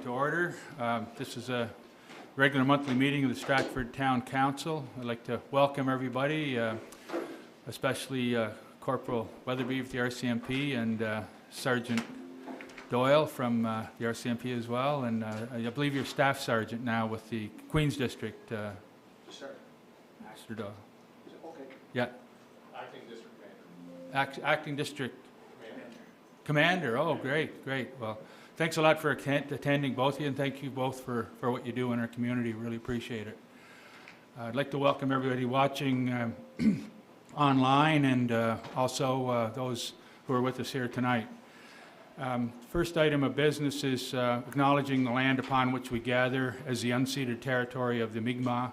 to order. This is a regular monthly meeting of the Stratford Town Council. I'd like to welcome everybody, especially Corporal Weatherby of the RCMP and Sergeant Doyle from the RCMP as well, and I believe you're Staff Sergeant now with the Queen's District. Yes, sir. Mr. Doyle. Okay. Yeah. Acting District Commander. Acting District Commander. Oh, great, great. Well, thanks a lot for attending, both of you, and thank you both for what you do in our community. Really appreciate it. I'd like to welcome everybody watching online and also those who are with us here tonight. First item of business is acknowledging the land upon which we gather as the unceded territory of the Mi'kmaq,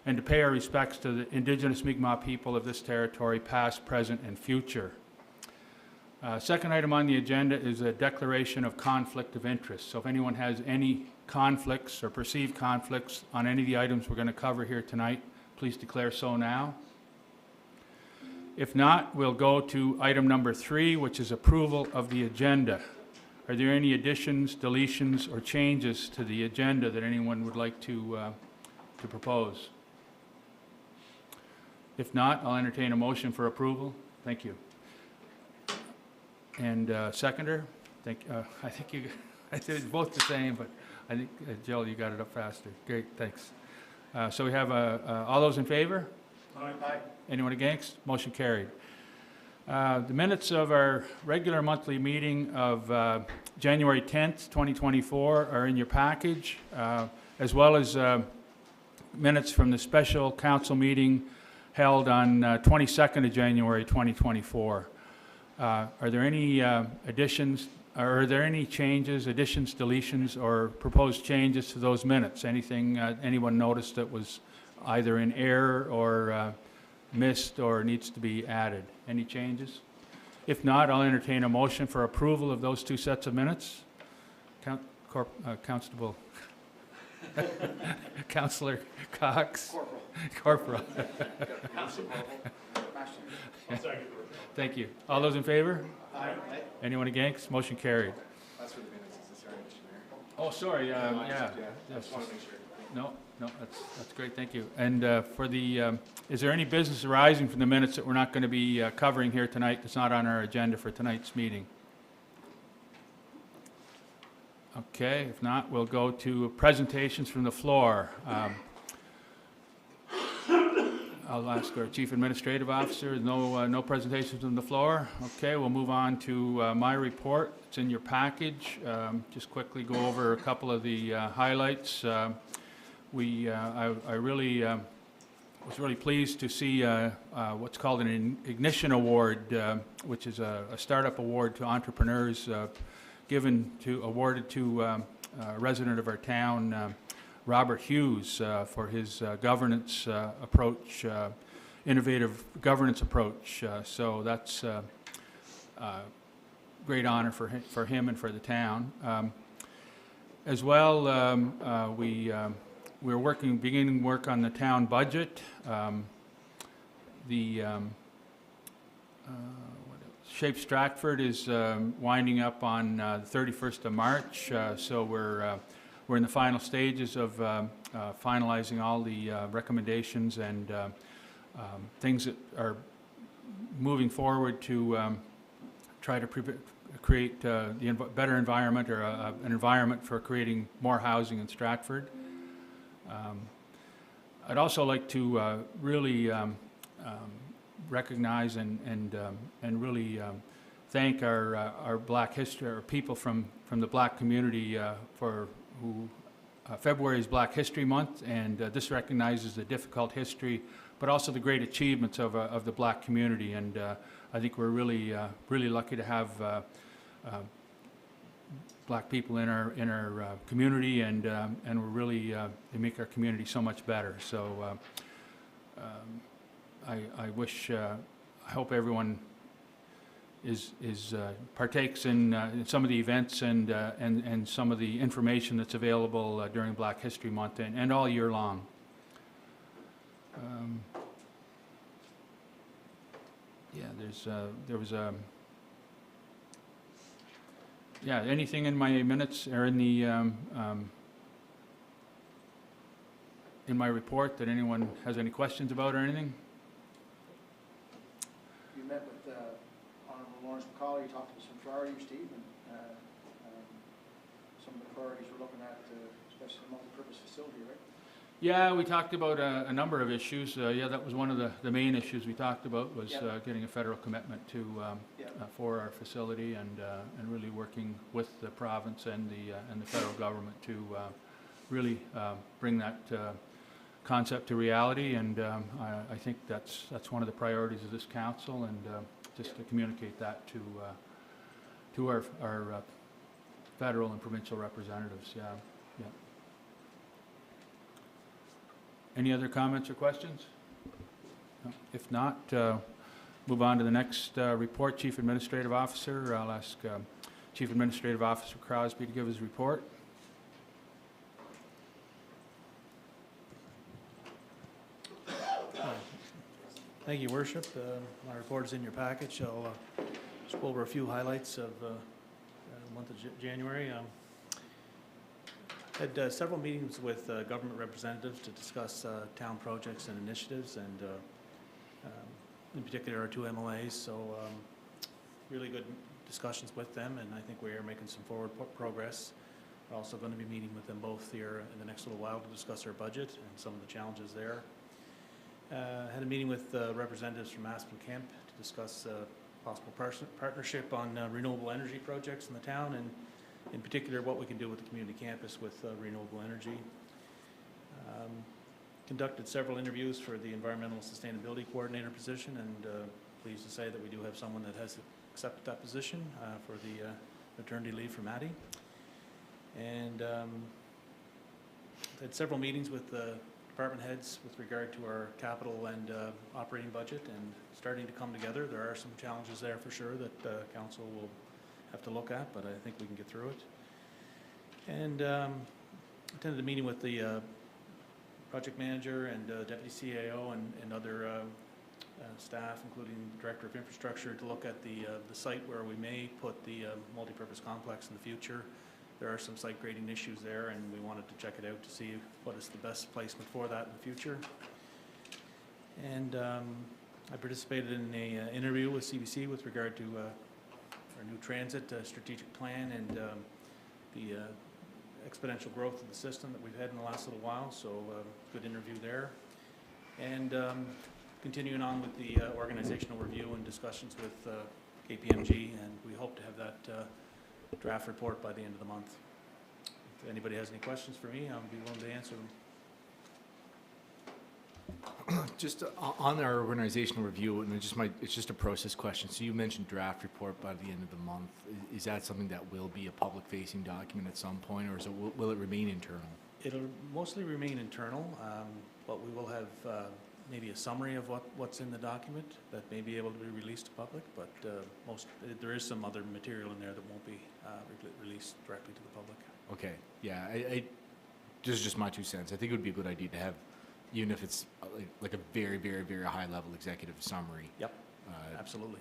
and to pay our respects to the Indigenous Mi'kmaq people of this territory, past, present, and future. Second item on the agenda is a declaration of conflict of interest. So if anyone has any conflicts or perceived conflicts on any of the items we're going to cover here tonight, please declare so now. If not, we'll go to item number 3, which is approval of the agenda. Are there any additions, deletions, or changes to the agenda that anyone would like to propose? If not, I'll entertain a motion for approval. Thank you. And seconder, I think you, I did it both the same, but I think Jill, you got it up faster. Great, thanks. So we have all those in favor? Aye. Anyone against? Motion carried. The minutes of our regular monthly meeting of January 10th, 2024 are in your package, as well as minutes from the special council meeting held on 22nd of January 2024. Are there any additions, or are there any changes, additions, deletions, or proposed changes to those minutes? Anything anyone noticed that was either in error or missed or needs to be added? Any changes? If not, I'll entertain a motion for approval of those two sets of minutes. Constable, Councillor Cox. Corporal. Thank you. All those in favor? Aye. Anyone against? Motion carried. That's for the minutes, is this already, Mayor? Oh, sorry, yeah. I just want to make sure. No, that's great, thank you. And for the, is there any business arising from the minutes that we're not going to be covering here tonight that's not on our agenda for tonight's meeting? Okay, if not, we'll go to presentations from the floor. I'll ask our Chief Administrative Officer. No presentations from the floor. Okay, we'll move on to my report. It's in your package. Just quickly go over a couple of the highlights. I really was really pleased to see what's called an Ignition Award, which is a startup award to entrepreneurs, awarded to a resident of our town, Robert Hughes, for his governance approach, innovative governance approach. So that's a great honor for him and for the town. As well, we're beginning work on the town budget. Shape Stratford is winding up on the 31st of March, so we're in the final stages of finalizing all the recommendations and things that are moving forward to try to create the better environment, or an environment for creating more housing in Stratford. I'd also like to really recognize and really thank our Black history, our people from the Black community February is Black History Month, and this recognizes the difficult history, but also the great achievements of the Black community. And I think we're really lucky to have Black people in our community, and we're really they make our community so much better. So I hope everyone partakes in some of the events and some of the information that's available during Black History Month and all year long. Yeah, there was a Yeah, anything in my minutes or in the, in my report that anyone has any questions about or anything? You met with Honorable Lawrence McCauley, you talked about some priorities, Steve, and some of the priorities we're looking at, especially the multi-purpose facility, right? Yeah, we talked about a number of issues. Yeah, that was one of the main issues we talked about was Yep. getting a federal commitment to for our facility and really working with the province and the federal government to really bring that concept to reality. And I think that's one of the priorities of this council, and just to communicate that to our federal and provincial representatives. Yeah. Any other comments or questions? No. If not, move on to the next report, Chief Administrative Officer. I'll ask Chief Administrative Officer Crosby to give his report. Thank you, Worship. My report is in your package. I'll just go over a few highlights of the month of January. Had several meetings with government representatives to discuss town projects and initiatives, and in particular our 2 MLAs. So really good discussions with them, and I think we are making some forward progress. We're also going to be meeting with them both here in the next little while to discuss our budget and some of the challenges there. Had a meeting with representatives from Aspen Kemp to discuss possible partnership on renewable energy projects in the town, and in particular what we can do with the community campus with renewable energy. Conducted several interviews for the environmental sustainability coordinator position, and pleased to say that we do have someone that has accepted that position for the maternity leave for Maddie. And had several meetings with the department heads with regard to our capital and operating budget, and starting to come together. There are some challenges there for sure that council will have to look at, but I think we can get through it. And attended a meeting with the project manager and deputy CAO and other staff, including the director of infrastructure, to look at the site where we may put the multipurpose complex in the future. There are some site grading issues there, and we wanted to check it out to see what is the best placement for that in the future. And I participated in an interview with CBC with regard to our new transit strategic plan and the exponential growth of the system that we've had in the last little while. So good interview there. And continuing on with the organizational review and discussions with KPMG, and we hope to have that draft report by the end of the month. If anybody has any questions for me, I'll be willing to answer them. Just on our organizational review, and it's just a process question. So you mentioned draft report by the end of the month. Is that something that will be a public-facing document at some point, or will it remain internal? It'll mostly remain internal, but we will have maybe a summary of what's in the document that may be able to be released to public, but there is some other material in there that won't be released directly to the public. Okay, yeah, this is just my 2 cents. I think it would be a good idea to have, even if it's like a very, very, very high-level executive summary. Yep, absolutely.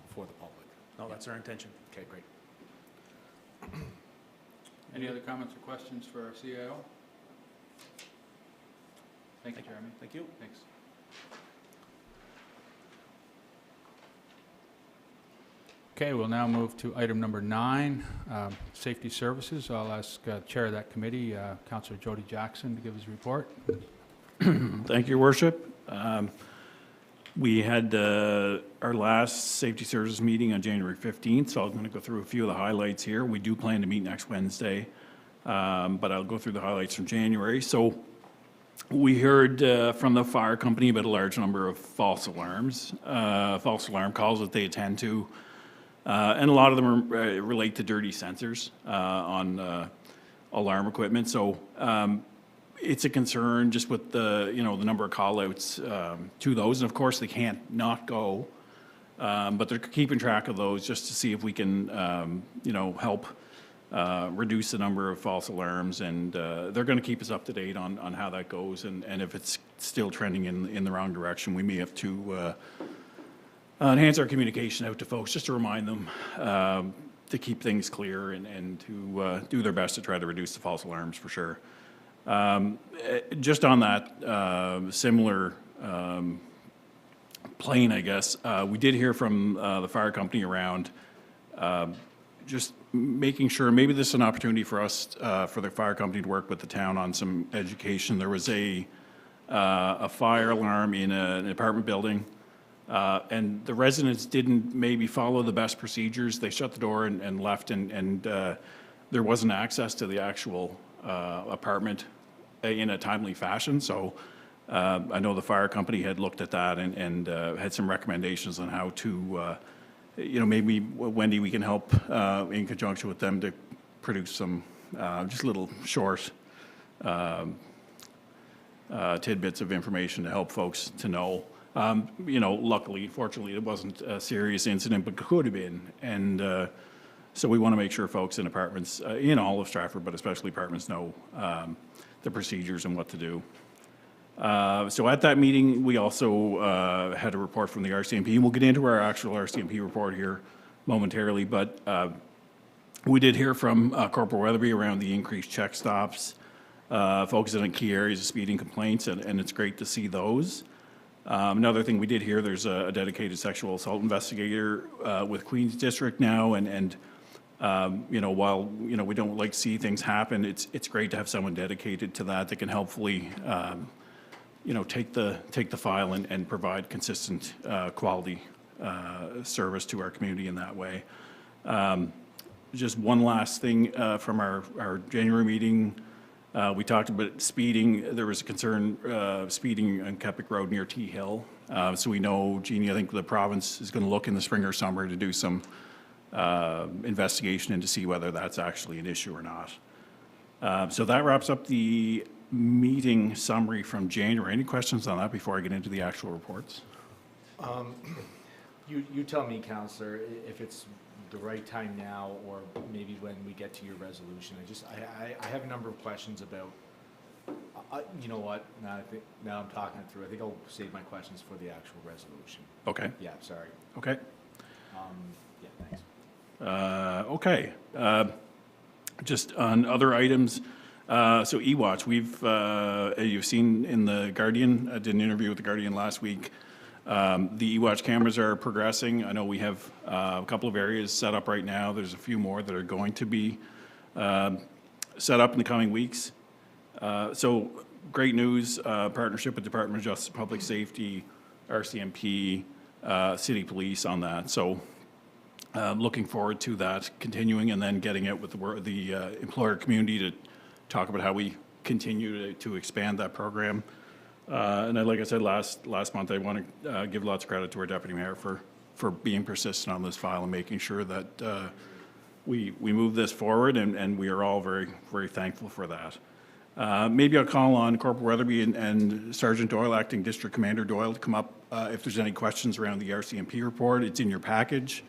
Before the public. No, that's our intention. Okay, great. Any other comments or questions for our CAO? Thank you, Jeremy. Thank you. Thanks. Okay, we'll now move to item number 9, safety services. I'll ask Chair of that committee, Councillor Jody Jackson, to give his report. Thank you, Worship. We had our last safety services meeting on January 15th, so I'm going to go through a few of the highlights here. We do plan to meet next Wednesday, but I'll go through the highlights from January. So we heard from the fire company about a large number of false alarms, false alarm calls that they attend to, and a lot of them relate to dirty sensors on alarm equipment. So it's a concern just with the the number of call-outs to those, and of course they can't not go, but they're keeping track of those just to see if we can help reduce the number of false alarms, and they're going to keep us up to date on how that goes, and if it's still trending in the wrong direction, we may have to enhance our communication out to folks just to remind them keep things clear and to do their best to try to reduce the false alarms for sure. Just on that similar plane, I guess, we did hear from the fire company around just making sure, maybe this is an opportunity for us, for the fire company to work with the town on some education. There was a fire alarm in an apartment building, and the residents didn't maybe follow the best procedures. They shut the door and left, and there wasn't access to the actual apartment in a timely fashion. So I know the fire company had looked at that and had some recommendations on how to, maybe, Wendy, we can help in conjunction with them to produce some just little short tidbits of information to help folks to know. Luckily, fortunately, it wasn't a serious incident, but could have been. And so we want to make sure folks in apartments, in all of Stratford, but especially apartments, know the procedures and what to do. So at that meeting, we also had a report from the RCMP, and we'll get into our actual RCMP report here momentarily, but we did hear from Corporal Weatherby around the increased check stops, focusing on key areas of speeding complaints, and it's great to see those. Another thing we did hear, there's a dedicated sexual assault investigator with Queen's District now, and while we don't like to see things happen, it's great to have someone dedicated to that can helpfully take the file and provide consistent quality service to our community in that way. Just one last thing from our January meeting. We talked about speeding. There was a concern speeding on Kepwick Road near T Hill. So we know, Jeannie, I think the province is going to look in the spring or summer to do some investigation and to see whether that's actually an issue or not. So that wraps up the meeting summary from January. Any questions on that before I get into the actual reports? You tell me, Councillor, if it's the right time now or maybe when we get to your resolution. I have a number of questions about, you know what, now I'm talking it through. I think I'll save my questions for the actual resolution. Okay. Yeah, sorry. Okay. Yeah, thanks. Okay. Just on other items, so eWatch, you've seen in the Guardian, I did an interview with the Guardian last week. The eWatch cameras are progressing. I know we have a couple of areas set up right now. There's a few more that are going to be set up in the coming weeks. So great news, partnership with Department of Justice and Public Safety, RCMP, City Police on that. So looking forward to that continuing and then getting it with the employer community to talk about how we continue to expand that program. And like I said last month, I want to give lots of credit to our Deputy Mayor for being persistent on this file and making sure that we move this forward, and we are all very, very thankful for that. Maybe I'll call on Corporal Weatherby and Sergeant Doyle, Acting District Commander Doyle, to come up if there's any questions around the RCMP report. It's in your package.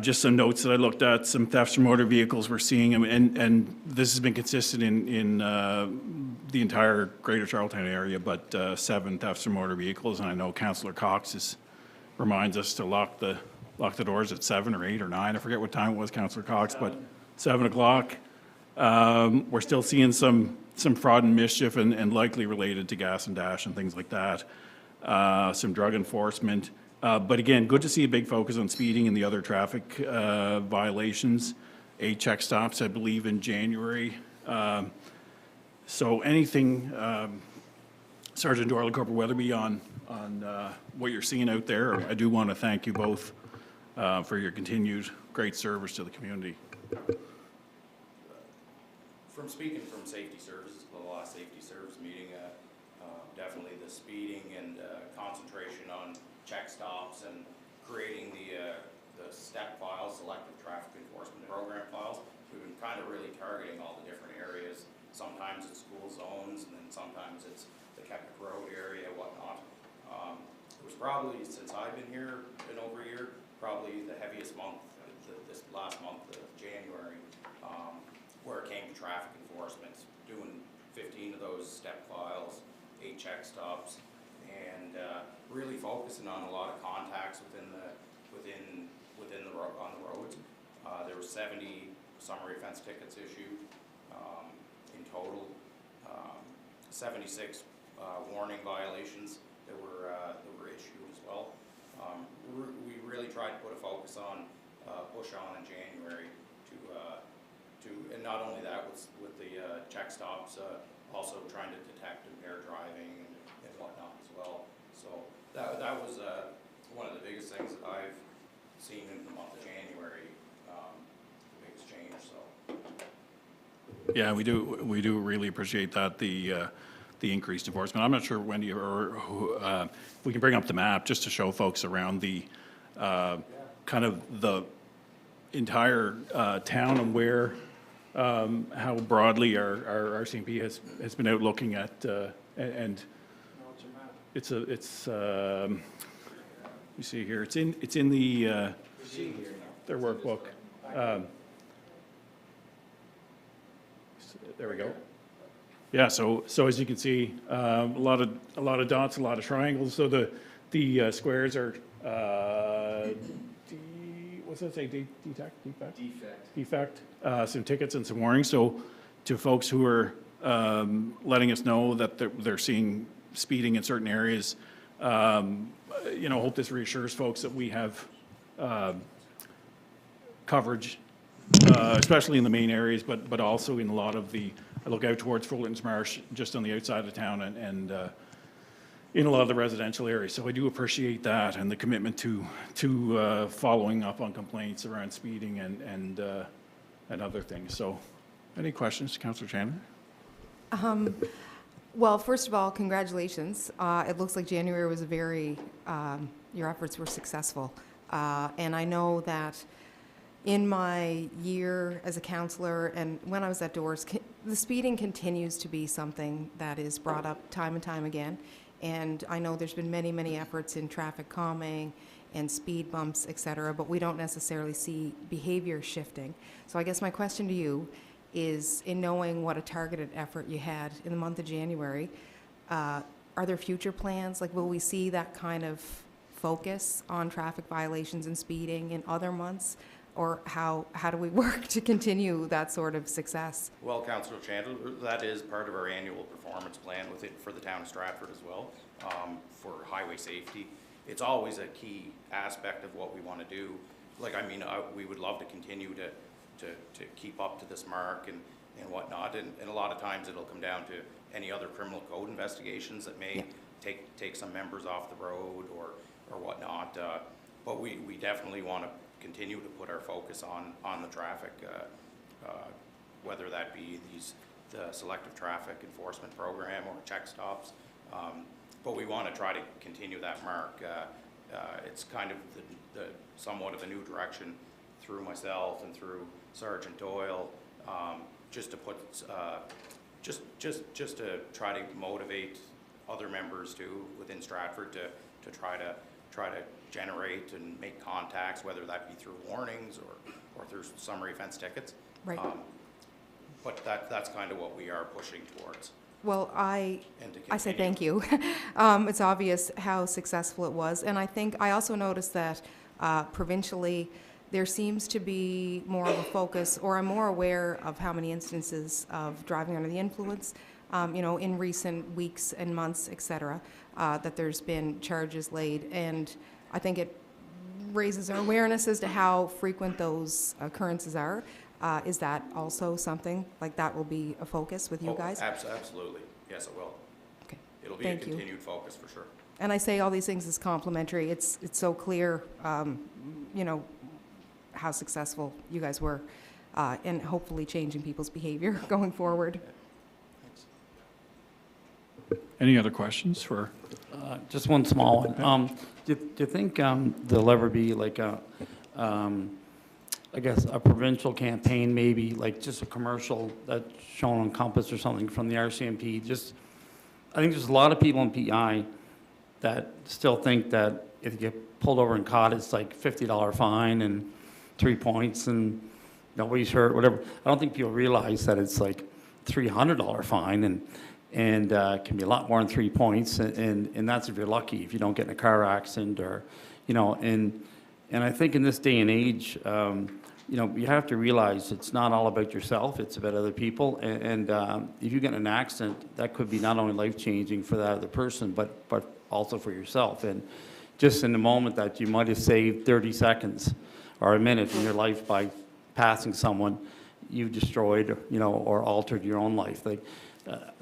Just some notes that I looked at, some thefts from motor vehicles we're seeing, and this has been consistent in the entire Greater Charlottetown area, but 7 thefts from motor vehicles, and I know Councillor Cox reminds us to lock the doors at 7 or 8 or 9. I forget what time it was, Councillor Cox, but 7 o'clock. We're still seeing some fraud and mischief and likely related to gas and dash and things like that. Some drug enforcement. But again, good to see a big focus on speeding and the other traffic violations. 8 check stops, I believe, in January. So anything, Sergeant Doyle and Corporal Weatherby, on what you're seeing out there. I do want to thank you both for your continued great service to the community. From speaking from safety services, the last safety service meeting, definitely the speeding and concentration on check stops and creating the step files, selective traffic enforcement program files. We've been kind of really targeting all the different areas. Sometimes it's school zones, and then sometimes it's the Kepwick Road area, whatnot. It was probably, since I've been here, been over a year, probably the heaviest month, this last month of January, where it came to traffic enforcement, doing 15 of those step files, 8 check stops, and really focusing on a lot of contacts on the roads. 70 summary offense tickets issued in total, 76 warning violations that were issued as well. We really tried to put a focus on push on in January to and not only that with the check stops, also trying to detect impaired driving and whatnot as well. So that was one of the biggest things that I've seen in the month of January, the biggest change. So Yeah, we do really appreciate that, the increased enforcement. I'm not sure, Wendy, or who, we can bring up the map just to show folks around the, kind of the entire town and where, how broadly our RCMP has been out looking at, and it's you see here, it's in the, their workbook. There we go. Yeah, so as you can see, a lot of dots, a lot of triangles. So the squares are what's that say? Defect. Some tickets and some warnings. So to folks who are letting us know that they're seeing speeding in certain areas, you know, hope this reassures folks that we have coverage, especially in the main areas, but also in a lot of the, I look out towards Fullerton's Marsh, just on the outside of town, and in a lot of the residential areas. So I do appreciate that and the commitment to following up on complaints around speeding and other things. So any questions, Councillor Chandler? Well, first of all, congratulations. It looks like January was a very, your efforts were successful. And I know that in my year as a counselor and when I was at Doors, the speeding continues to be something that is brought up time and time again. And I know there's been many, many efforts in traffic calming and speed bumps, et cetera, but we don't necessarily see behavior shifting. So I guess my question to you is, in knowing what a targeted effort you had in the month of January, are there future plans? Like, will we see that kind of focus on traffic violations and speeding in other months? Or how do we work to continue that sort of success? well, Councillor Chandler, that is part of our annual performance plan with it for the town of Stratford as well, for highway safety. It's always a key aspect of what we want to do. Like, I mean, we would love to continue to keep up to this mark and whatnot, and a lot of times it'll come down to any other criminal code investigations that may take some members off the road or whatnot. But we definitely want to continue to put our focus on the traffic, whether that be the selective traffic enforcement program or check stops. But we want to try to continue that mark. It's kind of the somewhat of a new direction through myself and through Sergeant Doyle, just to put just to try to motivate other members too within Stratford to try to generate and make contacts, whether that be through warnings or through summary offense tickets. Right. But that's kind of what we are pushing towards. Well, I say thank you. It's obvious how successful it was. And I think I also noticed that provincially there seems to be more of a focus, or I'm more aware of how many instances of driving under the influence, you know, in recent weeks and months, et cetera, that there's been charges laid. And I think it raises our awareness as to how frequent those occurrences are. Is that also something like that will be a focus with you guys? Absolutely. Yes, it will. Okay. It'll be Thank a you. continued focus for sure. And I say all these things as complimentary. It's so clear, you know, how successful you guys were, and hopefully changing people's behavior going forward. Any other questions for? Just one small one. Do you think there'll ever be like a, I guess, a provincial campaign, maybe like just a commercial that's shown on Compass or something from the RCMP? Just, I think there's a lot of people in PEI that still think that if you get pulled over and caught, it's like $50 fine and 3 points and nobody's hurt, whatever. I don't think people realize that it's like $300 fine and can be a lot more than 3 points, and that's if you're lucky, if you don't get in a car accident or, you know, and I think in this day and age, you know, you have to realize it's not all about yourself, it's about other people. And if you get in an accident, that could be not only life-changing for that other person, but also for yourself. And just in the moment that you might have saved 30 seconds or a minute in your life by passing someone, you've destroyed, you know, or altered your own life. Like,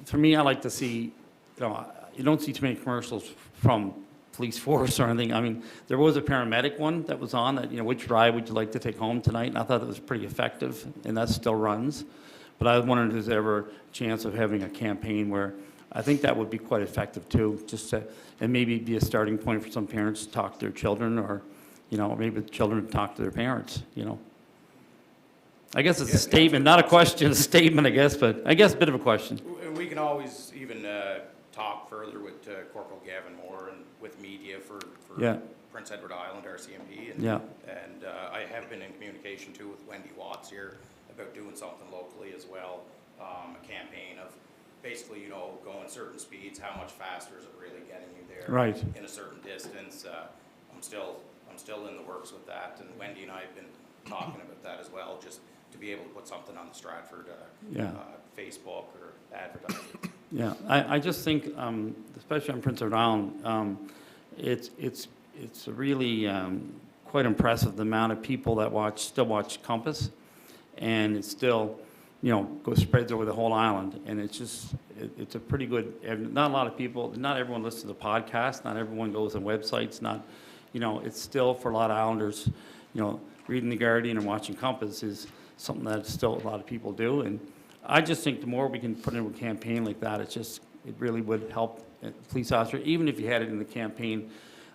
for me, I like to see, you know, you don't see too many commercials from police force or anything. I mean, there was a paramedic one that was on that, you know, which ride would you like to take home tonight? And I thought it was pretty effective, and that still runs. But I was wondering if there's ever a chance of having a campaign where I think that would be quite effective too, just to, and maybe be a starting point for some parents to talk to their children, or, you know, maybe the children to talk to their parents, you know. I guess it's a statement, not a question, a statement, I guess, but I guess a bit of a question. We can always even talk further with Corporal Gavin Moore and with media for Yeah. Prince Edward Island, RCMP. And, Yeah. and I have been in communication too with Wendy Watts here about doing something locally as well, a campaign of basically, you know, going certain speeds, how much faster is it really getting you there? Right. In a certain distance. I'm still in the works with that, and Wendy and I have been talking about that as well, just to be able to put something on the Stratford Facebook or advertise it. Yeah, I just think, especially on Prince Edward Island, it's really quite impressive the amount of people that still watch Compass, and it's still, you know, spreads over the whole island, and it's just, it's a pretty good, not a lot of people, not everyone listens to the podcast, not everyone goes on websites, not, you know, it's still for a lot of Islanders, you know, reading The Guardian and watching Compass is something that still a lot of people do, and I just think the more we can put into a campaign like that, it really would help police officers, even if you had it in the campaign,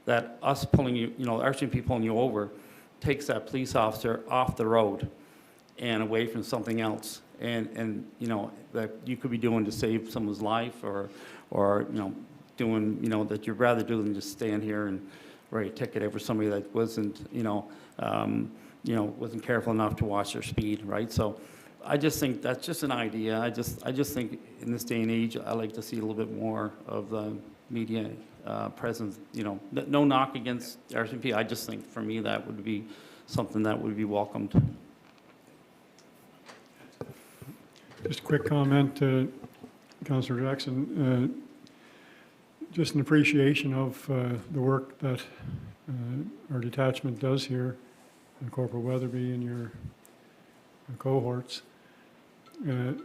that us pulling you, you know, RCMP pulling you over takes that police officer off the road and away from something else, and you know, that you could be doing to save someone's life, or you know, doing, you know, that you'd rather do than just stand here and write a ticket over somebody that wasn't, wasn't careful enough to watch their speed, right? So I just think that's just an idea. I just think in this day and age, I like to see a little bit more of the media presence. You know, no knock against RCMP. I just think for me that would be something that would be welcomed. Just a quick comment, Councillor Jackson. Just an appreciation of the work that our detachment does here, and Corporal Weatherby and your cohorts. You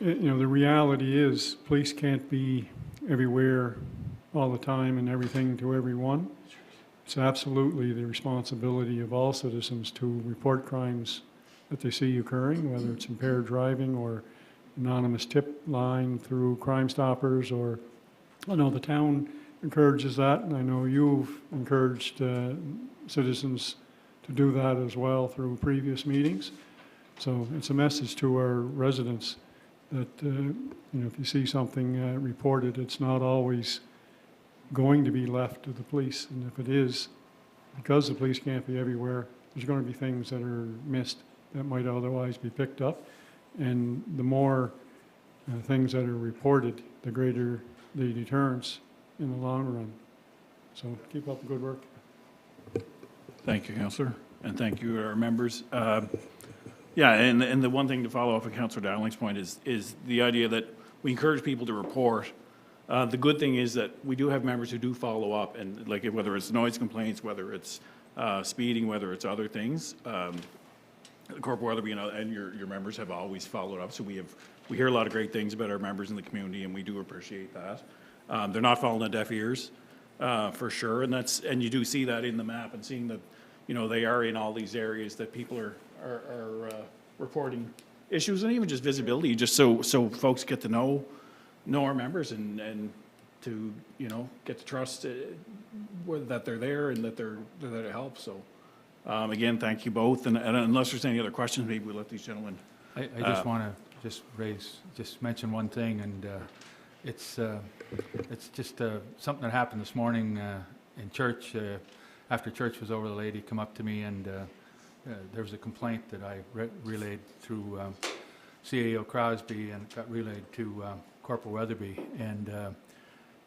know, the reality is police can't be everywhere all the time and everything to everyone. It's absolutely the responsibility of all citizens to report crimes that they see occurring, whether it's impaired driving or anonymous tip line through Crime Stoppers, or I know the town encourages that, and I know you've encouraged citizens to do that as well through previous meetings. So it's a message to our residents that, you know, if you see something reported, it's not always going to be left to the police. And if it is, because the police can't be everywhere, there's going to be things that are missed that might otherwise be picked up. And the more things that are reported, the greater the deterrence in the long run. So keep up the good work. Thank you, Councillor, and thank you, our members. Yeah, and the one thing to follow up on Councillor Dowling's point is the idea that we encourage people to report. The good thing is that we do have members who do follow up, and like whether it's noise complaints, whether it's speeding, whether it's other things. Corporal Weatherby and your members have always followed up, so we hear a lot of great things about our members in the community, and we do appreciate that. They're not falling on deaf ears, for sure, and you do see that in the map, and seeing that, you know, they are in all these areas that people are reporting issues, and even just visibility, just so folks get to know our members and to, you know, get to trust that they're there and that they're there to help. So again, thank you both, and unless there's any other questions, maybe we'll let these gentlemen. I just want to just mention one thing, and it's just something that happened this morning in church. After church was over, the lady come up to me, and there was a complaint that I relayed through CAO Crosby, and got relayed to Corporal Weatherby, and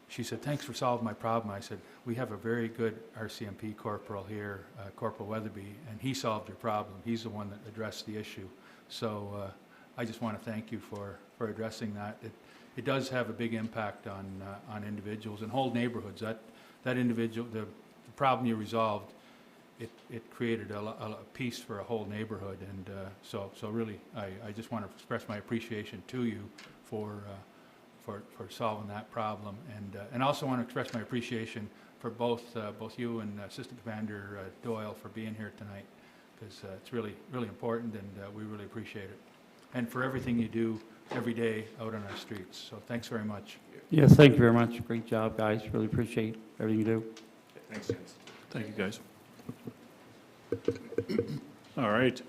she said, thanks for solving my problem. I said, we have a very good RCMP corporal here, Corporal Weatherby, and he solved your problem. He's the one that addressed the issue. So I just want to thank you for addressing that. It does have a big impact on individuals and whole neighborhoods. That individual, the problem you resolved, it created a peace for a whole neighborhood, and so really, I just want to express my appreciation to you for solving that problem, and also want to express my appreciation for both you and Assistant Commander Doyle for being here tonight, because it's really important, and we really appreciate it, and for everything you do every day out on our streets. So thanks very much. Yes, thank you very much. Great job, guys. Really appreciate everything you do. Thanks, Jens. Thank you, guys. All right,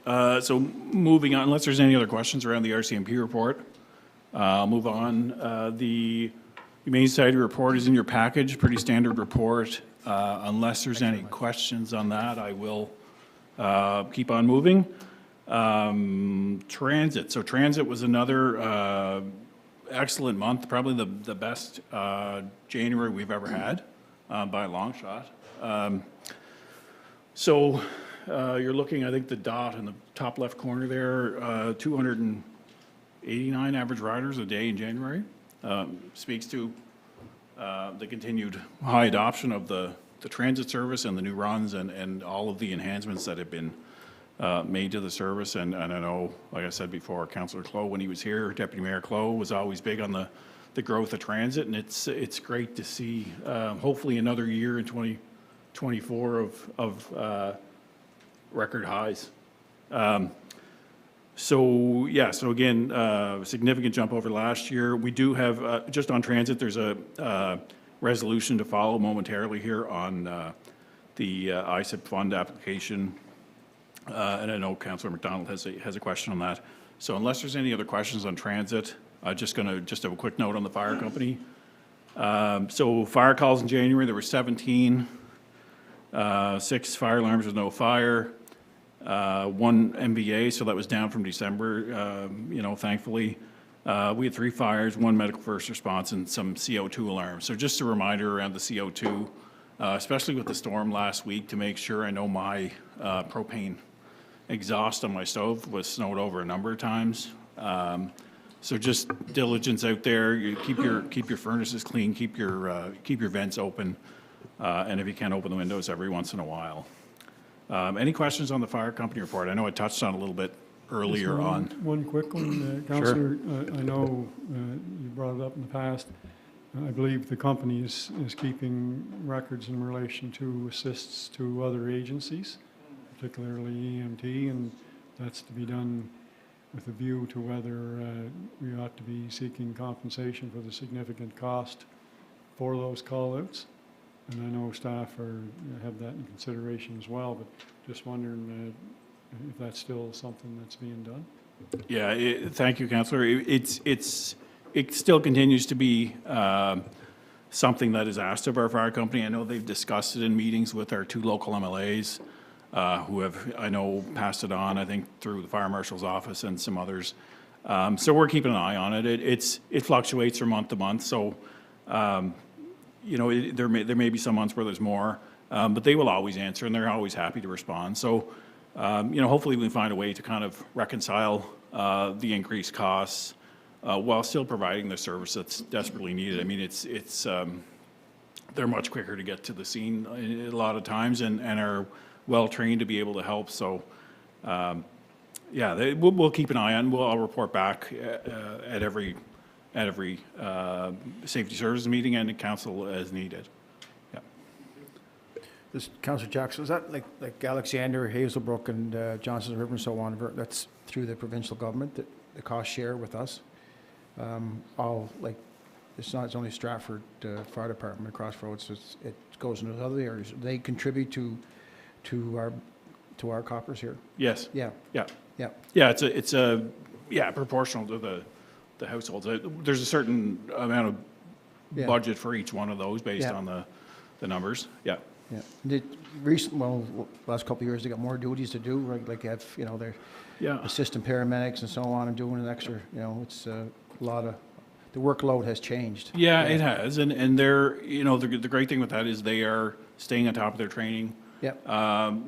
so moving on, unless there's any other questions around the RCMP report, I'll move on. The Humane Society report is in your package, pretty standard report. Unless there's any questions on that, I will keep on moving. Transit. So transit was another excellent month, probably the best January we've ever had by a long shot. So you're looking, I think the dot in the top left corner there, 289 average riders a day in January. Speaks to the continued high adoption of the transit service and the new runs and all of the enhancements that have been made to the service. And I know, like I said before, Councillor Clow, when he was here, Deputy Mayor Clow was always big on the growth of transit, and it's great to see hopefully another year in 2024 of record highs. So again, significant jump over last year. We do have, just on transit, there's a resolution to follow momentarily here on the ISIP fund application. And I know Councillor McDonald has a question on that. So unless there's any other questions on transit, just have a quick note on the fire company. So fire calls in January, there were 17, 6 fire alarms with no fire, 1 MVA, so that was down from December, thankfully. We had 3 fires, 1 medical first response, and some CO2 alarms. So just a reminder around the CO2, especially with the storm last week, to make sure I know my propane exhaust on my stove was snowed over a number of times. So just diligence out there. You keep your furnaces clean, keep your vents open, and if you can, open the windows every once in a while. Any questions on the fire company report? I know I touched on it a little bit earlier Just on. one quick one, Councillor. I know you brought it up in the past. I believe the company is keeping records in relation to assists to other agencies, particularly EMT, and that's to be done with a view to whether we ought to be seeking compensation for the significant cost for those call-outs. And I know staff have that in consideration as well, but just wondering if that's still something that's being done. Yeah, thank you, Councillor. It still continues to be something that is asked of our fire company. I know they've discussed it in meetings with our 2 local MLAs who have, I know, passed it on, I think, through the fire marshal's office and some others. So we're keeping an eye on it. It fluctuates from month to month, so there may be some months where there's more, but they will always answer, and they're always happy to respond. So, hopefully we can find a way to kind of reconcile the increased costs while still providing the service that's desperately needed. I mean, they're much quicker to get to the scene a lot of times, and are well-trained to be able to help. So, we'll keep an eye on. I'll report back at every safety services meeting and the council as needed. Yeah. This Councillor Jackson, is that like Alexander, Hazelbrook, and Johnson's River and so on? That's through the provincial government, the cost share with us. It's only Stratford Fire Department, Crossroads. It goes into other areas. They contribute to our coppers here. Yes. Yeah. Yeah. Yeah. Yeah. It's proportional to the households. There's a certain amount of budget for each one of those based on the numbers. Yeah. Yeah. Last couple of years they got more duties to do, right? Like have their assistant paramedics and so on, and doing an extra. It's a lot of the workload has changed. Yeah, it has, and they're, you know, the great thing with that is they are staying on top of their training. Yep.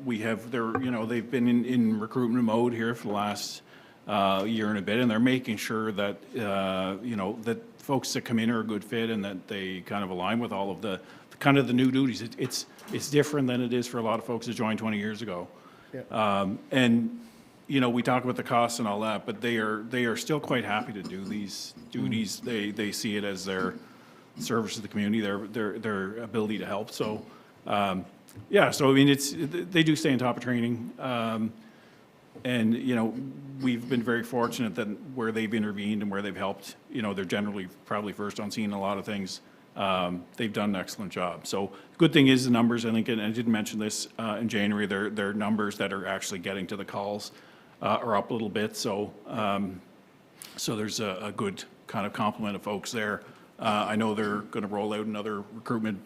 We have their, you know, they've been in recruitment mode here for the last year and a bit, and they're making sure that, you know, that folks that come in are a good fit and that they kind of align with all of the kind of the new duties. It's different than it is for a lot of folks that joined 20 years ago. And, you know, we talk about the costs and all that, but they are still quite happy to do these duties. They see it as their service to the community, their ability to help. So, yeah, so I mean, they do stay on top of training. And, you know, we've been very fortunate that where they've intervened and where they've helped, you know, they're generally probably first on scene in a lot of things. They've done an excellent job. So good thing is the numbers, I think, and I didn't mention this in January, their numbers that are actually getting to the calls are up a little bit. So, so there's a good kind of complement of folks there. I know they're going to roll out another recruitment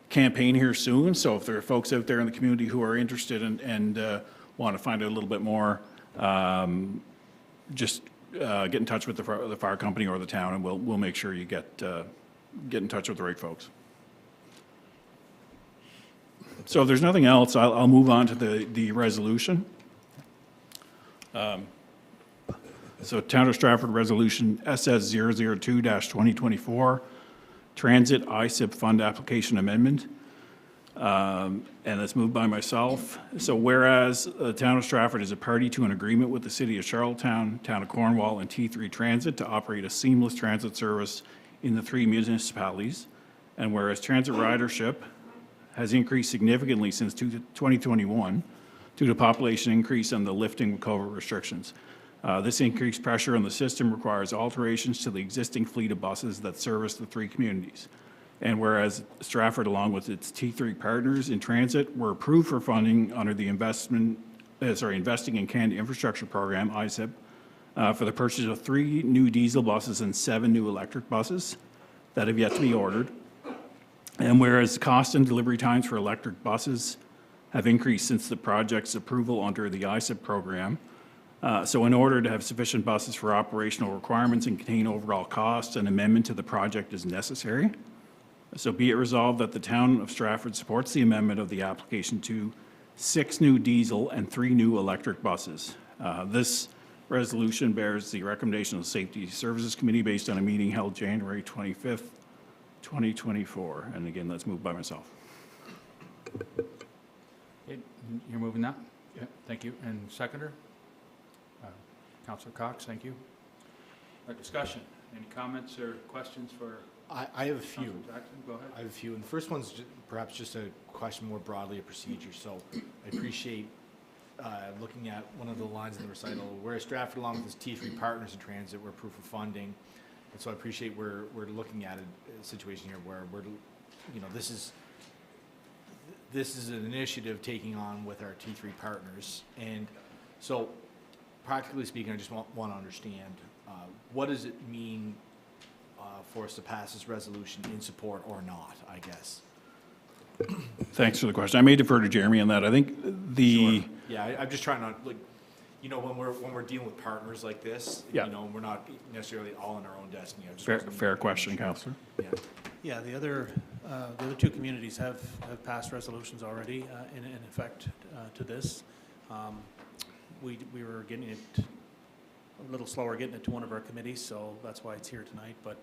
campaign here soon. So if there are folks out there in the community who are interested and want to find out a little bit more, just get in touch with the fire company or the town, and we'll make sure you get in touch with the right folks. So if there's nothing else, I'll move on to the resolution. So Town of Stratford Resolution SS 002-2024, Transit ISIP Fund Application Amendment. And that's moved by myself. So whereas the Town of Stratford is a party to an agreement with the City of Charlottetown, Town of Cornwall, and T3 Transit to operate a seamless transit service in the 3 municipalities, and whereas transit ridership has increased significantly since 2021 due to population increase and the lifting of COVID restrictions. This increased pressure on the system requires alterations to the existing fleet of buses that service the 3 communities. And whereas Stratford, along with its T3 partners in transit, were approved for funding under the Investing in Canada Infrastructure Program, ISIP, for the purchase of 3 new diesel buses and 7 new electric buses that have yet to be ordered. And whereas cost and delivery times for electric buses have increased since the project's approval under the ISIP program, so in order to have sufficient buses for operational requirements and contain overall costs, an amendment to the project is necessary. So be it resolved that the Town of Stratford supports the amendment of the application to 6 new diesel and 3 new electric buses. This resolution bears the recommendation of the Safety Services Committee based on a meeting held January 25th, 2024. And again, that's moved by myself. Okay, you're moving that? Yeah, thank you. And seconder? Councillor Cox, thank you. Discussion. Any comments or questions for I have a few. Councillor Jackson? Go ahead. I have a few, and the first one's perhaps just a question more broadly of procedure. So I appreciate looking at one of the lines in the recital, whereas Stratford, along with its T3 partners in transit, were proof of funding. And so I appreciate we're looking at a situation here where we're, you know, this is an initiative taking on with our T3 partners. And so practically speaking, I just want to understand, what does it mean for us to pass this resolution in support or not, I guess? Thanks for the question. I may defer to Jeremy on that. I think the... Sure. Yeah, I'm just trying to, like, you know, when we're dealing with partners like this, Yeah. you know, we're not necessarily all in our own destiny. I just Fair question, Councillor. Yeah. Yeah, the other 2 communities have passed resolutions already in effect to this. We were getting it a little slower getting it to one of our committees, so that's why it's here tonight. But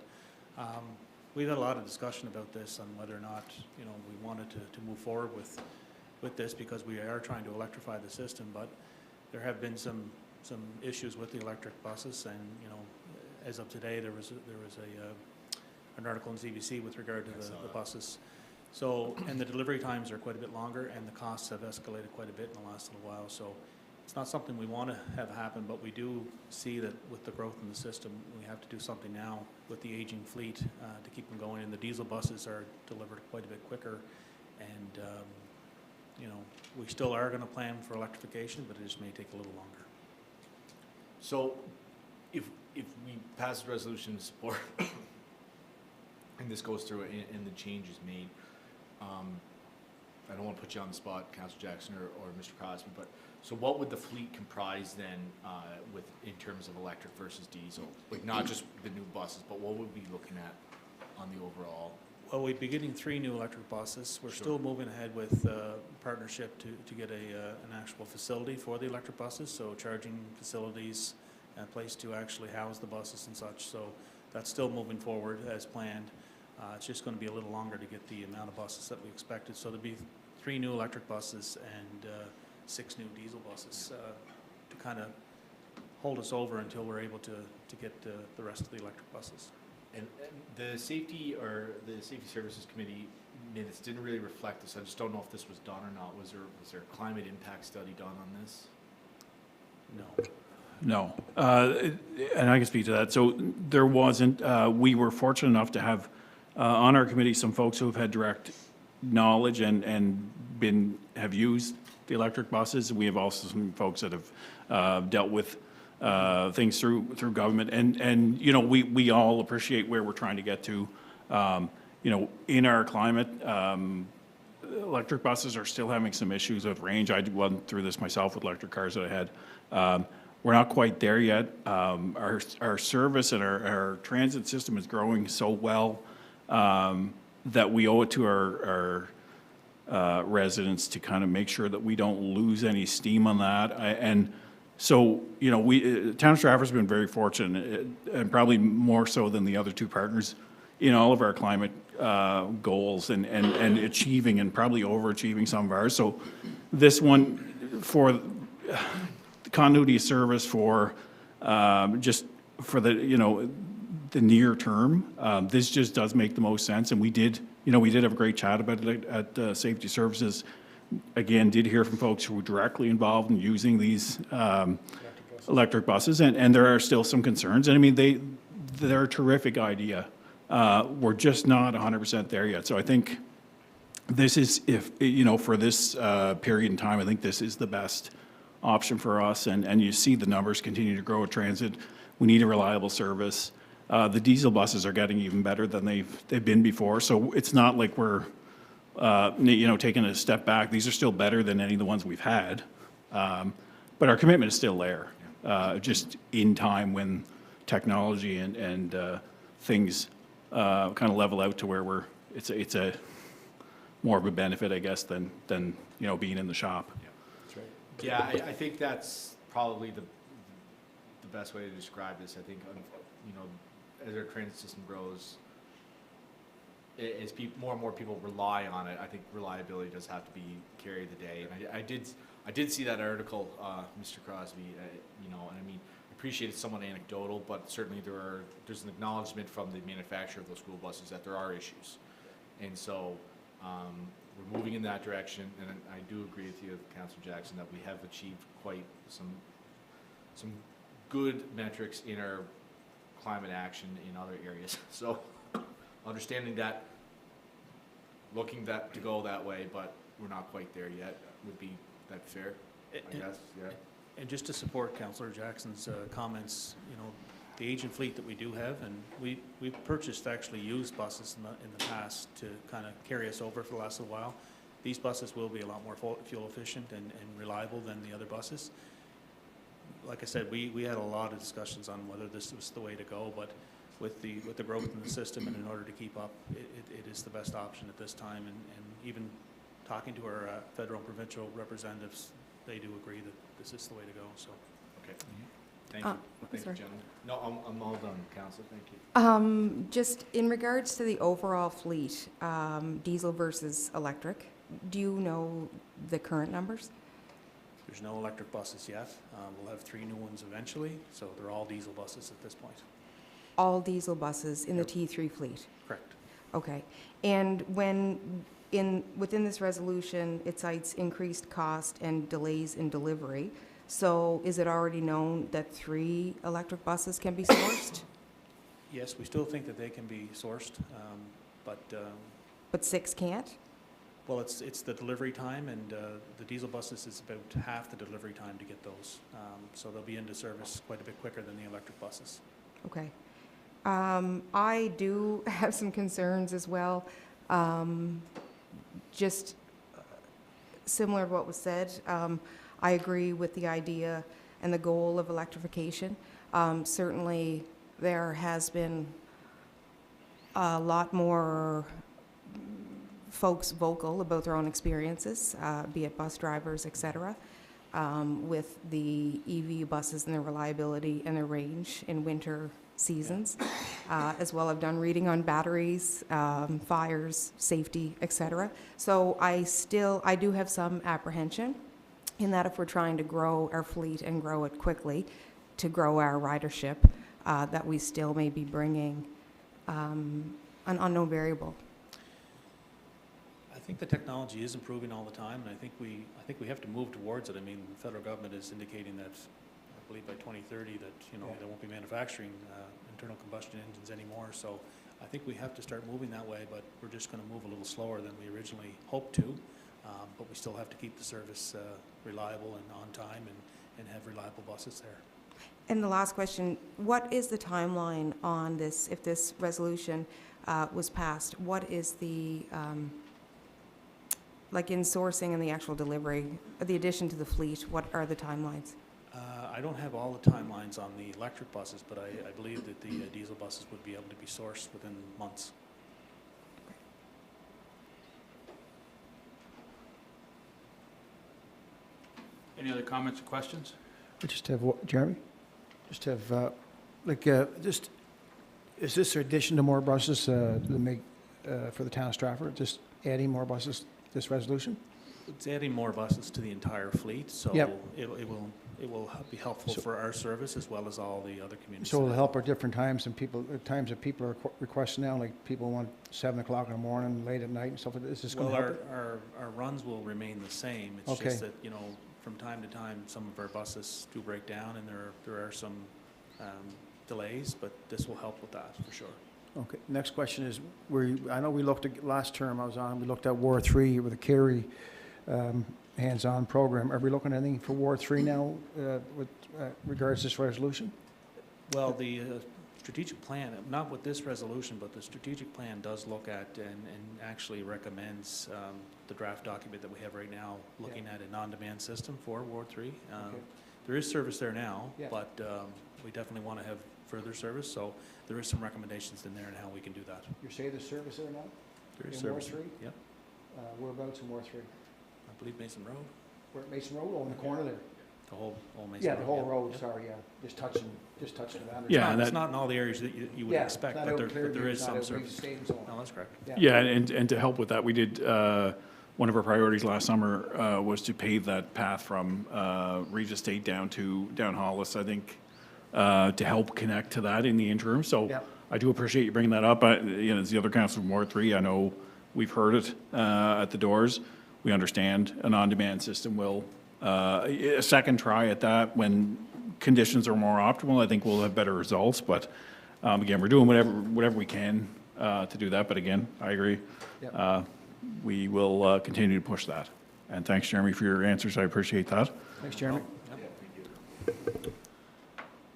we've had a lot of discussion about this on whether or not, you know, we wanted to move forward with this because we are trying to electrify the system. But there have been some issues with the electric buses, and you know, as of today, there was an article in ZBC with regard to the buses. So, and the delivery times are quite a bit longer, and the costs have escalated quite a bit in the last little while. So, it's not something we want to have happen, but we do see that with the growth in the system, we have to do something now with the aging fleet to keep them going. And the diesel buses are delivered quite a bit quicker, and you know, we still are going to plan for electrification, but it just may take a little longer. So, if we pass the resolution in support, and this goes through and the change is made, I don't want to put you on the spot, Councillor Jackson or Mr. Crosby, but so what would the fleet comprise then with in terms of electric versus diesel? Like not just the new buses, but what would we be looking at on the overall? Well, we'd be getting 3 new electric buses. We're still moving ahead with partnership to get an actual facility for the electric buses, so charging facilities, a place to actually house the buses and such. So that's still moving forward as planned. It's just going to be a little longer to get the amount of buses that we expected. So there'll be 3 new electric buses and 6 new diesel buses to kind of hold us over until we're able to get the rest of the electric buses. And the safety services committee minutes didn't really reflect this. I just don't know if this was done or not. Was there a climate impact study done on this? No. No. And I can speak to that. So there wasn't. We were fortunate enough to have on our committee some folks who have had direct knowledge and have used the electric buses. We have also some folks that have dealt with things through government, and you know, we all appreciate where we're trying to get to. You know, in our climate, electric buses are still having some issues with range. I went through this myself with electric cars that I had. We're not quite there yet. Our service and our transit system is growing so well that we owe it to our residents to kind of make sure that we don't lose any steam on that. And so, you know, Town of Stratford's been very fortunate, and probably more so than the other 2 partners, in all of our climate goals and achieving and probably overachieving some of ours. So this one, for continuity of service, for just for the, you know, the near term, this just does make the most sense. And we did have a great chat about it at Safety Services. Again, did hear from folks who were directly involved in using these electric buses, and there are still some concerns. And I mean, they're a terrific idea. We're just not 100% there yet. So I think this is, if you know, for this period in time, I think this is the best option for us. And you see the numbers continue to grow at transit. We need a reliable service. The diesel buses are getting even better than they've been before. So it's not like we're you know, taking a step back. These are still better than any of the ones we've had. But our commitment is still there, just in time when technology and things kind of level out to where it's a more of a benefit, I guess, than you know, being in the shop. Yeah, that's right. Yeah, I think that's probably the best way to describe this. I think, you know, as our transit system grows, as more and more people rely on it, I think reliability does have to be carry the day. And I did see that article, Mr. Crosby. You know, and I mean, I appreciate it's somewhat anecdotal, but certainly there's an acknowledgement from the manufacturer of those school buses that there are issues, and so we're moving in that direction. And I do agree with you, Councillor Jackson, that we have achieved quite some good metrics in our climate action in other areas. So. Understanding that, looking to go that way, but we're not quite there yet. Would be that fair? I guess, yeah. And just to support Councillor Jackson's comments, you know, the aging fleet that we do have, and we've purchased actually used buses in the past to kind of carry us over for the last little while. These buses will be a lot more fuel efficient and reliable than the other buses. Like I said, we had a lot of discussions on whether this was the way to go, but with the growth in the system and in order to keep up, it is the best option at this time. And even talking to our federal and provincial representatives, they do agree that this is the way to go. So, okay, thank you, thank you, gentlemen. No, I'm all done, Council. Thank you. Just in regards to the overall fleet, diesel versus electric, do you know the current numbers? There's no electric buses yet. We'll have 3 new ones eventually, so they're all diesel buses at this point. All diesel buses in the T3 fleet? Correct. Okay. And within this resolution, it cites increased cost and delays in delivery. So is it already known that 3 electric buses can be sourced? Yes, we still think that they can be sourced, but 6 can't? Well, it's the delivery time, and the diesel buses is about half the delivery time to get those. So they'll be into service quite a bit quicker than the electric buses. Okay. I do have some concerns as well. Just similar to what was said. I agree with the idea and the goal of electrification. Certainly, there has been a lot more folks vocal about their own experiences, be it bus drivers, et cetera, with the EV buses and their reliability and their range in winter seasons. As well, I've done reading on batteries, fires, safety, et cetera. So I do have some apprehension in that if we're trying to grow our fleet and grow it quickly, to grow our ridership, that we still may be bringing an unknown variable. I think the technology is improving all the time, and I think we have to move towards it. I mean, the federal government is indicating that, I believe by 2030, that, you know, they won't be manufacturing internal combustion engines anymore. So I think we have to start moving that way, but we're just going to move a little slower than we originally hoped to. But we still have to keep the service reliable and on time, and have reliable buses there. And the last question, what is the timeline on this, if this resolution was passed? What is the, like in sourcing and the actual delivery, the addition to the fleet, what are the timelines? I don't have all the timelines on the electric buses, but I believe that the diesel buses would be able to be sourced within months. Any other comments or questions? I just have, Jeremy? Just have, just, is this an addition to more buses to make, for the town of Stratford? Just adding more buses, this resolution? It's adding more buses to the entire fleet, so Yep. it will be helpful for our service as well as all the other communities. So it'll help at different times, and people, at times that people are requesting now, like people want 7 o'clock in the morning, late at night and stuff like that. Is this going Well, to help it? our runs will remain the same. It's Okay. just that, you know, from time to time, some of our buses do break down, and there are some delays, but this will help with that, for sure. Okay, next question is, I know we looked at, last term I was on, we looked at Ward 3 with a Kerry hands-on program. Are we looking at anything for Ward 3 now with regards to this resolution? Well, the strategic plan, not with this resolution, but the strategic plan does look at and actually recommends the draft document that we have right now, looking at an on-demand system for Ward 3. Okay. There is service there now, Yeah. but we definitely want to have further service, so there is some recommendations in there on how we can do that. You say there's service there now? There is In Ward service. 3? Yep, Whereabouts in Ward 3? I believe Mason Road, Where, Mason Road, oh, in the corner there? the whole Mason Road. Yeah, the whole yeah, road, yeah. sorry, yeah, just touching the boundary. Yeah, It's that- not in all the areas that you would Yeah, expect, it's not but out there Clearview, is it's not some out service. Reeves Estate and so on. No, that's correct. Yeah, and to help with that, we did, one of our priorities last summer was to pave that path from Regis Estate down Hollis, I think, to help connect to that in the interim. So Yeah. I do appreciate you bringing that up. You know, as the other council from Ward 3, I know we've heard it at the doors. We understand an on-demand system will, a second try at that when conditions are more optimal, I think we'll have better results. But again, we're doing whatever we can to do that. But again, I agree. Yep. We will continue to push that. And thanks, Jeremy, for your answers. I appreciate that. Thanks, Jeremy.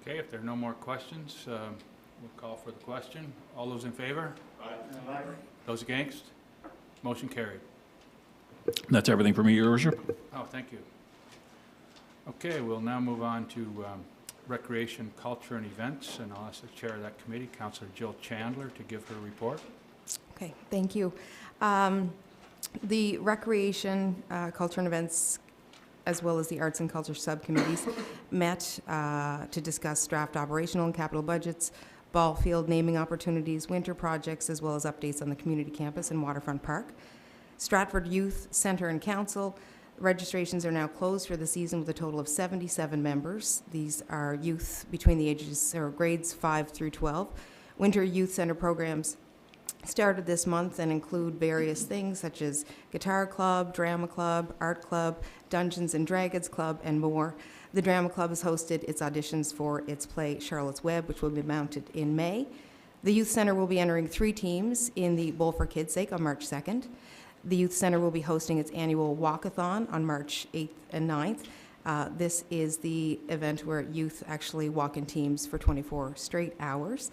Okay, if there are no more questions, we'll call for the question. All those in favor? Aye. Those against? Motion carried. That's everything for me, Your Worship. Oh, thank you. Okay, we'll now move on to Recreation, Culture, and Events, and I'll ask the Chair of that committee, Councillor Jill Chandler, to give her report. Okay, thank you. The Recreation, Culture and Events, as well as the Arts and Culture subcommittees, met to discuss draft operational and capital budgets, ball field naming opportunities, winter projects, as well as updates on the community campus and waterfront park. Stratford Youth Centre and Council, registrations are now closed for the season with a total of 77 members. These are youth between the ages, or grades 5 through 12. Winter Youth Centre programs started this month and include various things such as Guitar Club, Drama Club, Art Club, Dungeons and Dragons Club, and more. The Drama Club has hosted its auditions for its play Charlotte's Web, which will be mounted in May. The Youth Centre will be entering 3 teams in the Bowl for Kids' Sake on March 2nd. The Youth Centre will be hosting its annual walkathon on March 8th and 9th. This is the event where youth actually walk in teams for 24 straight hours.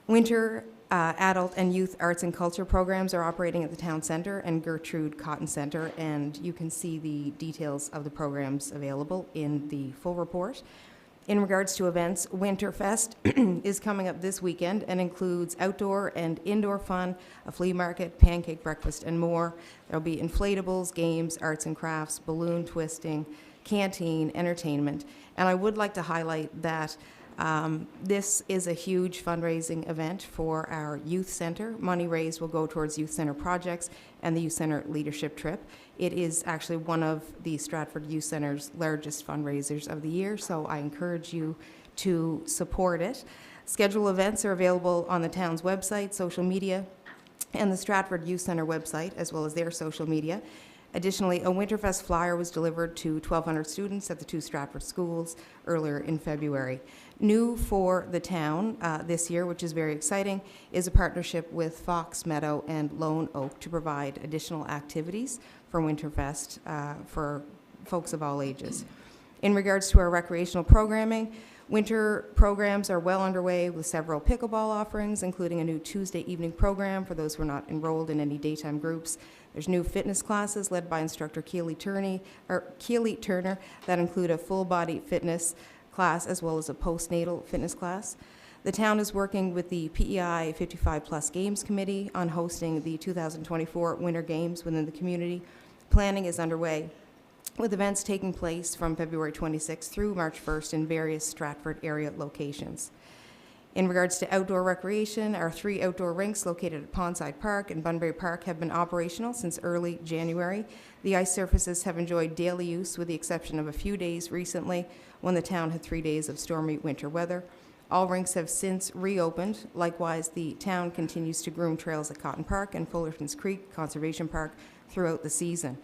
Winter Adult and youth arts and culture programs are operating at the Town Centre and Gertrude Cotton Centre, and you can see the details of the programs available in the full report. In regards to events, Winterfest is coming up this weekend and includes outdoor and indoor fun, a flea market, pancake breakfast, and more. There'll be inflatables, games, arts and crafts, balloon twisting, canteen, entertainment. And I would like to highlight that this is a huge fundraising event for our youth center. Money raised will go towards youth center projects and the youth center leadership trip. It is actually one of the Stratford Youth Center's largest fundraisers of the year, so I encourage you to support it. Schedule events are available on the town's website, social media, and the Stratford Youth Center website, as well as their social media. Additionally, a Winterfest flyer was delivered to 1,200 students at the 2 Stratford schools earlier in February. New for the town this year, which is very exciting, is a partnership with Fox Meadow and Lone Oak to provide additional activities for Winterfest for folks of all ages. In regards to our recreational programming, winter programs are well underway with several pickleball offerings, including a new Tuesday evening program for those who are not enrolled in any daytime groups. There's new fitness classes led by instructor Keely Turner that include a full-body fitness class as well as a postnatal fitness class. The town is working with the PEI 55+ Games Committee on hosting the 2024 Winter Games within the community. Planning is underway, with events taking place from February 26th through March 1st in various Stratford area locations. In regards to outdoor recreation, our 3 outdoor rinks located at Pondside Park and Bunbury Park have been operational since early January. The ice surfaces have enjoyed daily use with the exception of a few days recently when the town had 3 days of stormy winter weather. All rinks have since reopened. Likewise, the town continues to groom trails at Cotton Park and Fullerton's Creek Conservation Park throughout the season.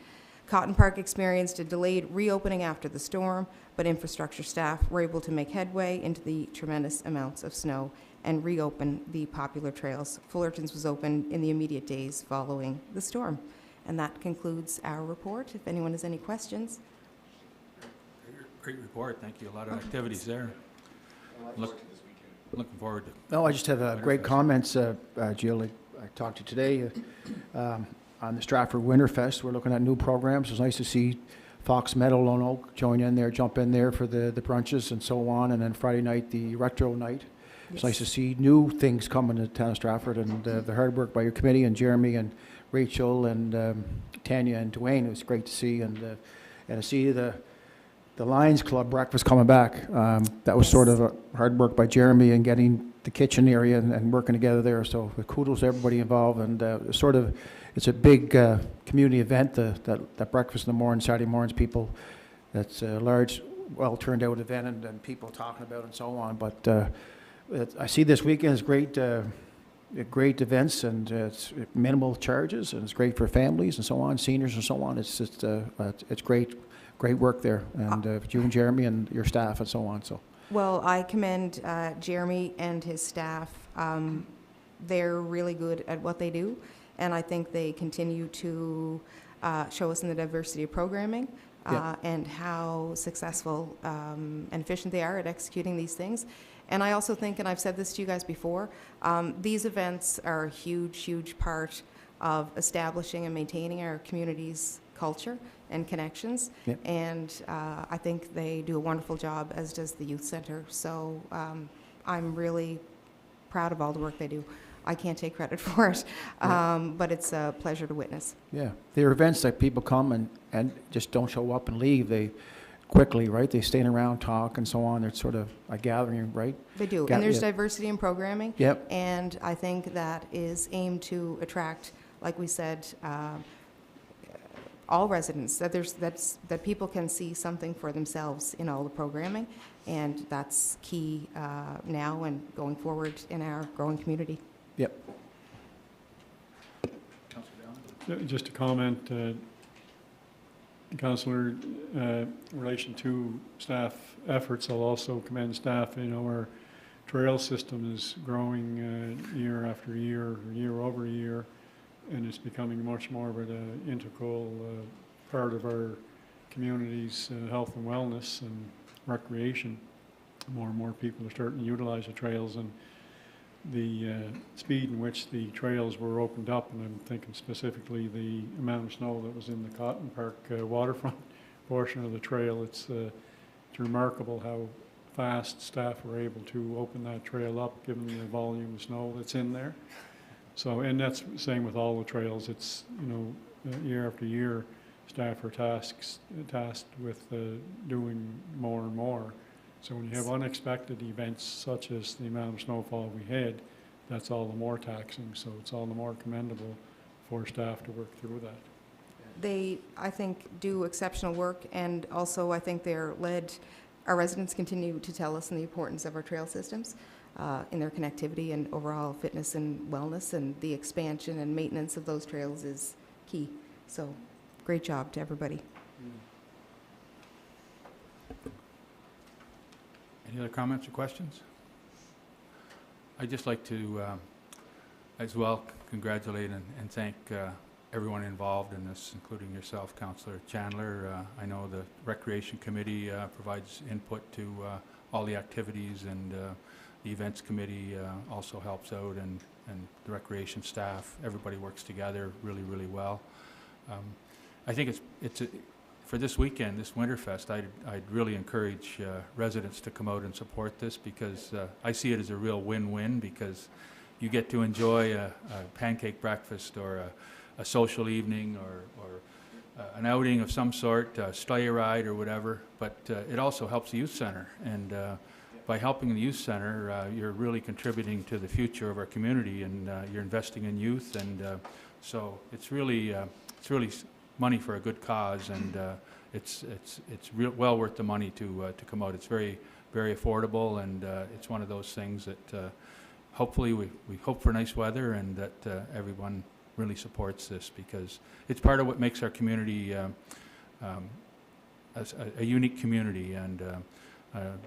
Cotton Park experienced a delayed reopening after the storm, but infrastructure staff were able to make headway into the tremendous amounts of snow and reopen the popular trails. Fullerton's was open in the immediate days following the storm. And that concludes our report. If anyone has any questions. Great report, thank you. A lot of activities there. Looking forward to. No, I just have great comments, Jill. I talked to you today on the Stratford Winterfest. We're looking at new programs. It's nice to see Fox Meadow, Lone Oak join in there, jump in there for the brunches and so on. And then Friday night, the retro night. It's nice to see new things coming to town of Stratford, and the hard work by your committee and Jeremy and Rachel and Tanya and Dwayne. It was great to see, and to see the Lions Club breakfast coming back. That was sort of a hard work by Jeremy and getting the kitchen area and working together there. So kudos to everybody involved, and it's a big community event. That breakfast in the morning, Saturday mornings, people. That's a large, well turned out event, and people talking about it and so on. But I see this weekend as great events, and it's minimal charges, and it's great for families and so on, seniors and so on. It's just it's great work there, and you and Jeremy and your staff and so on. So. Well, I commend Jeremy and his staff. They're really good at what they do, and I think they continue to show us in the diversity of programming and how successful and efficient they are at executing these things. And I also think, and I've said this to you guys before, these events are a huge, huge part of establishing and maintaining our community's culture and connections. Yep. And I think they do a wonderful job, as does the youth center. So I'm really proud of all the work they do. I can't take credit for it, but it's a pleasure to witness. Yeah, there are events that people come and just don't show up and leave. They quickly, right? They stay around, talk, and so on. It's sort of a gathering, right? They do, and there's diversity in programming. Yep. And I think that is aimed to attract, like we said, all residents. That people can see something for themselves in all the programming, and that's key now and going forward in our growing community. Yep. Just a comment, Councillor, in relation to staff efforts, I'll also commend staff. You know, our trail system is growing year after year, year over year, and it's becoming much more of an integral part of our community's health and wellness and recreation. More and more people are starting to utilize the trails, and the speed in which the trails were opened up, and I'm thinking specifically the amount of snow that was in the Cotton Park waterfront portion of the trail. It's remarkable how fast staff were able to open that trail up, given the volume of snow that's in there. So, and that's the same with all the trails. It's, year after year, staff are tasked with doing more and more. So when you have unexpected events such as the amount of snowfall we had, that's all the more taxing. So it's all the more commendable for staff to work through that. They, I think, do exceptional work, and also I think they're led, our residents continue to tell us the importance of our trail systems in their connectivity and overall fitness and wellness, and the expansion and maintenance of those trails is key. So great job to everybody. Any other comments or questions? I'd just like to, as well, congratulate and thank everyone involved in this, including yourself, Councillor Chandler. I know the Recreation Committee provides input to all the activities, and the Events Committee also helps out, and the Recreation staff. Everybody works together really, really well. I think for this weekend, this Winterfest, I'd really encourage residents to come out and support this, because I see it as a real win-win, because you get to enjoy a pancake breakfast or a social evening or an outing of some sort, a sleigh ride or whatever, but it also helps the youth center. And by helping the youth center, you're really contributing to the future of our community, and you're investing in youth, and so it's really money for a good cause, and it's well worth the money to come out. It's very, very affordable, and it's one of those things that hopefully we hope for nice weather, and that everyone really supports this, because it's part of what makes our community a unique community. And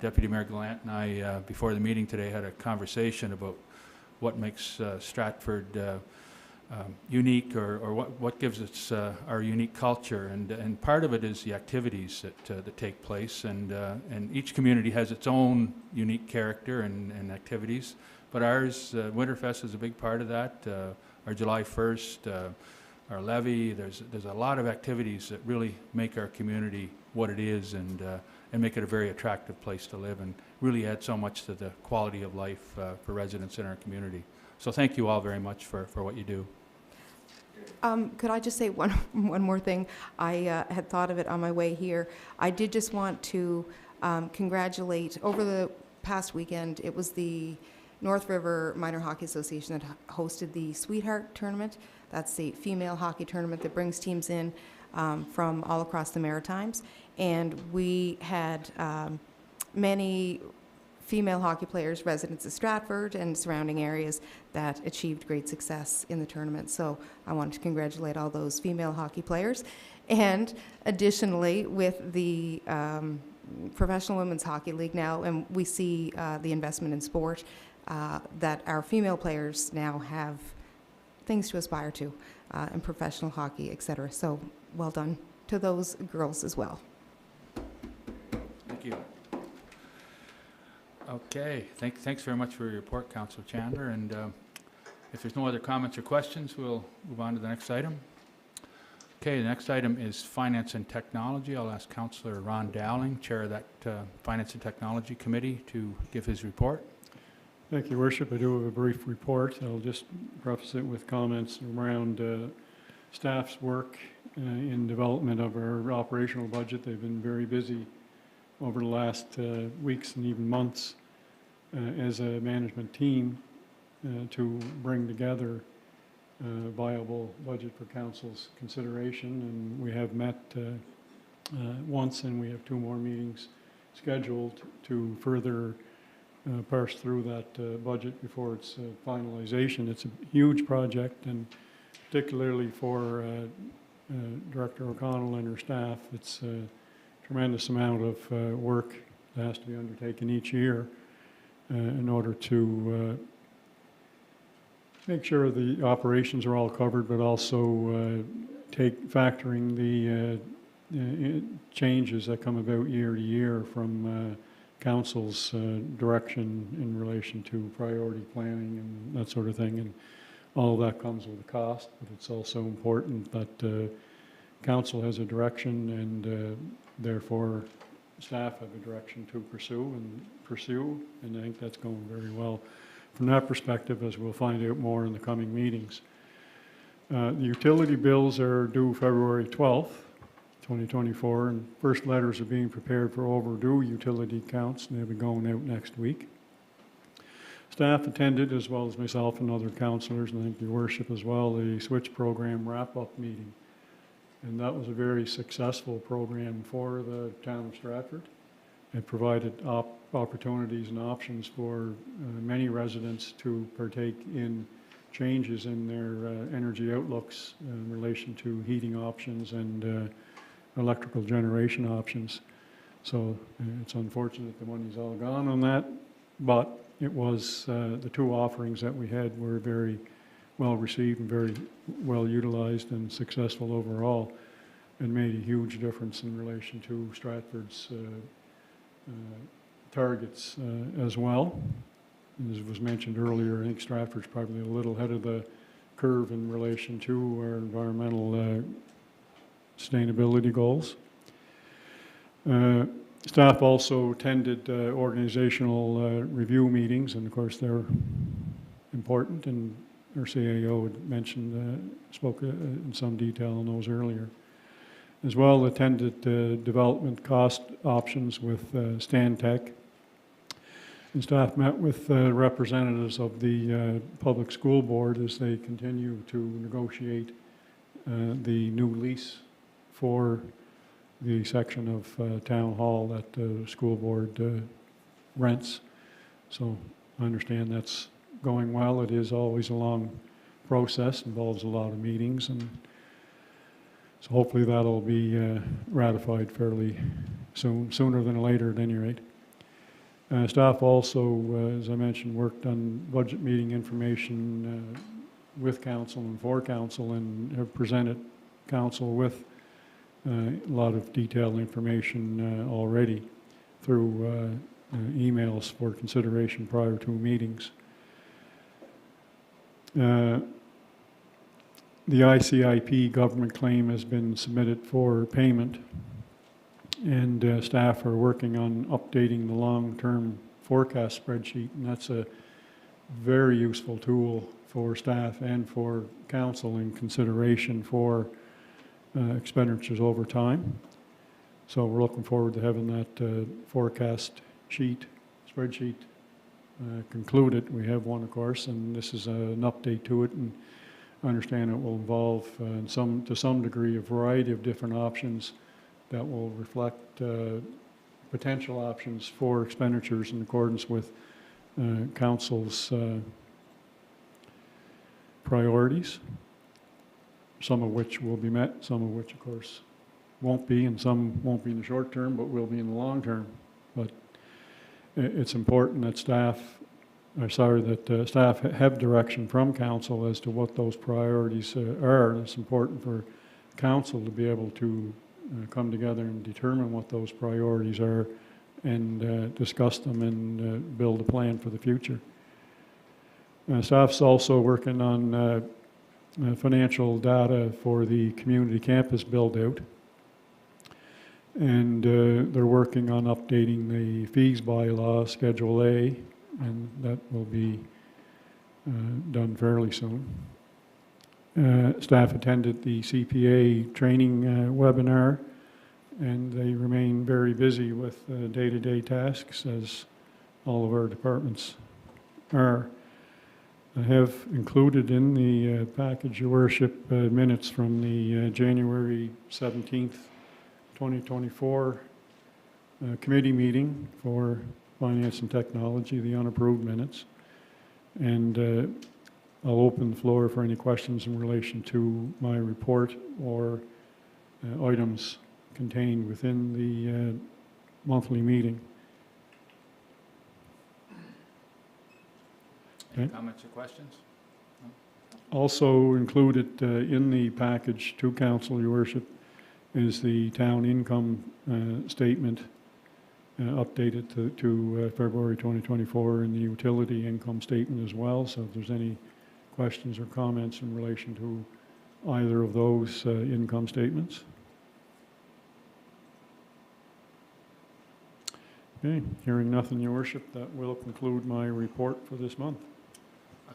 Deputy Mayor Gallant and I, before the meeting today, had a conversation about what makes Stratford unique, or what gives us our unique culture, and part of it is the activities that take place, and each community has its own unique character and activities, but ours, Winterfest is a big part of that. Our July 1st, our levy, there's a lot of activities that really make our community what it is, and make it a very attractive place to live, and really add so much to the quality of life for residents in our community. So thank you all very much for what you do. Could I just say one more thing? I had thought of it on my way here. I did just want to congratulate, over the past weekend, it was the North River Minor Hockey Association that hosted the Sweetheart Tournament. That's the female hockey tournament that brings teams in from all across the Maritimes. And we had many female hockey players, residents of Stratford and surrounding areas, that achieved great success in the tournament. So I wanted to congratulate all those female hockey players. And additionally, with the Professional Women's Hockey League now, and we see the investment in sport, that our female players now have things to aspire to in professional hockey, et cetera. So well done to those girls as well. Thank you. Okay, thanks very much for your report, Councillor Chandler. And if there's no other comments or questions, we'll move on to the next item. Okay, the next item is Finance and Technology. I'll ask Councillor Ron Dowling, Chair of that Finance and Technology Committee, to give his report. Thank you, Worship. I do have a brief report. I'll just preface it with comments around staff's work in development of our operational budget. They've been very busy over the last weeks and even months as a management team to bring together a viable budget for Council's consideration. And we have met once, and we have 2 more meetings scheduled to further parse through that budget before its finalization. It's a huge project, and particularly for Director O'Connell and her staff, it's a tremendous amount of work that has to be undertaken each year in order to make sure the operations are all covered, but also factoring the changes that come about year to year from council's direction in relation to priority planning and that sort of thing. And all of that comes with a cost, but it's also important that council has a direction and therefore staff have a direction to pursue, and I think that's going very well from that perspective, as we'll find out more in the coming meetings. The utility bills are due February 12th, 2024, and first letters are being prepared for overdue utility accounts, and they'll be going out next week. Staff attended, as well as myself and other councillors, and I think your worship as well, the switch program wrap-up meeting. And that was a very successful program for the town of Stratford. It provided opportunities and options for many residents to partake in changes in their energy outlooks in relation to heating options and electrical generation options. So it's unfortunate the money's all gone on that, but it was the two offerings that we had were very well received and very well utilized and successful overall, and made a huge difference in relation to Stratford's targets as well. And as was mentioned earlier, I think Stratford's probably a little ahead of the curve in relation to our environmental sustainability goals. Staff also attended organizational review meetings, and of course they're important, and our CAO had mentioned, spoke in some detail on those earlier. As well, attended development cost options with Stantec. And staff met with representatives of the public school board as they continue to negotiate the new lease for the section of town hall that the school board rents. So I understand that's going well. It is always a long process, involves a lot of meetings, and so hopefully that'll be ratified fairly soon, sooner than later at any rate. Staff also, as I mentioned, worked on budget meeting information with council and for council, and have presented council with a lot of detailed information already through emails for consideration prior to meetings. The ICIP government claim has been submitted for payment, and staff are working on updating the long-term forecast spreadsheet, and that's a very useful tool for staff and for council in consideration for expenditures over time. So we're looking forward to having that forecast spreadsheet concluded. We have one, of course, and this is an update to it, and I understand it will involve to some degree a variety of different options that will reflect potential options for expenditures in accordance with council's priorities, some of which will be met, some of which, of course, won't be, and some won't be in the short term, but will be in the long term. But it's important that staff have direction from council as to what those priorities are. It's important for council to be able to come together and determine what those priorities are and discuss them and build a plan for the future. Staff's also working on financial data for the community campus build-out, and they're working on updating the fees bylaw, Schedule A, and that will be done fairly soon. Staff attended the CPA training webinar, and they remain very busy with day-to-day tasks, as all of our departments are. I have included in the package, your worship, minutes from the January 17th, 2024 committee meeting for Finance and Technology, the unapproved minutes. And I'll open the floor for any questions in relation to my report or items contained within the monthly meeting. Any comments or questions? Also included in the package to council, your worship, is the town income statement updated to February 2024 in the utility income statement as well. So if there's any questions or comments in relation to either of those income statements. Okay, hearing nothing, Your Worship, that will conclude my report for this month.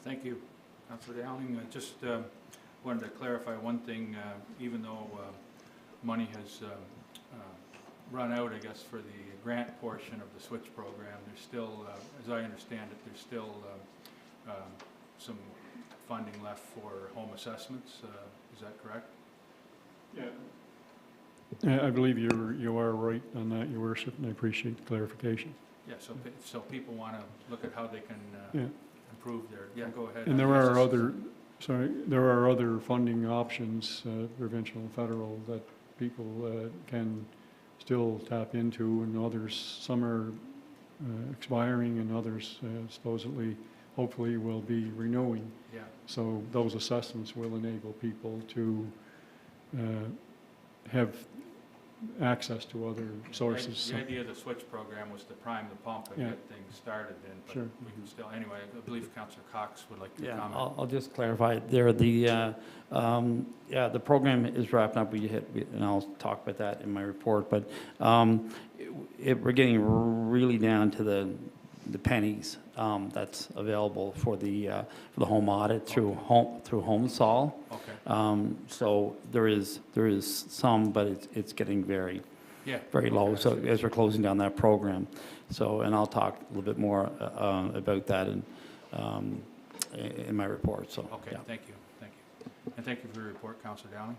Thank you, Councillor Dowling. Just wanted to clarify one thing. Even though money has run out, I guess, for the grant portion of the switch program, there's still, as I understand it, there's still some funding left for home assessments. Is that correct? Yeah. I believe you are right on that, Your Worship, and I appreciate the clarification. Yeah, so people want to look at how they can Yeah. improve their, yeah, go ahead. And there are other funding options, provincial and federal, that people can still tap into, and others, some are expiring and others supposedly, hopefully, will be renewing. Yeah. So those assessments will enable people to have access to other sources. The idea of the switch program was to prime the pump and Yeah. get things started, but Sure. we can still, anyway, I believe Councillor Cox would like to Yeah, comment. I'll just clarify there. The program is wrapping up. And I'll talk about that in my report. But we're getting really down to the pennies that's available for the home audit through Home Sol. Okay. So there is some, but it's getting very Yeah. low. Okay, I So see. as we're closing down that program, and I'll talk a little bit more about that in my report. So Okay, yeah. thank you. And thank you for your report, Councillor Dowling.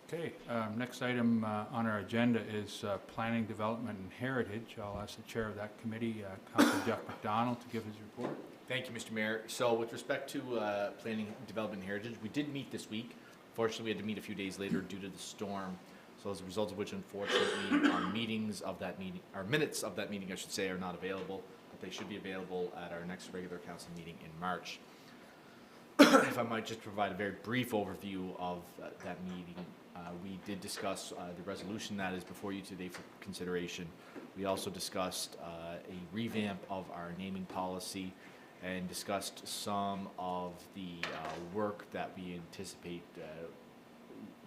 Okay, next item on our agenda is Planning, Development and Heritage. I'll ask the chair of that committee, Councillor Jeff McDonald, to give his report. Thank you, Mr. Mayor. So with respect to Planning, Development and Heritage, we did meet this week. Fortunately, we had to meet a few days later due to the storm. So as a result of which, unfortunately, our minutes of that meeting, I should say, are not available, but they should be available at our next regular council meeting in March. If I might just provide a very brief overview of that meeting. We did discuss the resolution that is before you today for consideration. We also discussed a revamp of our naming policy and discussed some of the work that we anticipate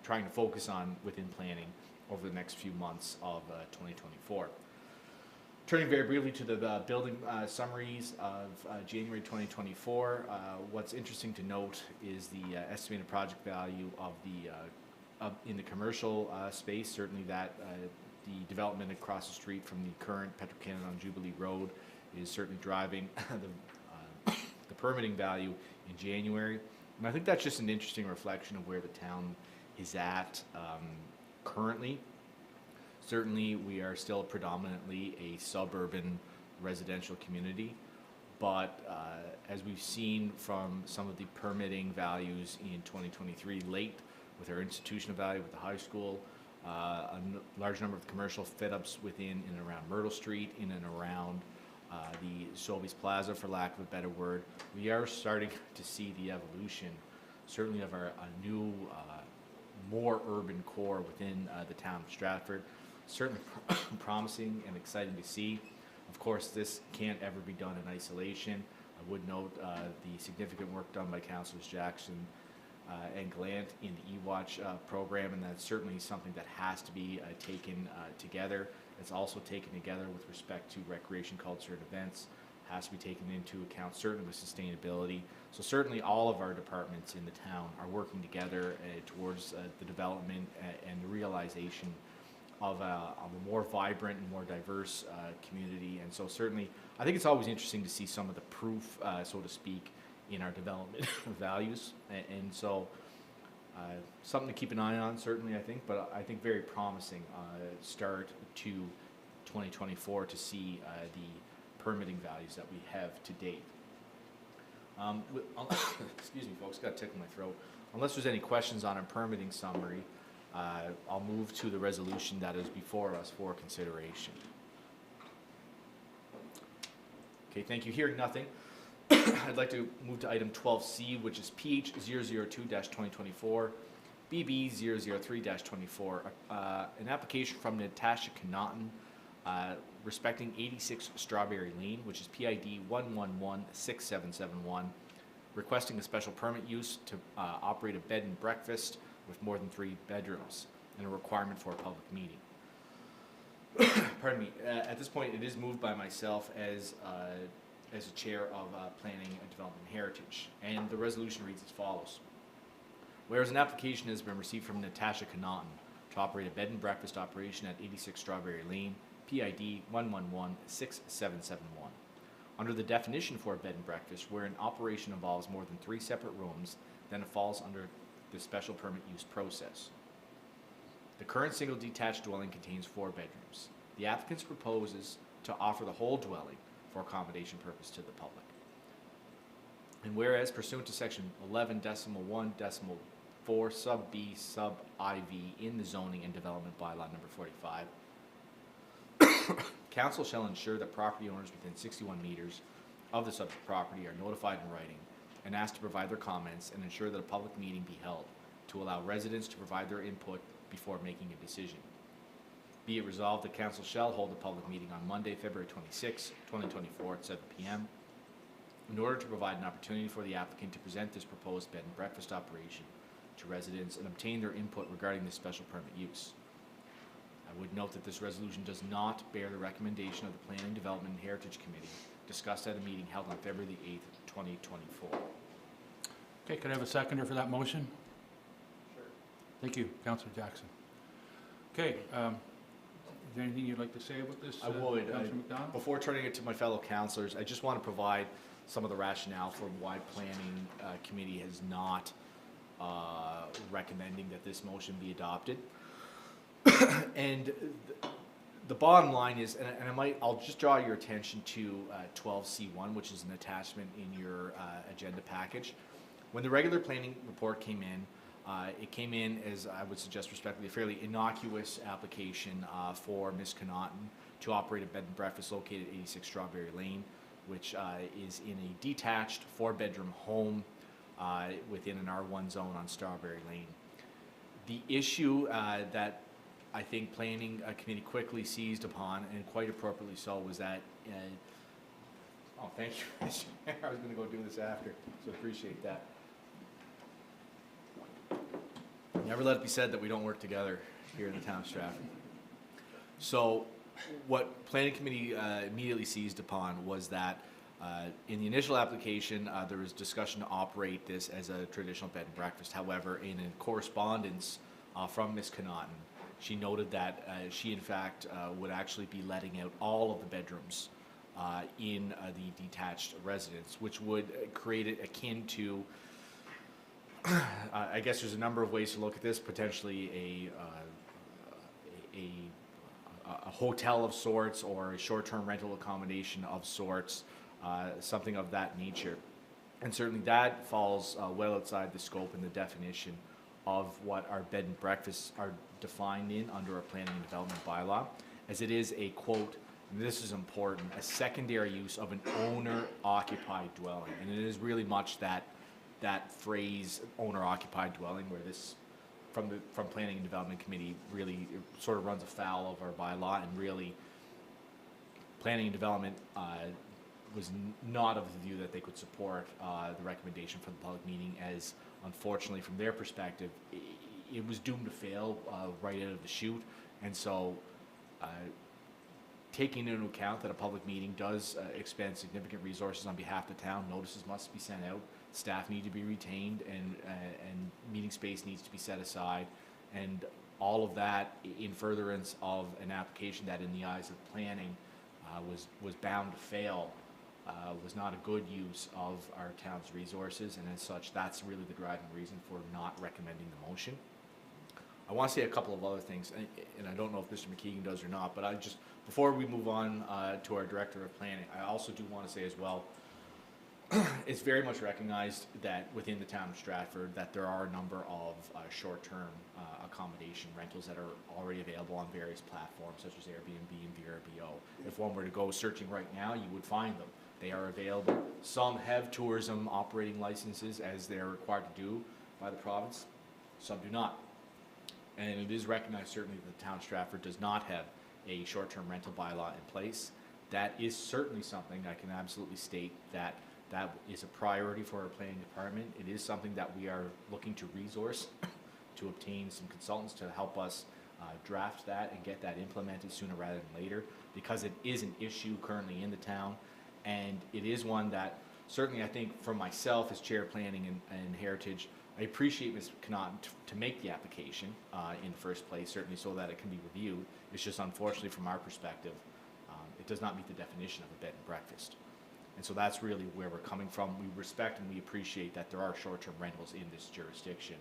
trying to focus on within planning over the next few months of 2024. Turning very briefly to the building summaries of January 2024, what's interesting to note is the estimated project value of in the commercial space. Certainly that the development across the street from the current Petro-Canada on Jubilee Road is certainly driving the permitting value in January. And I think that's just an interesting reflection of where the town is at currently. Certainly, we are still predominantly a suburban residential community, but as we've seen from some of the permitting values in 2023 late with our institutional value with the high school, a large number of commercial fit-ups within and around Myrtle Street, in and around the Sobeys Plaza, for lack of a better word, we are starting to see the evolution, certainly of a new, more urban core within the town of Stratford. Certainly promising and exciting to see. Of course, this can't ever be done in isolation. I would note the significant work done by Councillors Jackson and Glant in the E-Watch program, and that's certainly something that has to be taken together. It's also taken together with respect to recreation, culture, and events. Has to be taken into account, certainly with sustainability. So certainly all of our departments in the town are working together towards the development and the realization of a more vibrant and more diverse community. And so certainly, I think it's always interesting to see some of the proof, so to speak, in our development values. And so something to keep an eye on, certainly, I think, but I think very promising start to 2024 to see the permitting values that we have to date. Excuse me, folks, got a tickle in my throat. Unless there's any questions on our permitting summary, I'll move to the resolution that is before us for consideration. Okay, thank you. Hearing nothing, I'd like to move to item 12C, which is PH 002-2024, BB 003-24, an application from Natasha Connaughton respecting 86 Strawberry Lane, which is PID 1116771, requesting a special permit use to operate a bed and breakfast with more than 3 bedrooms, and a requirement for a public meeting. Pardon me. At this point, it is moved by myself as a chair of Planning and Development and Heritage, and the resolution reads as follows. Whereas an application has been received from Natasha Connaughton to operate a bed and breakfast operation at 86 Strawberry Lane, PID 1116771. Under the definition for a bed and breakfast, where an operation involves more than 3 separate rooms, then it falls under the special permit use process. The current single detached dwelling contains 4 bedrooms. The applicant proposes to offer the whole dwelling for accommodation purpose to the public. And whereas pursuant to section 11.1.4 sub B sub IV in the zoning and development bylaw number 45, council shall ensure that property owners within 61 meters of the subject property are notified in writing and asked to provide their comments, and ensure that a public meeting be held to allow residents to provide their input before making a decision. Be it resolved, the council shall hold a public meeting on Monday, February 26, 2024 at 7 p.m. in order to provide an opportunity for the applicant to present this proposed bed and breakfast operation to residents and obtain their input regarding this special permit use. I would note that this resolution does not bear the recommendation of the Planning, Development and Heritage Committee discussed at a meeting held on February the 8th, 2024. Okay, could I have a seconder for that motion? Sure. Thank you, Councillor Jackson. Okay, is there anything you'd like to say about this? I would. Councillor McDonald? Before turning it to my fellow councillors, I just want to provide some of the rationale for why Planning Committee has not recommending that this motion be adopted. And the bottom line is, and I'll just draw your attention to 12C1, which is an attachment in your agenda package. When the regular planning report came in, it came in as, I would suggest respectfully, a fairly innocuous application for Ms. Connaughton to operate a bed and breakfast located at 86 Strawberry Lane, which is in a detached 4-bedroom home within an R1 zone on Strawberry Lane. The issue that I think Planning Committee quickly seized upon, and quite appropriately so, was that, oh, thank you, Mr. Mayor. I was going to go do this after, so appreciate that. Never let it be said that we don't work together here in the town of Stratford. So what Planning Committee immediately seized upon was that in the initial application, there was discussion to operate this as a traditional bed and breakfast. However, in a correspondence from Ms. Connaughton, she noted that she, in fact, would actually be letting out all of the bedrooms in the detached residence, which would create it akin to, I guess there's a number of ways to look at this, potentially a hotel of sorts, or a short-term rental accommodation of sorts, something of that nature. And certainly that falls well outside the scope and the definition of what our bed and breakfasts are defined in under our planning and development bylaw, as it is a, quote, and this is important, a secondary use of an owner-occupied dwelling. And it is really much that phrase, owner-occupied dwelling, where this, from Planning and Development Committee, really sort of runs afoul of our bylaw, and really Planning and Development was not of the view that they could support the recommendation for the public meeting, as unfortunately from their perspective it was doomed to fail right out of the chute. And so taking into account that a public meeting does expend significant resources on behalf of the town, notices must be sent out, staff need to be retained, and meeting space needs to be set aside, and all of that in furtherance of an application that in the eyes of planning was bound to fail, was not a good use of our town's resources, and as such, that's really the driving reason for not recommending the motion. I want to say a couple of other things, and I don't know if Mr. McKeegan does or not, but I just, before we move on to our Director of Planning, I also do want to say as well, it's very much recognized that within the town of Stratford that there are a number of short-term accommodation rentals that are already available on various platforms such as Airbnb and VRBO. If one were to go searching right now, you would find them. They are available. Some have tourism operating licenses, as they're required to do by the province. Some do not. And it is recognized certainly that the town of Stratford does not have a short-term rental bylaw in place. That is certainly something I can absolutely state that is a priority for our planning department. It is something that we are looking to resource to obtain some consultants to help us draft that and get that implemented sooner rather than later, because it is an issue currently in the town, and it is one that certainly I think for myself as Chair of Planning and Heritage, I appreciate Ms. Connaughton to make the application in the first place, certainly so that it can be reviewed. It's just unfortunately from our perspective, it does not meet the definition of a bed and breakfast. And so that's really where we're coming from. We respect and we appreciate that there are short-term rentals in this jurisdiction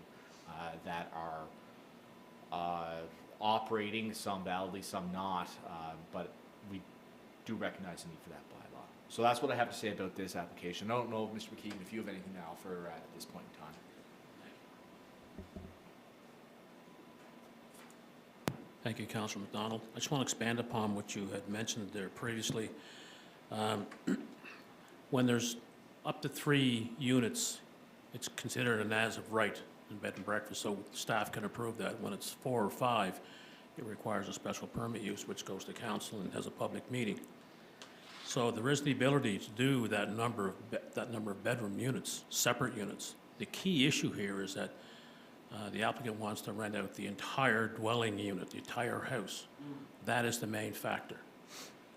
that are operating, some validly, some not, but we do recognize the need for that bylaw. So that's what I have to say about this application. I don't know, Mr. McKeegan, if you have anything to offer at this point in time. Thank you, Councillor McDonald. I just want to expand upon what you had mentioned there previously. When there's up to 3 units, it's considered an as of right in bed and breakfast, so staff can approve that. When it's 4 or 5, it requires a special permit use, which goes to council and has a public meeting. So there is the ability to do that number of bedroom units, separate units. The key issue here is that the applicant wants to rent out the entire dwelling unit, the entire house. That is the main factor.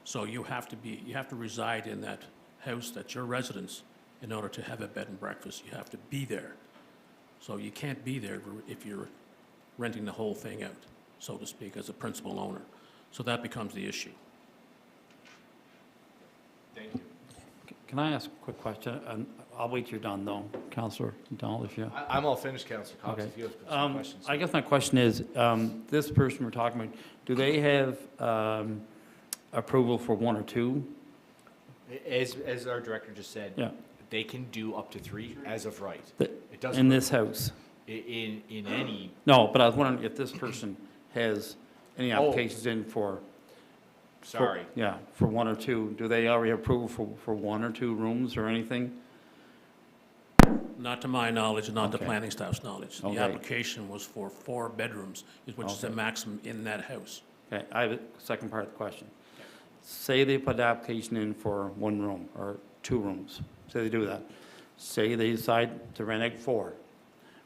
So you have to reside in that house, that's your residence, in order to have a bed and breakfast. You have to be there. So you can't be there if you're renting the whole thing out, so to speak, as a principal owner. So that becomes the issue. Thank you. Can I ask a quick question? And I'll wait till you're done, though, Councillor McDonald, if you... I'm all finished, Councillor Cox, Okay. if you have some questions. I guess my question is, this person we're talking about, do they have approval for 1 or 2? As our director just said, Yeah. they can do up to 3 as of right. The- It doesn't. In this house? In any, No, but I was wondering if this person has any Oh. applications in for... sorry. Yeah, for 1 or 2. Do they already have approval for 1 or 2 rooms or anything? Not to my knowledge, and not the Okay. planning staff's knowledge. The Okay. application was for 4 bedrooms, which is the Okay. maximum in that house. Okay, I have a second part of the question. Say they put the application in for 1 room or 2 rooms. Say they do that. Say they decide to rent out 4.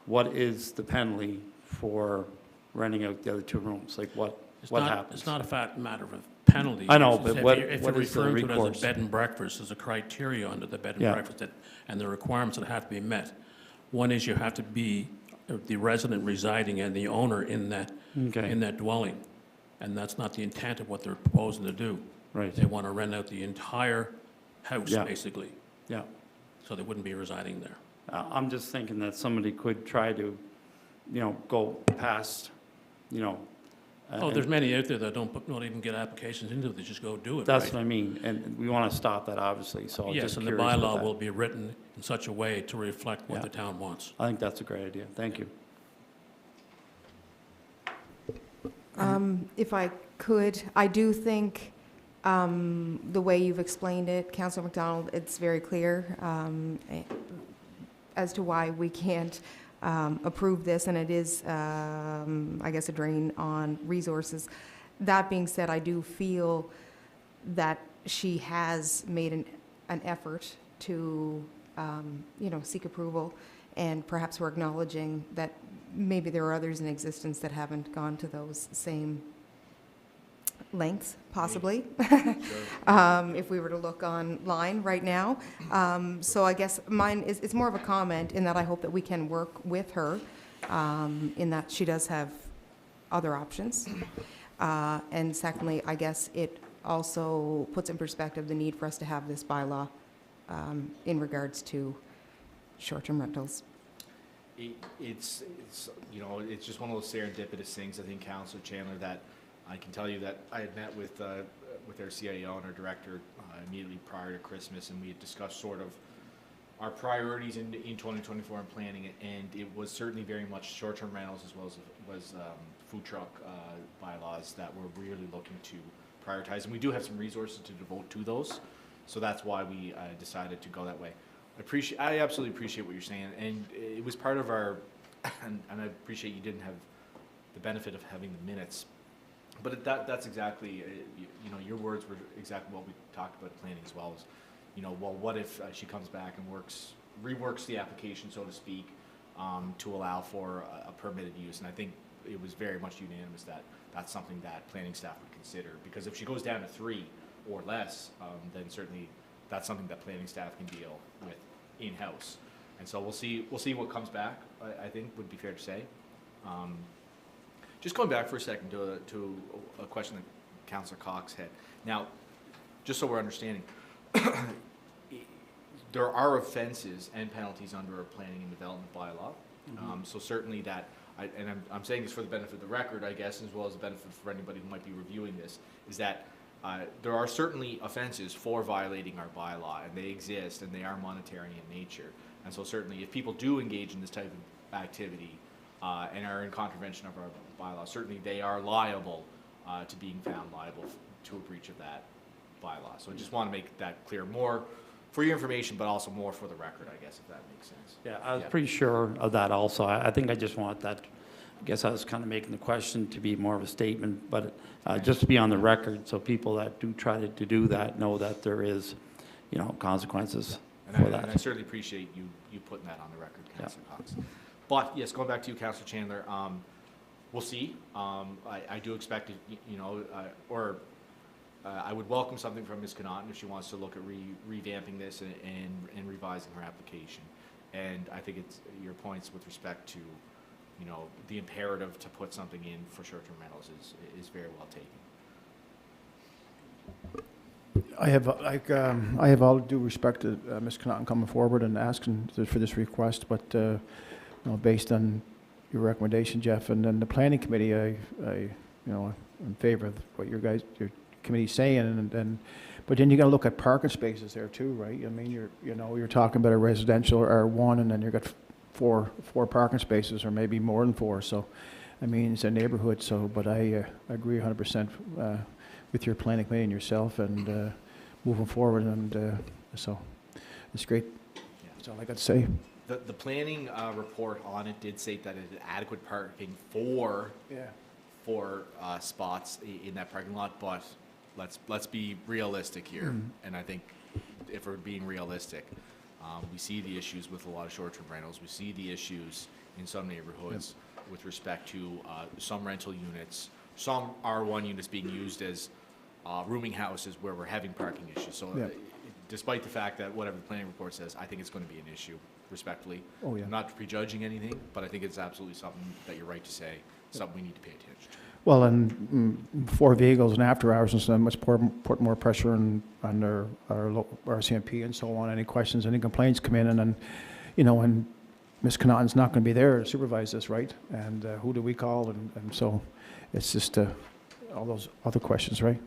What is the penalty for renting out the other 2 rooms? Like what happens? It's not a matter of a penalty. I know, It's but if what- you're- if what you're is the referring to it recourse? as a bed and breakfast, there's a criteria under the bed and Yeah. breakfast and the requirements that have to be met. One is you have to be the resident residing and the owner in that Okay, dwelling. And that's not the intent of what they're proposing to do. right, They want to rent out the entire house, Yeah. basically, yeah. so they wouldn't be residing there. I'm just thinking that somebody could try to, go past, Oh, there's many out there that don't even get applications into it, they just go do it, That's right? what I mean, and we want to stop that, obviously, so I'm Yes, just and the curious about bylaw that. will be written in such a way to reflect what Yeah. the town wants. I think that's a great idea. Thank you. If I could, I do think the way you've explained it, Councillor McDonald, it's very clear as to why we can't approve this, and it is, I guess, a drain on resources. That being said, I do feel that she has made an effort to, seek approval, and perhaps we're acknowledging that maybe there are others in existence that haven't gone to those same lengths, possibly, if we were to look online right now. So I guess mine is, it's more of a comment in that I hope that we can work with her in that she does have other options. And secondly, I guess it also puts in perspective the need for us to have this bylaw in regards to short-term rentals. It's just one of those serendipitous things, I think, Councillor Chandler, that I can tell you that I had met with our CIO and our director immediately prior to Christmas, and we had discussed sort of our priorities in 2024 and planning it, and it was certainly very much short-term rentals as well as food truck bylaws that we're really looking to prioritize, and we do have some resources to devote to those, so that's why we decided to go that way. I absolutely appreciate what you're saying, and it was part of our, and I appreciate you didn't have the benefit of having the minutes But that's exactly, you know, your words were exactly what we talked about planning as well, as, you know, well, what if she comes back and reworks the application, so to speak, to allow for a permitted use? And I think it was very much unanimous that that's something that planning staff would consider, because if she goes down to 3 or less, then certainly that's something that planning staff can deal with in-house. And so we'll see what comes back, I think would be fair to say. Just going back for a second to a question that Councillor Cox had. Now, just so we're understanding, there are offenses and penalties under our planning and development bylaw. So certainly that, and I'm saying this for the benefit of the record, I guess, as well as the benefit for anybody who might be reviewing this, is that there are certainly offenses for violating our bylaw, and they exist, and they are monetary in nature. And so certainly if people do engage in this type of activity and are in contravention of our bylaw, certainly they are liable to being found liable to a breach of that bylaw. So I just want to make that clear, more for your information, but also more for the record, I guess, if that makes sense. Yeah, I was pretty sure of that also. I think I just want that, I guess I was kind of making the question to be more of a statement, but just to be on the record, so people that do try to do that know that there is, you know, consequences for that. And I certainly appreciate you putting that on the record, Councillor Cox. But yes, going back to you, Councillor Chandler, we'll see. I do expect it, you know, I would welcome something from Ms. Connaughton if she wants to look at revamping this and revising her application. And I think it's your points with respect to, you know, the imperative to put something in for short-term rentals is very well taken. I have all due respect to Ms. Connaughton coming forward and asking for this request, but you know, based on your recommendation, Jeff, and then the planning committee, I you know, I'm in favor of what your committee's saying, and but then you got to look at parking spaces there too, right? I mean, you're talking about a residential R1, and then you've got four parking spaces, or maybe more than 4. So, I mean, it's a neighborhood. So, but I agree 100% with your planning committee and yourself, and moving forward, and so it's great. That's all I got to say. The planning report on it did say that it had adequate parking for spots in that parking lot, but let's be realistic here. And I think if we're being realistic, we see the issues with a lot of short-term rentals. We see the issues in some neighborhoods with respect to some rental units, some R1 units being used as rooming houses where we're having parking issues. So despite the fact that whatever the planning report says, I think it's going to be an issue, respectfully. I'm not prejudging anything, but I think it's absolutely something that you're right to say, something we need to pay attention to. Well, and 4 vehicles and after hours and so much put more pressure on our RCMP and so on. Any questions, any complaints come in, and then, you know, and Ms. Connaughton's not going to be there to supervise this, right? And who do we call? And so it's just all those other questions, right?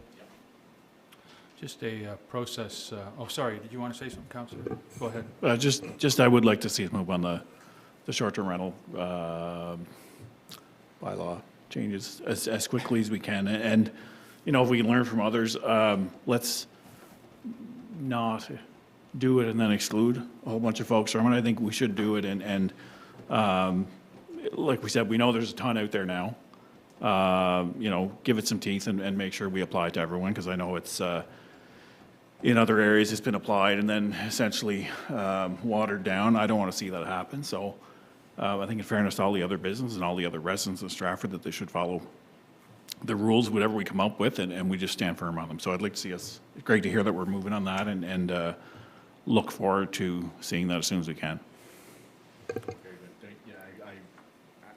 Just a process, oh, sorry, did you want to say something, Councillor? Go ahead. Just I would like to see us move on the short-term rental bylaw changes as quickly as we can. And, you know, if we can learn from others, let's not do it and then exclude a whole bunch of folks from it. I think we should do it, and like we said, we know there's a ton out there now. You know, give it some teeth and make sure we apply it to everyone, because I know it's in other areas it's been applied and then essentially watered down. I don't want to see that happen. So I think in fairness to all the other businesses and all the other residents of Stratford, that they should follow the rules, whatever we come up with, and we just stand firm on them. So I'd like to see us, it's great to hear that we're moving on that, and look forward to seeing that as soon as we can. Very good. Yeah,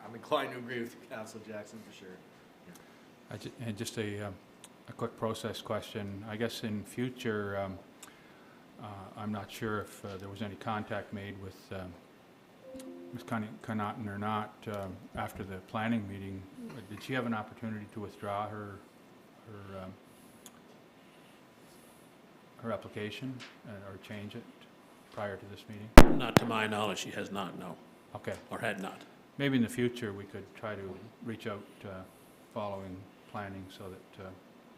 I'm inclined to agree with Councillor Jackson for sure. And just a quick process question. I guess in future, I'm not sure if there was any contact made with Ms. Connaughton or not after the planning meeting. Did she have an opportunity to withdraw her application or change it prior to this meeting? Not to my knowledge, she has not, no. Okay. Or had not. Maybe in the future we could try to reach out following planning, so that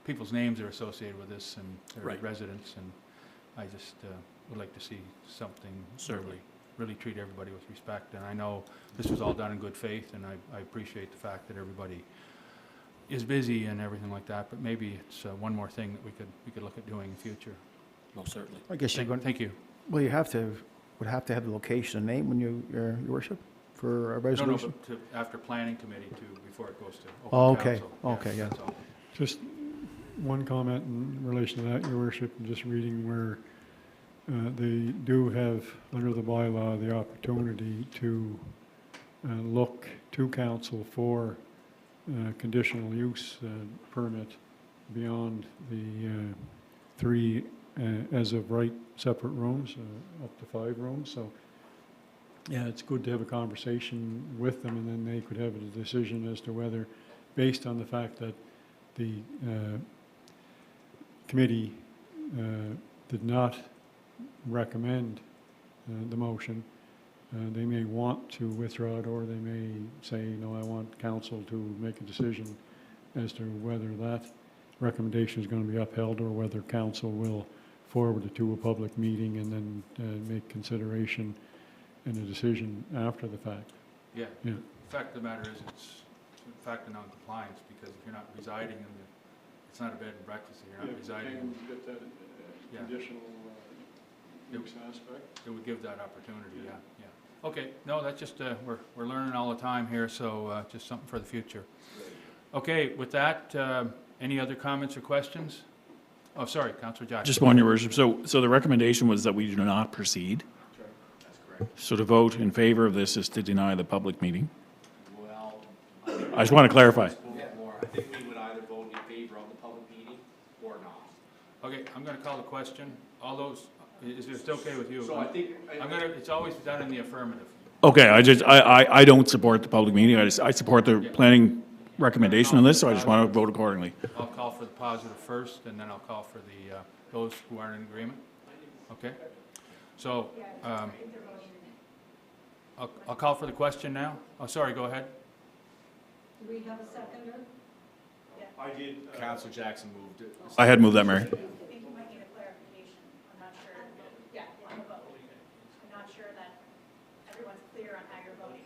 people's names are associated with this and their residents, and I just would like to see something really treat everybody with respect. And I know this was all done in good faith, and I appreciate the fact that everybody is busy and everything like that, but maybe it's one more thing that we could look at doing in future. Most certainly. I guess you're going, Thank you. well, you would have to have the location and name when your worship, for a No, resolution? but after planning committee too, before it goes to Oh, open okay, council. okay, yeah. that's all. Just one comment in relation to that, your worship, just reading where they do have, under the bylaw, the opportunity to look to council for conditional use permit beyond the 3 as of right separate rooms, up to 5 rooms. So, yeah, it's good to have a conversation with them, and then they could have a decision as to whether, based on the fact that the committee did not recommend the motion, they may want to withdraw it, or they may say, no, I want council to make a decision as to whether that recommendation is going to be upheld, or whether council will forward it to a public meeting and then make consideration and a decision after the fact. Yeah. Yeah. The fact of the matter is, it's in fact a non-compliance, because if you're not residing in the, it's not a bed and breakfast, if you're not residing, in- Get that Yeah. conditional use aspect. it would give that opportunity, yeah, yeah. Okay, no, that's just, we're learning all the time here, so just something for the future. Okay, with that, any other comments or questions? Oh, sorry, Councillor Jackson. Just one, your worship. So the recommendation was that we do not proceed. That's correct. So to vote in favor of this is to deny the public meeting. Well, I just want to clarify. I think we would either vote in favor of the public meeting or not. Okay, I'm gonna call the question. All those, is it okay with you? So I think. I'm gonna, it's always done in the affirmative. Okay, I don't support the public meeting. I support the planning recommendation on this, so I just want to vote accordingly. I'll call for the positive first, and then I'll call for the, those who aren't in agreement. Okay? So, I'll call for the question now. Oh, sorry, go ahead. Do we have a seconder? I did. Councillor Jackson moved it. I had moved that, Mary. I think you might need a clarification. I'm not sure. Yeah, on the vote. I'm not sure that everyone's clear on how you're voting.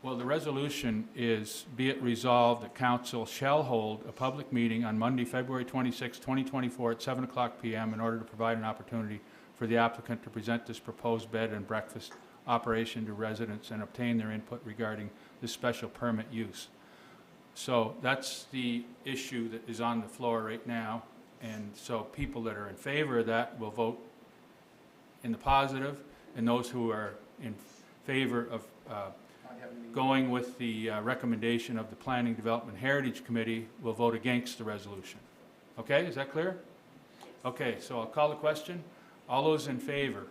Well, the resolution is, be it resolved that council shall hold a public meeting on Monday, February 26, 2024 at 7:00 p.m. in order to provide an opportunity for the applicant to present this proposed bed and breakfast operation to residents and obtain their input regarding this special permit use. So that's the issue that is on the floor right now. And so people that are in favor of that will vote in the positive, and those who are in favor of going with the recommendation of the Planning Development Heritage Committee will vote against the resolution. Okay, is that clear? Okay, so I'll call the question. All those in favor?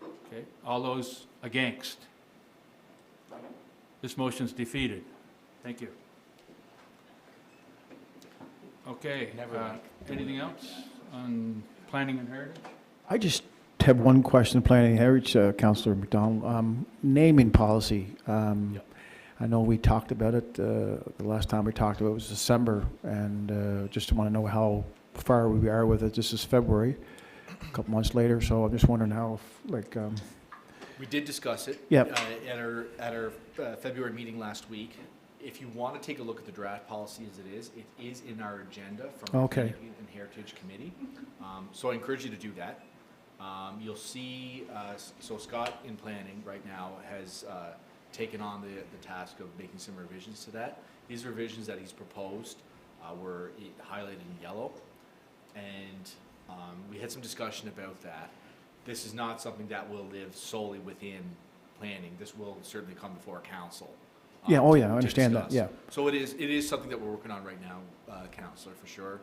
Okay, all those against? This motion's defeated. Thank you. Okay, anything else on planning and heritage? I just have one question, Planning and Heritage, Councillor McDonald. Naming policy. I know we talked about it, the last time we talked about it was December, and just want to know how far we are with it. This is February, a couple months later, so I'm just wondering how, like... We did discuss it. Yep. At our February meeting last week. If you want to take a look at the draft policy as it is in our agenda from the Okay. Planning and Heritage Committee. So I encourage you to do that. You'll see, so Scott in planning right now has taken on the task of making some revisions to that. These revisions that he's proposed were highlighted in yellow, and we had some discussion about that. This is not something that will live solely within planning. This will certainly come before council. Yeah, oh yeah, I to understand that, discuss. yeah. So it is something that we're working on right now, Councillor, for sure.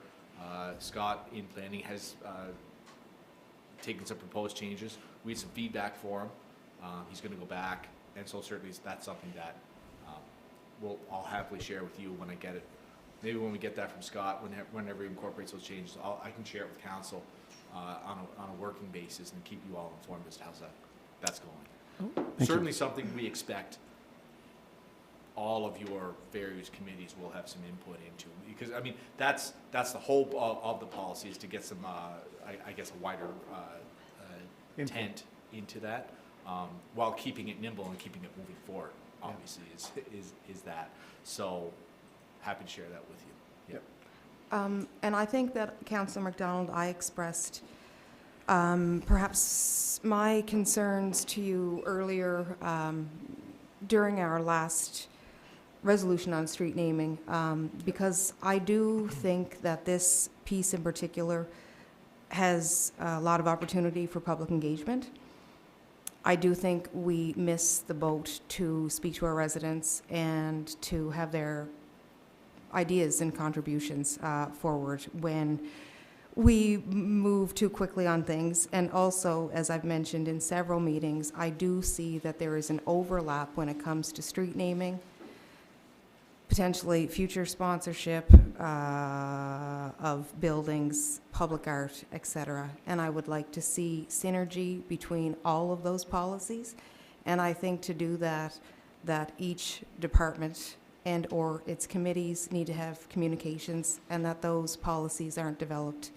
Scott in planning has taken some proposed changes. We had some feedback for him. He's going to go back, and so certainly that's something that I'll happily share with you when I get it. Maybe when we get that from Scott, whenever he incorporates those changes, I can share it with council on a working basis and keep you all informed as to how that's going. Thank Certainly something we expect all of your various committees will have some input into, because I mean that's the hope of the policy, is to get some I guess a wider intent into that, while keeping it nimble and keeping it moving forward. obviously, is that. So, happy to share that with you. Yep. And I think that, Councillor MacDonald, I expressed perhaps my concerns to you earlier during our last resolution on street naming, because I do think that this piece in particular has a lot of opportunity for public engagement. I do think we miss the boat to speak to our residents and to have their ideas and contributions forward when we move too quickly on things. And also, as I've mentioned in several meetings, I do see that there is an overlap when it comes to street naming, potentially future sponsorship of buildings, public art, etc. And I would like to see synergy between all of those policies. And I think to do that, that each department and or its committees need to have communications, and that those policies aren't developed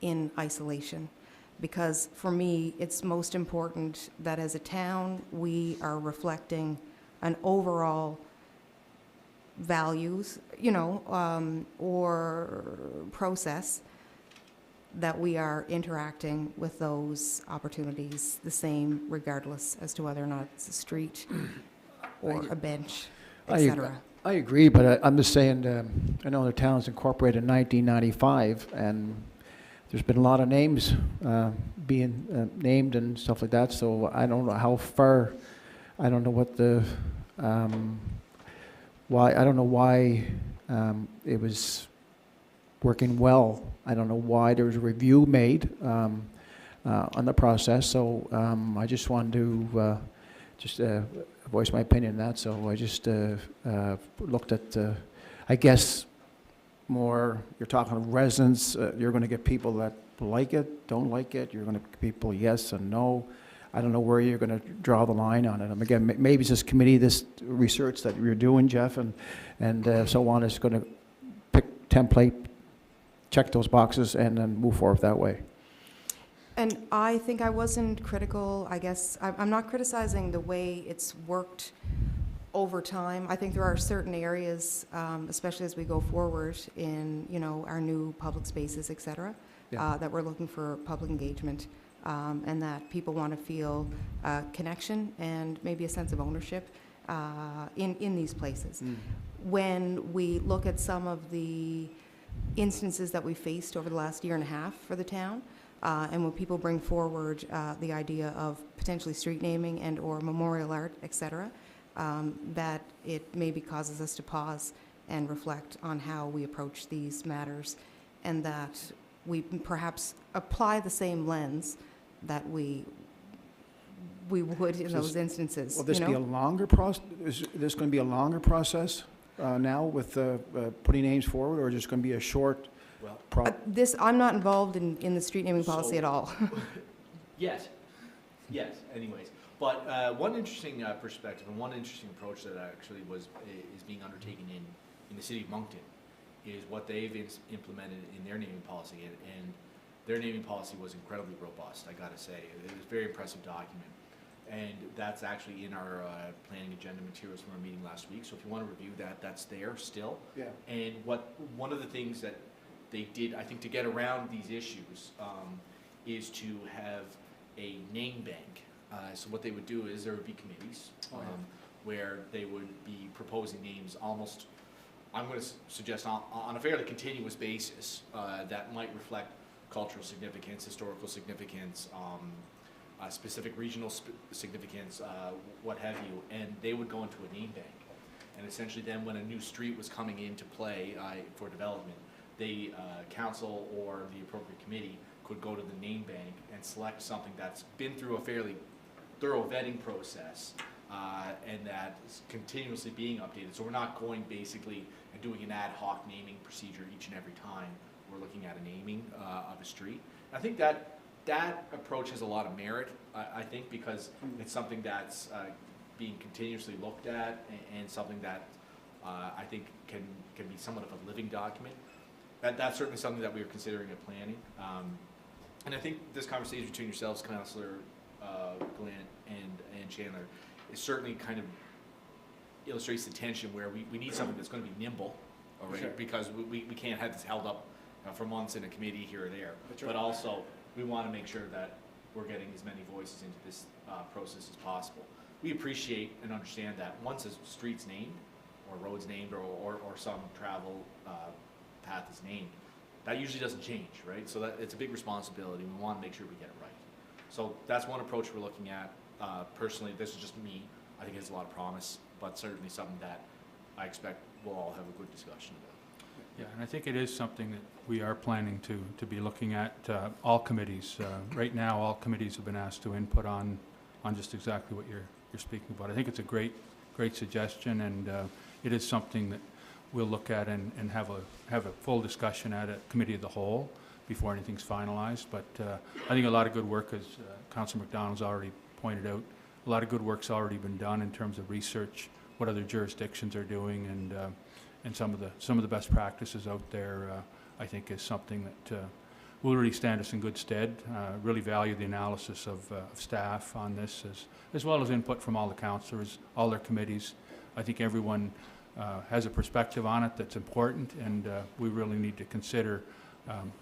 in isolation. Because for me, it's most important that as a town, we are reflecting an overall values, or process that we are interacting with those opportunities the same regardless as to whether or not it's a street or a bench, etc. I agree, but I'm just saying, I know the town's incorporated in 1995, and there's been a lot of names being named and stuff like that, so I don't know how far, I don't know what the, I don't know why it was working well. I don't know why there was a review made on the process, so I just wanted to voice my opinion on that. So I just looked at, I guess, more, you're talking residents, you're going to get people that like it, don't like it, you're going to get people yes and no. I don't know where you're going to draw the line on it. Again, maybe it's this committee, this research that you're doing, Jeff, and so on, is going to pick template, check those boxes, and then move forward that way. And I think I wasn't critical, I guess, I'm not criticizing the way it's worked over time. I think there are certain areas, especially as we go forward in, our new public spaces, et cetera, that we're looking for public engagement, and that people want to feel connection and maybe a sense of ownership in these places. When we look at some of the instances that we faced over the last year and a half for the town, and when people bring forward the idea of potentially street naming and or memorial art, et cetera, that it maybe causes us to pause and reflect on how we approach these matters, and that we perhaps apply the same lens that we would in those instances. Will this be a longer process? Is this going to be a longer process now with putting names forward, or just going to be a short process? I'm not involved in the street naming policy at all. Yes, anyways. But one interesting perspective and one interesting approach that actually is being undertaken in the city of Moncton is what they've implemented in their naming policy. And their naming policy was incredibly robust, I gotta say. It was a very impressive document. And that's actually in our planning agenda materials from our meeting last week. So if you want to review that, that's there still. Yeah. And one of the things that they did, I think, to get around these issues is to have a name bank. So what they would do is there would be committees where they would be proposing names almost, I'm going to suggest on a fairly continuous basis that might reflect cultural significance, historical significance, specific regional significance, what have you, and they would go into a name bank. And essentially then when a new street was coming into play for development, the council or the appropriate committee could go to the name bank and select something that's been through a fairly thorough vetting process and that is continuously being updated. So we're not going basically and doing an ad hoc naming procedure each and every time we're looking at a naming of a street. I think that approach has a lot of merit, I think, because it's something that's being continuously looked at and something that I think can be somewhat of a living document. That's certainly something that we are considering at planning. And I think this conversation between yourselves, Councillor Glenn and Chandler, is certainly kind of illustrates the tension where we need something that's gonna be nimble, all right? Sure. Because we can't have this held up for months in a committee here or there. That's But right. also, we wanna make sure that we're getting as many voices into this process as possible. We appreciate and understand that once a street's named, or road's named, or some travel path is named, that usually doesn't change, right? So that, it's a big responsibility, we wanna make sure we get it right. So that's one approach we're looking at. Personally, this is just me, I think it has a lot of promise, but certainly something that I expect we'll all have a good discussion about. Yeah, and I think it is something that we are planning to be looking at, all committees. Right now, all committees have been asked to input on just exactly what you're speaking about. I think it's a great suggestion, and it is something that we'll look at and have a full discussion at a committee of the whole before anything's finalized. But I think a lot of good work, as Councillor McDonald's already pointed out, a lot of good work's already been done in terms of research, what other jurisdictions are doing, and some of the best practices out there. I think is something that will really stand us in good stead. Really value the analysis of staff on this, as well as input from all the councillors, all their committees. I think everyone has a perspective on it that's important, and we really need to consider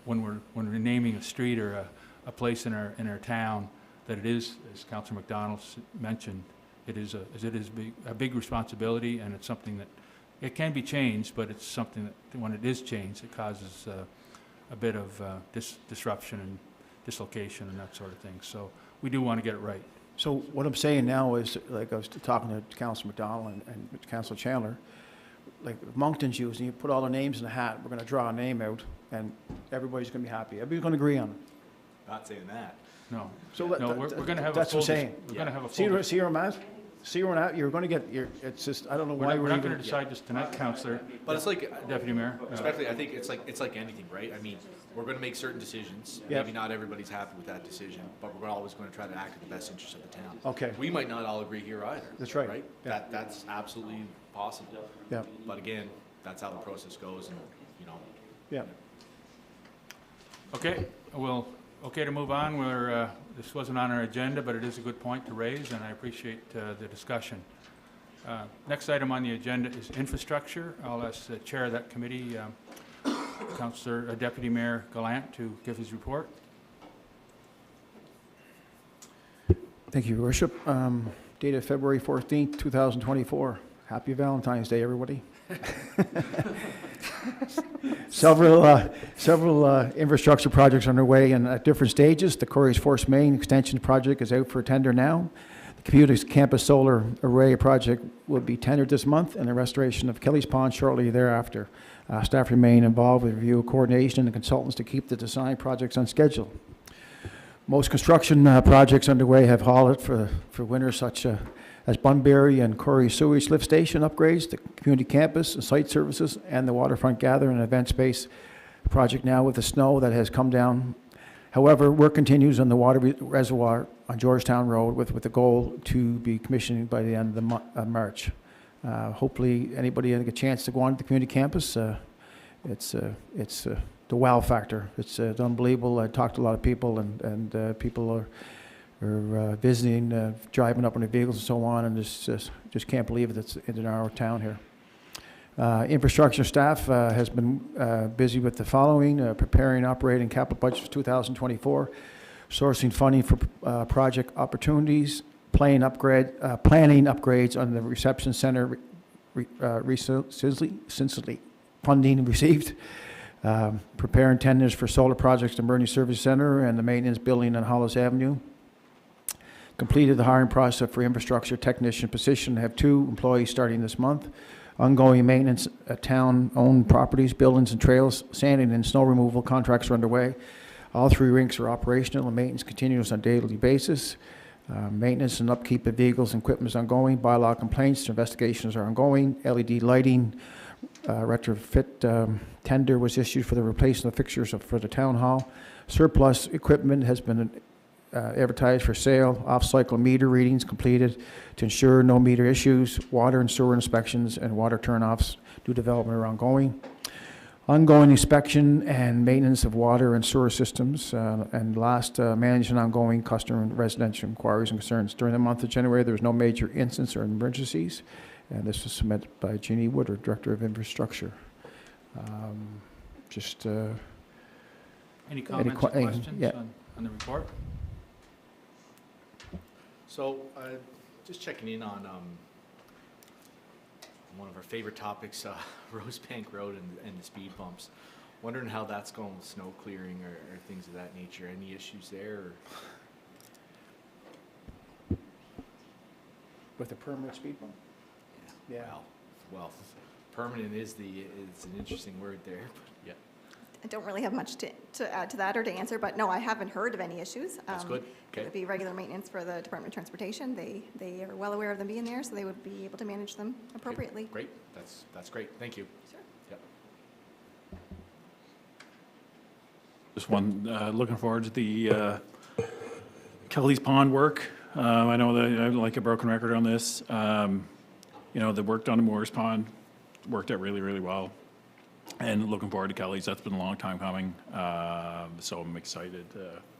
when we're naming a street or a place in our town, that it is, as Councillor McDonald mentioned, it is a big responsibility, and it's something that it can be changed, but it's something that when it is changed, it causes a bit of disruption and dislocation and that sort of thing. So we do want to get it right. So what I'm saying now is, like I was talking to Councillor McDonald and Councillor Chandler, like if Moncton's using, you put all the names in a hat, we're going to draw a name out, and everybody's going to be happy. Everybody's going to agree on it. Not saying that. No. So No, we're going to have a that's full. what I'm saying. We're going to have a See full. where I'm at? See where I'm at? You're going to get, it's just, I don't know why We're not going even. to decide this tonight, Councillor. But it's like, Deputy Mayor. respectfully, I think it's like anything, right? I mean, we're gonna make certain decisions. Yeah. Maybe not everybody's happy with that decision, but we're always gonna try to act in the best interest of the town. Okay, We might not all agree here either. That's right. Right? Yeah. That's absolutely possible. yeah, But again, that's how the process goes, and, you know. yeah. Okay, well, okay to move on. This wasn't on our agenda, but it is a good point to raise, and I appreciate the discussion. Next item on the agenda is infrastructure. I'll ask the chair of that committee, Councillor Deputy Mayor Gallant, to give his report. Thank you, Your Worship. Dated February 14th, 2024. Happy Valentine's Day, everybody. Several infrastructure projects underway and at different stages. The Corey's Force Main Extension Project is out for tender now. The Community Campus Solar Array Project will be tendered this month, and the restoration of Kelly's Pond shortly thereafter. Staff remain involved with review, coordination, and consultants to keep the design projects on schedule. Most construction projects underway have halted for winter, such as Bunbury and Corey Sewage Lift Station upgrades, the community campus, and site services, and the waterfront gathering and event space project now with the snow that has come down. However, work continues on the water reservoir on Georgetown Road with the goal to be commissioned by the end of March. Hopefully, anybody get a chance to go on to the community campus, it's the wow factor. It's unbelievable. I talked to a lot of people, and people are visiting, driving up in their vehicles and so on, and just can't believe it. It's in our town here. Infrastructure staff has been busy with the following: preparing operating capital budget for 2024, sourcing funding for project opportunities, planning upgrades on the reception center recently funding received, preparing tenders for solar projects at the Emergency Service Center and the maintenance building on Hollis Avenue. Completed the hiring process for infrastructure technician position. Have 2 employees starting this month. Ongoing maintenance at town-owned properties, buildings and trails, sanding and snow removal contracts are underway. All 3 rinks are operational and maintenance continues on a daily basis. Maintenance and upkeep of vehicles and equipment is ongoing. Bylaw complaints, investigations are ongoing. LED lighting retrofit tender was issued for the replacement of fixtures for the town hall. Surplus equipment has been advertised for sale. Off-cycle meter readings completed to ensure no meter issues. Water and sewer inspections and water turnoffs, new development are ongoing. Ongoing inspection and maintenance of water and sewer systems. And last, managing ongoing customer and residential inquiries and concerns. During the month of January, there was no major incidents or emergencies. And this was submitted by Jeannie Woodard, Director of Infrastructure. Just, Any comments or questions yeah. on the report? So, just checking in on one of our favorite topics, Rosebank Road and the speed bumps. Wondering how that's going with snow clearing or things of that nature. Any issues there? Or? With the permanent speed bump? Yeah. Well, permanent is it's an interesting word there, but yeah. I don't really have much to add to that or to answer, but no, I haven't heard of any issues. That's good. Okay. It would be regular maintenance for the Department of Transportation. They are well aware of them being there, so they would be able to manage them appropriately. Okay, great. That's great. Thank you. Sure. Yep. Just one, looking forward to the Kelly's Pond work. I know that I like a broken record on this. You know, the work done in Moore's Pond worked out really, really well. And looking forward to Kelly's. That's been a long time coming. So I'm excited.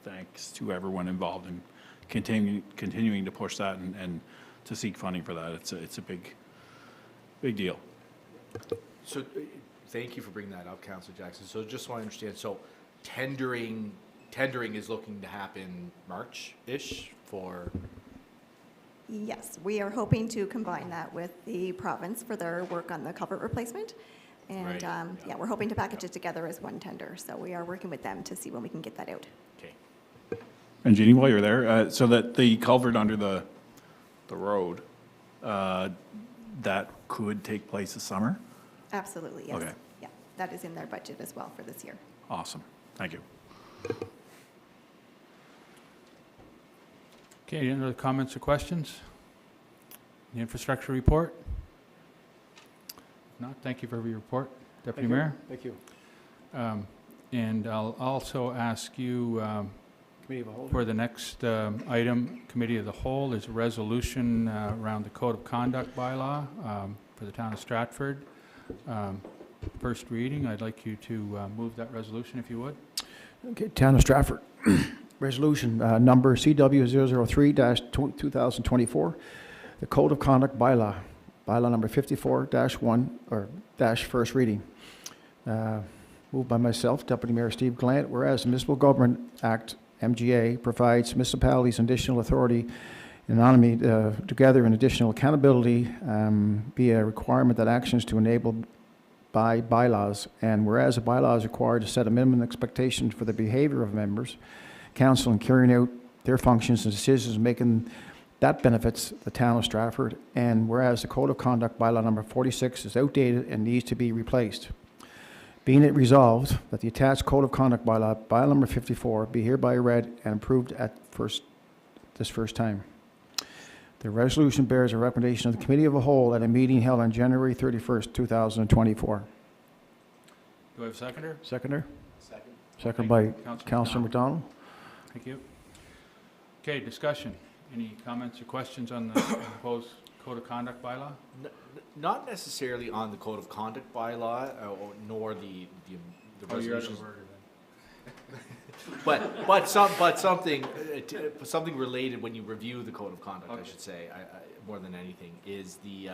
Thanks to everyone involved in continuing to push that and to seek funding for that. It's a big deal. So, thank you for bringing that up, Councillor Jackson. So just want to understand, so tendering is looking to happen March-ish for? Yes, we are hoping to combine that with the province for their work on the culvert replacement. And Right, yeah, we're hoping to package it together as one tender. So we are working with them to see when we can get that out. Okay. And Jeannie, while you're there, so that the culvert under the road, that could take place this summer? Absolutely, yes. Okay. Yeah, that is in their budget as well for this year. Awesome. Thank you. Okay, any other comments or questions? The infrastructure report? If not, thank you for your report, Deputy Mayor. Thank you. And I'll also ask you Committee of the Whole. for the next item, Committee of the Whole, is a resolution around the Code of Conduct bylaw for the town of Stratford. First reading, I'd like you to move that resolution if you would. Okay, Town of Stratford. Resolution number CW 003-2024, the Code of Conduct bylaw number 54-1 or dash first reading. Moved by myself, Deputy Mayor Steve Glant, whereas the Municipal Government Act, MGA, provides municipalities additional authority and autonomy to gather an additional accountability via a requirement that actions to enable by bylaws, and whereas a bylaw is required to set a minimum expectation for the behavior of members, council in carrying out their functions and decisions making that benefits the town of Stratford, and whereas the Code of Conduct bylaw number 46 is outdated and needs to be replaced. Being it resolved that the attached Code of Conduct bylaw number 54, be hereby read and approved at this first time. The resolution bears a recommendation of the Committee of the Whole at a meeting held on January 31st, 2024. Do I have a seconder? Seconder? Second. Second by Councillor Councillor McDonald. Thank you. Okay, discussion. Any comments or questions on the proposed Code of Conduct bylaw? Not necessarily on the Code of Conduct bylaw, nor the resolutions. But something related when you review the Code of Conduct, Okay. I should say, more than anything, is the, Is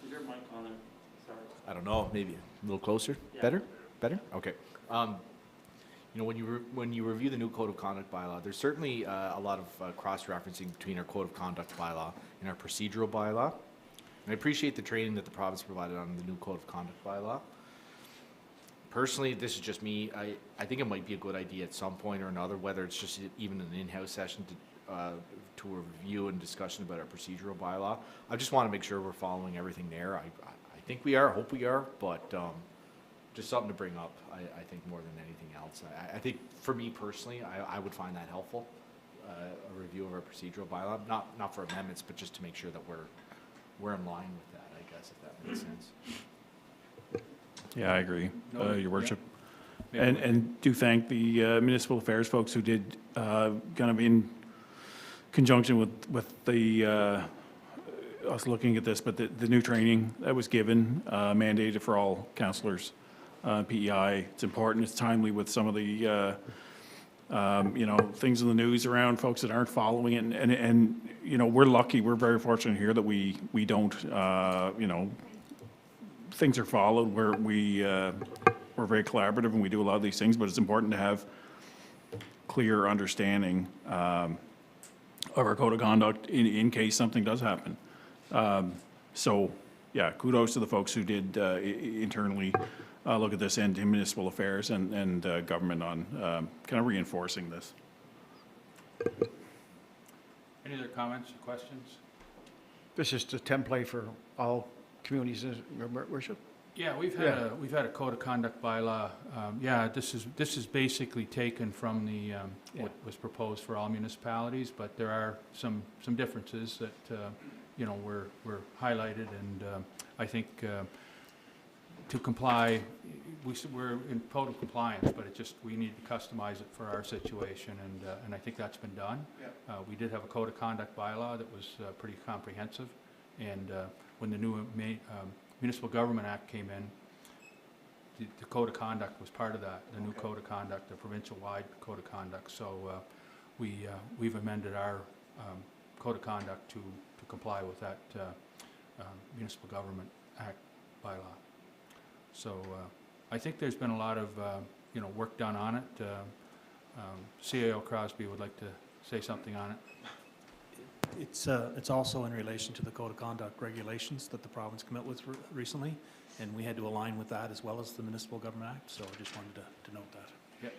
your mic on there? Sorry. I don't know, maybe a little closer? Yeah. Better? Okay. You know, when you review the new Code of Conduct bylaw, there's certainly a lot of cross-referencing between our Code of Conduct bylaw and our procedural bylaw. And I appreciate the training that the province provided on the new Code of Conduct bylaw. Personally, this is just me. I think it might be a good idea at some point or another, whether it's just even an in-house session to review and discussion about our procedural bylaw. I just want to make sure we're following everything there. I think we are, hope we are, but just something to bring up, I think, more than anything else. I think for me personally, I would find that helpful, a review of our procedural bylaw, not for amendments, but just to make sure that we're in line with that, I guess, if that makes sense. Yeah, I agree, No, Your Worship. Yeah. And do thank the municipal affairs folks who did kind of in conjunction with the us looking at this, but the new training that was given, mandated for all councillors, PEI. It's important. It's timely with some of the You know, things in the news around folks that aren't following it, and you know, we're lucky, we're very fortunate here that we don't, you know, things are followed, we're very collaborative and we do a lot of these things, but it's important to have clear understanding of our code of conduct in case something does happen. So, yeah, kudos to the folks who did internally look at this, and in municipal affairs and government on kind of reinforcing this. Any other comments or questions? This is the template for all communities, Your Worship? Yeah, we've had a code of conduct bylaw. Yeah, this is basically taken from the what was proposed for all municipalities, but there are some differences that you know were highlighted, and I think to comply, we're in total compliance, but we need to customize it for our situation, and I think that's been done. Yeah. We did have a code of conduct bylaw that was pretty comprehensive, and when the new Municipal Government Act came in, the code of conduct was part of that, the new code of conduct, the provincial-wide code of conduct. So we've amended our code of conduct to comply with that Municipal Government Act bylaw. So I think there's been a lot of you know, work done on it. CAO Crosby would like to say something on it. It's also in relation to the Code of Conduct regulations that the province came out with recently, and we had to align with that as well as the Municipal Government Act, so I just wanted to note that. Yep.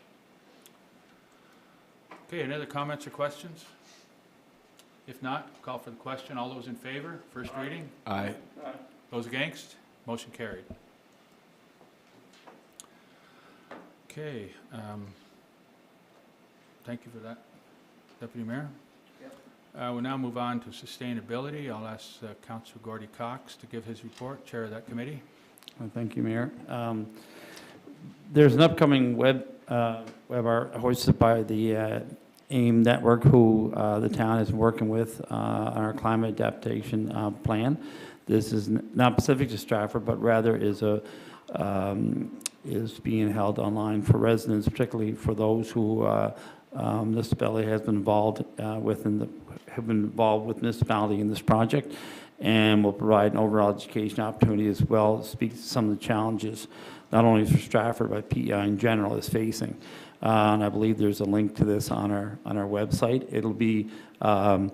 Okay, any other comments or questions? If not, call for the question. All those in favor, first reading? Aye. Those against? Motion carried. Okay, thank you for that, Deputy Mayor. We'll now move on to sustainability. I'll ask Councillor Gordy Cox to give his report, Chair of that committee. Thank you, Mayor. There's an upcoming webinar hosted by the AIM network, who the town is working with on our climate adaptation plan. This is not specific to Stratford, but rather is being held online for residents, particularly for those who municipality has been involved have been involved with municipality in this project, and will provide an overall education opportunity as well as speak to some of the challenges, not only for Stratford, but PEI in general is facing. And I believe there's a link to this on our website. It'll be, I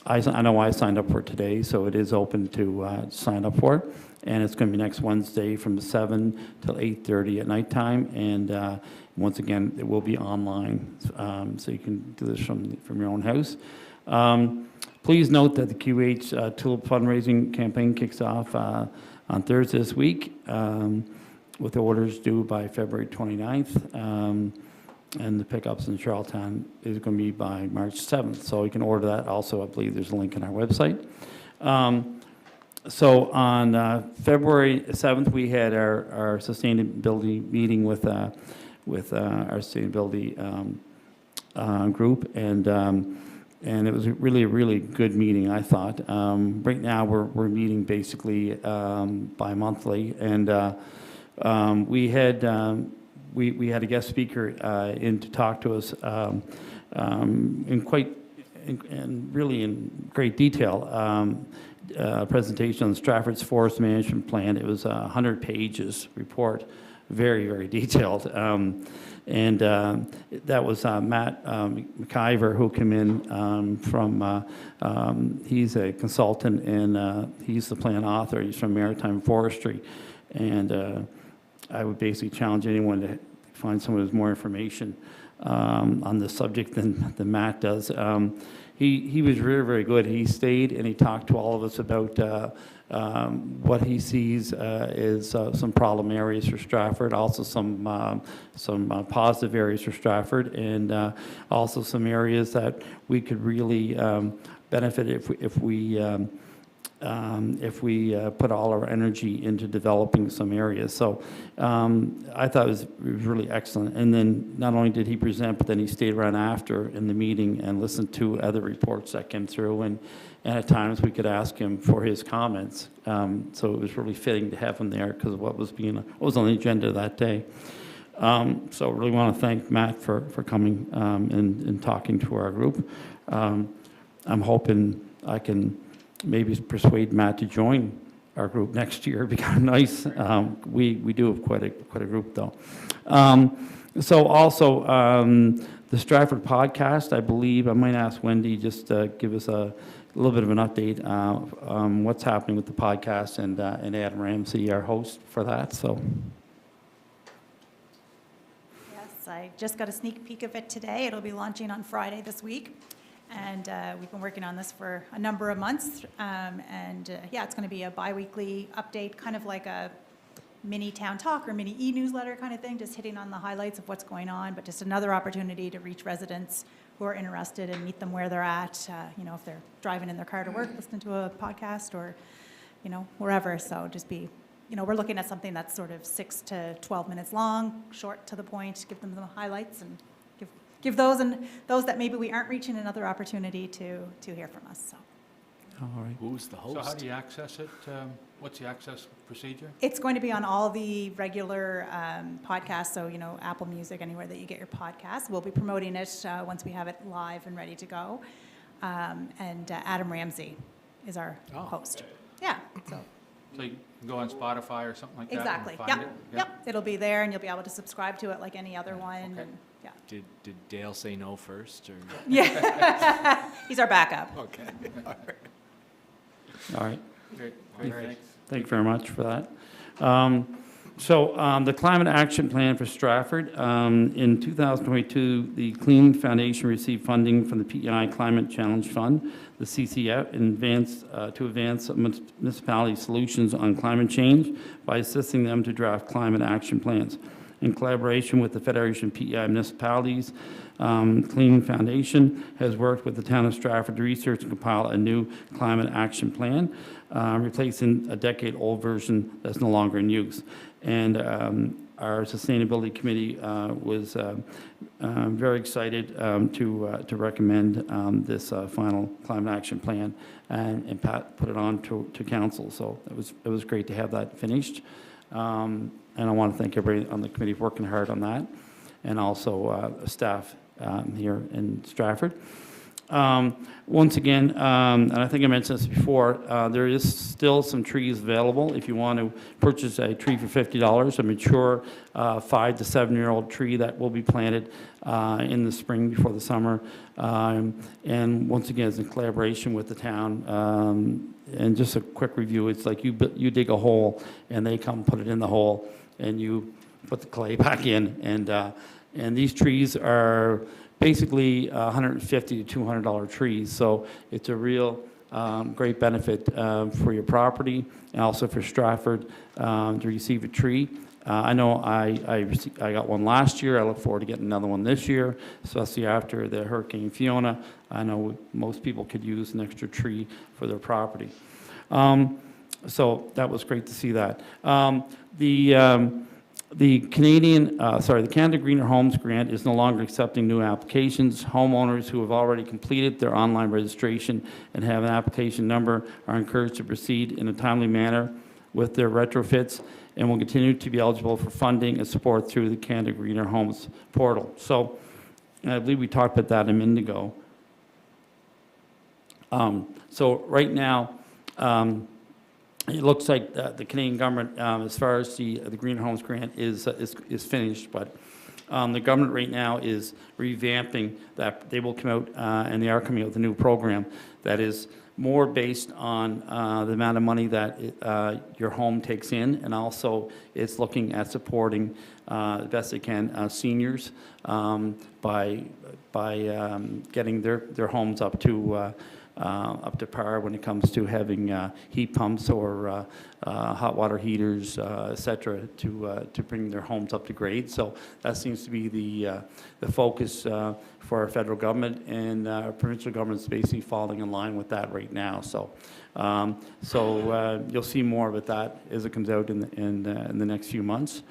know I signed up for it today, so it is open to sign up for it. And it's going to be next Wednesday from 7 till 8:30 at nighttime. And once again, it will be online, so you can do this from your own house. Please note that the QH Tulip fundraising campaign kicks off on Thursday this week, with orders due by February 29th. And the pickups in Charlottetown is going to be by March 7th. So you can order that. Also, I believe there's a link on our website. So on February 7th, we had our sustainability meeting with our sustainability group, and it was really a really good meeting, I thought. Right now, we're meeting basically bi-monthly, and we had a guest speaker in to talk to us in great detail. Presentation on Stratford's forest management plan. It was a 100 pages report, very, very detailed. And that was Matt McIver, who came in from, he's a consultant, and he's the plan author. He's from Maritime Forestry. And I would basically challenge anyone to find someone who has more information on this subject than Matt does. He was very, very good. He stayed and he talked to all of us about what he sees is some problem areas for Stratford, also some positive areas for Stratford, and also some areas that we could really benefit if we put all our energy into developing some areas. So I thought it was really excellent. And then not only did he present, but then he stayed around after in the meeting and listened to other reports that came through. And at times we could ask him for his comments. So it was really fitting to have him there because of what was on the agenda that day. So really want to thank Matt for coming and talking to our group. I'm hoping I can maybe persuade Matt to join our group next year. It'd be kind of nice. We do have quite a group though. So also the Stratford podcast, I believe I might ask Wendy just to give us a little bit of an update on what's happening with the podcast and Adam Ramsey, our host for that. So. Yes, I just got a sneak peek of it today. It'll be launching on Friday this week. And we've been working on this for a number of months. Yeah, it's going to be a bi-weekly update, kind of like a mini town talk or mini e-newsletter kind of thing, just hitting on the highlights of what's going on, but just another opportunity to reach residents who are interested and meet them where they're at, if they're driving in their car to work, listening to a podcast or, wherever. So just be, we're looking at something that's sort of 6 to 12 minutes long, short to the point, give them the highlights and give those and those that maybe we aren't reaching another opportunity to hear from us. So. All right. Who's the host? So how do you access it? What's the access procedure? It's going to be on all the regular podcasts, so, Apple Music, anywhere that you get your podcasts. We'll be promoting it once we have it live and ready to go. Adam Ramsey is our host. Yeah. So you can go on Spotify or something like that? exactly. And find Yep. it? Yep. It'll be there, and you'll be able to subscribe to it like any other one. Okay. And, yeah. Did Dale say no first, or? Yeah. He's our backup. Okay. All right. Great. Thanks. Thank you very much for that. The Climate Action Plan for Stratford. In 2022, the Clean Foundation received funding from the PEI Climate Challenge Fund, the CCF, to advance municipality solutions on climate change by assisting them to draft climate action plans. In collaboration with the Federation of PEI Municipalities, Clean Foundation has worked with the town of Stratford to research and compile a new climate action plan, replacing a decade-old version that's no longer in use. And our sustainability committee was very excited to recommend this final climate action plan and put it on to council. So it was great to have that finished. And I want to thank everybody on the committee for working hard on that, and also staff here in Stratford. Once again, and I think I mentioned this before, there is still some trees available if you want to purchase a tree for $50, a mature 5 to 7-year-old tree that will be planted in the spring before the summer. And once again, it's in collaboration with the town. And just a quick review, it's like you dig a hole and they come put it in the hole and you put the clay back in. And these trees are basically $150 to $200 trees. So it's a real great benefit for your property and also for Stratford to receive a tree. I know I got one last year. I look forward to getting another one this year, especially after the Hurricane Fiona. I know most people could use an extra tree for their property. So that was great to see that. The Canada Greener Homes Grant is no longer accepting new applications. Homeowners who have already completed their online registration and have an application number are encouraged to proceed in a timely manner with their retrofits and will continue to be eligible for funding and support through the Canada Greener Homes portal. So I believe we talked about that a minute ago. So right now, it looks like the Canadian government, as far as the Green Homes Grant is finished, but the government right now is revamping that. They will come out, and they are coming out with a new program that is more based on the amount of money that your home takes in, and also it's looking at supporting the best they can seniors by getting their homes up to par when it comes to having heat pumps or hot water heaters, et cetera, to bring their homes up to grade. So that seems to be the focus for our federal government, and our provincial government's basically falling in line with that right now. So you'll see more of that as it comes out in the next few months.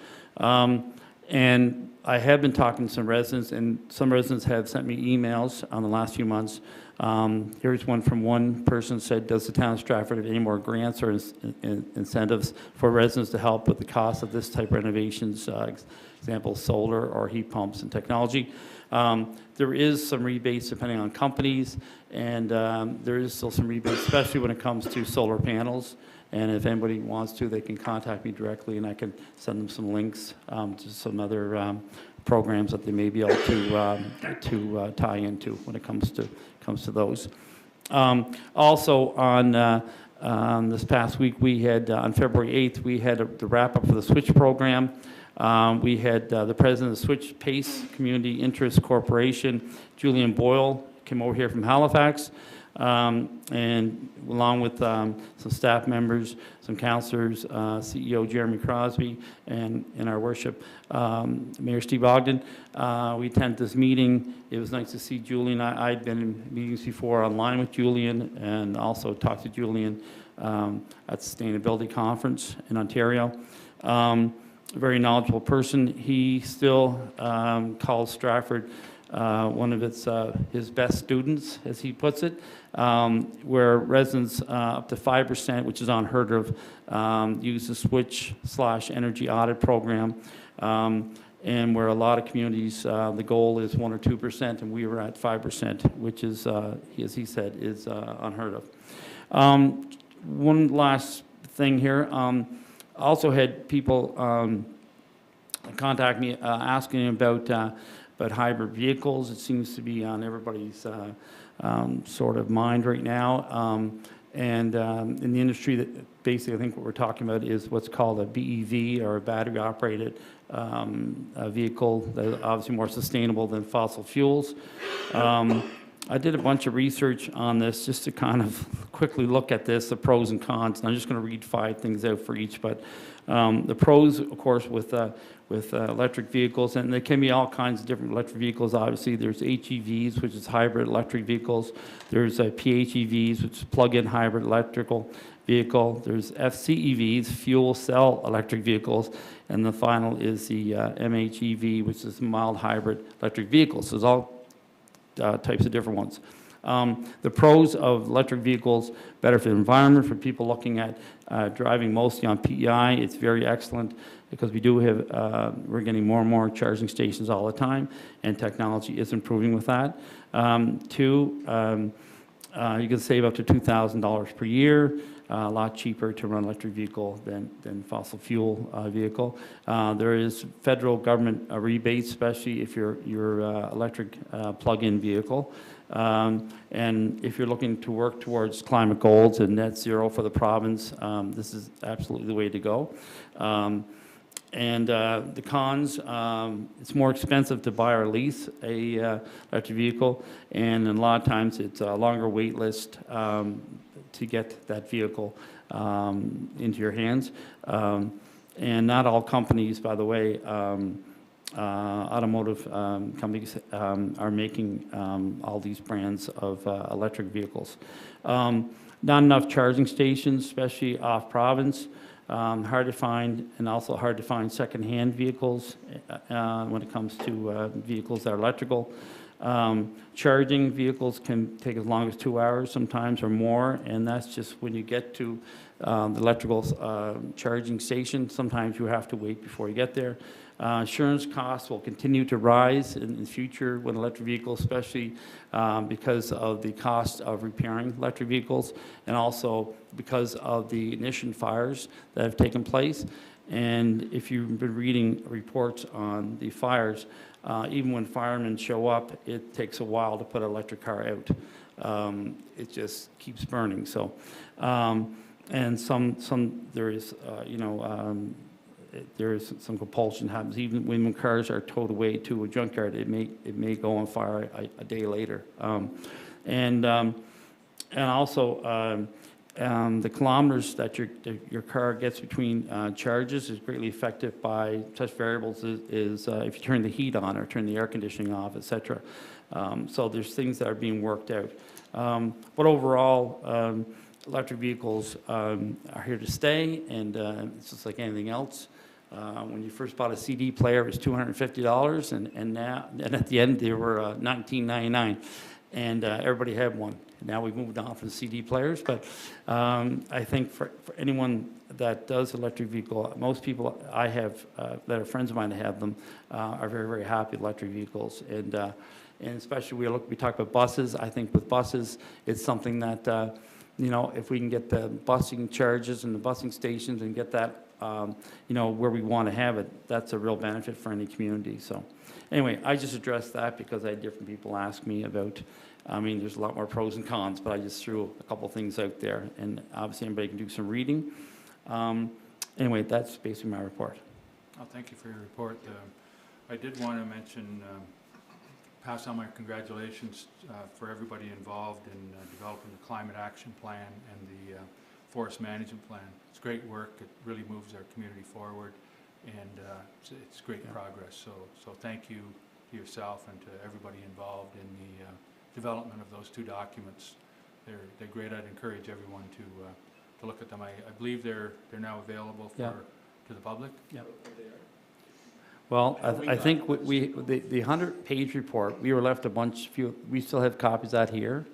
And I have been talking to some residents, and some residents have sent me emails on the last few months. Here's one from one person said, does the town of Stratford have any more grants or incentives for residents to help with the cost of this type of renovations, example, solar or heat pumps and technology? There is some rebates depending on companies, and there is still some rebates, especially when it comes to solar panels. And if anybody wants to, they can contact me directly, and I can send them some links to some other programs that they may be able to tie into when it comes to those. Also, on this past week, we had on February 8th, we had the wrap up for the Switch program. We had the president of the Switch PACE Community Interest Corporation, Julian Boyle, came over here from Halifax. And along with some staff members, some councillors, CEO Jeremy Crosby, and our worship, Mayor Steve Ogden. We attended this meeting. It was nice to see Julian. I'd been in meetings before online with Julian, and also talked to Julian at the Sustainability Conference in Ontario. A very knowledgeable person. He still calls Stratford one of his best students, as he puts it, where residents up to 5%, which is unheard of, use the Switch/energy audit program, and where a lot of communities, the goal is 1 or 2%, and we were at 5%, which is, as he said, is unheard of. One last thing here. Also had people contact me asking about hybrid vehicles. It seems to be on everybody's sort of mind right now. In the industry, that basically I think what we're talking about is what's called a BEV, or a battery-operated vehicle that is obviously more sustainable than fossil fuels. I did a bunch of research on this just to kind of quickly look at this, the pros and cons, and I'm just going to read 5 things out for each. But the pros, of course, with electric vehicles, and there can be all kinds of different electric vehicles. Obviously, there's HEVs, which is hybrid electric vehicles. There's PHEVs, which is plug-in hybrid electrical vehicle. There's FCEVs, fuel cell electric vehicles, and the final is the MHEV, which is mild hybrid electric vehicles. So there's all types of different ones. The pros of electric vehicles: better for the environment, for people looking at driving mostly on PEI. It's very excellent because we do have, we're getting more and more charging stations all the time, and technology is improving with that. 2, you can save up to $2,000 per year. A lot cheaper to run an electric vehicle than fossil fuel vehicle. There is federal government rebates, especially if you're electric plug-in vehicle. And if you're looking to work towards climate goals and net zero for the province, this is absolutely the way to go. The cons, it's more expensive to buy or lease a electric vehicle, and a lot of times it's a longer wait list to get that vehicle into your hands. And not all companies, by the way, automotive companies are making all these brands of electric vehicles. Not enough charging stations, especially off province. Hard to find, and also hard to find second-hand vehicles when it comes to vehicles that are electrical. Charging vehicles can take as long as 2 hours sometimes or more, and that's just when you get to the electrical charging station. Sometimes you have to wait before you get there. Insurance costs will continue to rise in the future with electric vehicles, especially because of the cost of repairing electric vehicles, and also because of the ignition fires that have taken place. And if you've been reading reports on the fires, even when firemen show up, it takes a while to put an electric car out. It just keeps burning. So, and there is, there is some compulsion happens. Even when cars are towed away to a junkyard, it may go on fire a day later. And also, the kilometers that your car gets between charges is greatly affected by such variables as if you turn the heat on or turn the air conditioning off, etc. So there's things that are being worked out. But overall, electric vehicles are here to stay, and it's just like anything else. When you first bought a CD player, it was $250, and at the end, they were $19.99, and everybody had one. Now we've moved on from CD players, but I think for anyone that does electric vehicle, most people I have that are friends of mine that have them are very, very happy with electric vehicles, and especially we talk about buses. I think with buses, it's something that you know, if we can get the busing charges and the busing stations and get that you know, where we want to have it, that's a real benefit for any community. So anyway, I just addressed that because I had different people ask me about, I mean, there's a lot more pros and cons, but I just threw a couple things out there, and obviously anybody can do some reading. Anyway, that's basically my report. Oh, thank you for your report. I did want to mention, pass on my congratulations for everybody involved in developing the climate action plan and the forest management plan. It's great work. It really moves our community forward, and it's great progress. So thank you to yourself and to everybody involved in the development of those two documents. They're great. I'd encourage everyone to look at them. I believe they're now available to the public. Yep. Well, I think the 100-page report, we were left we still have copies of that here.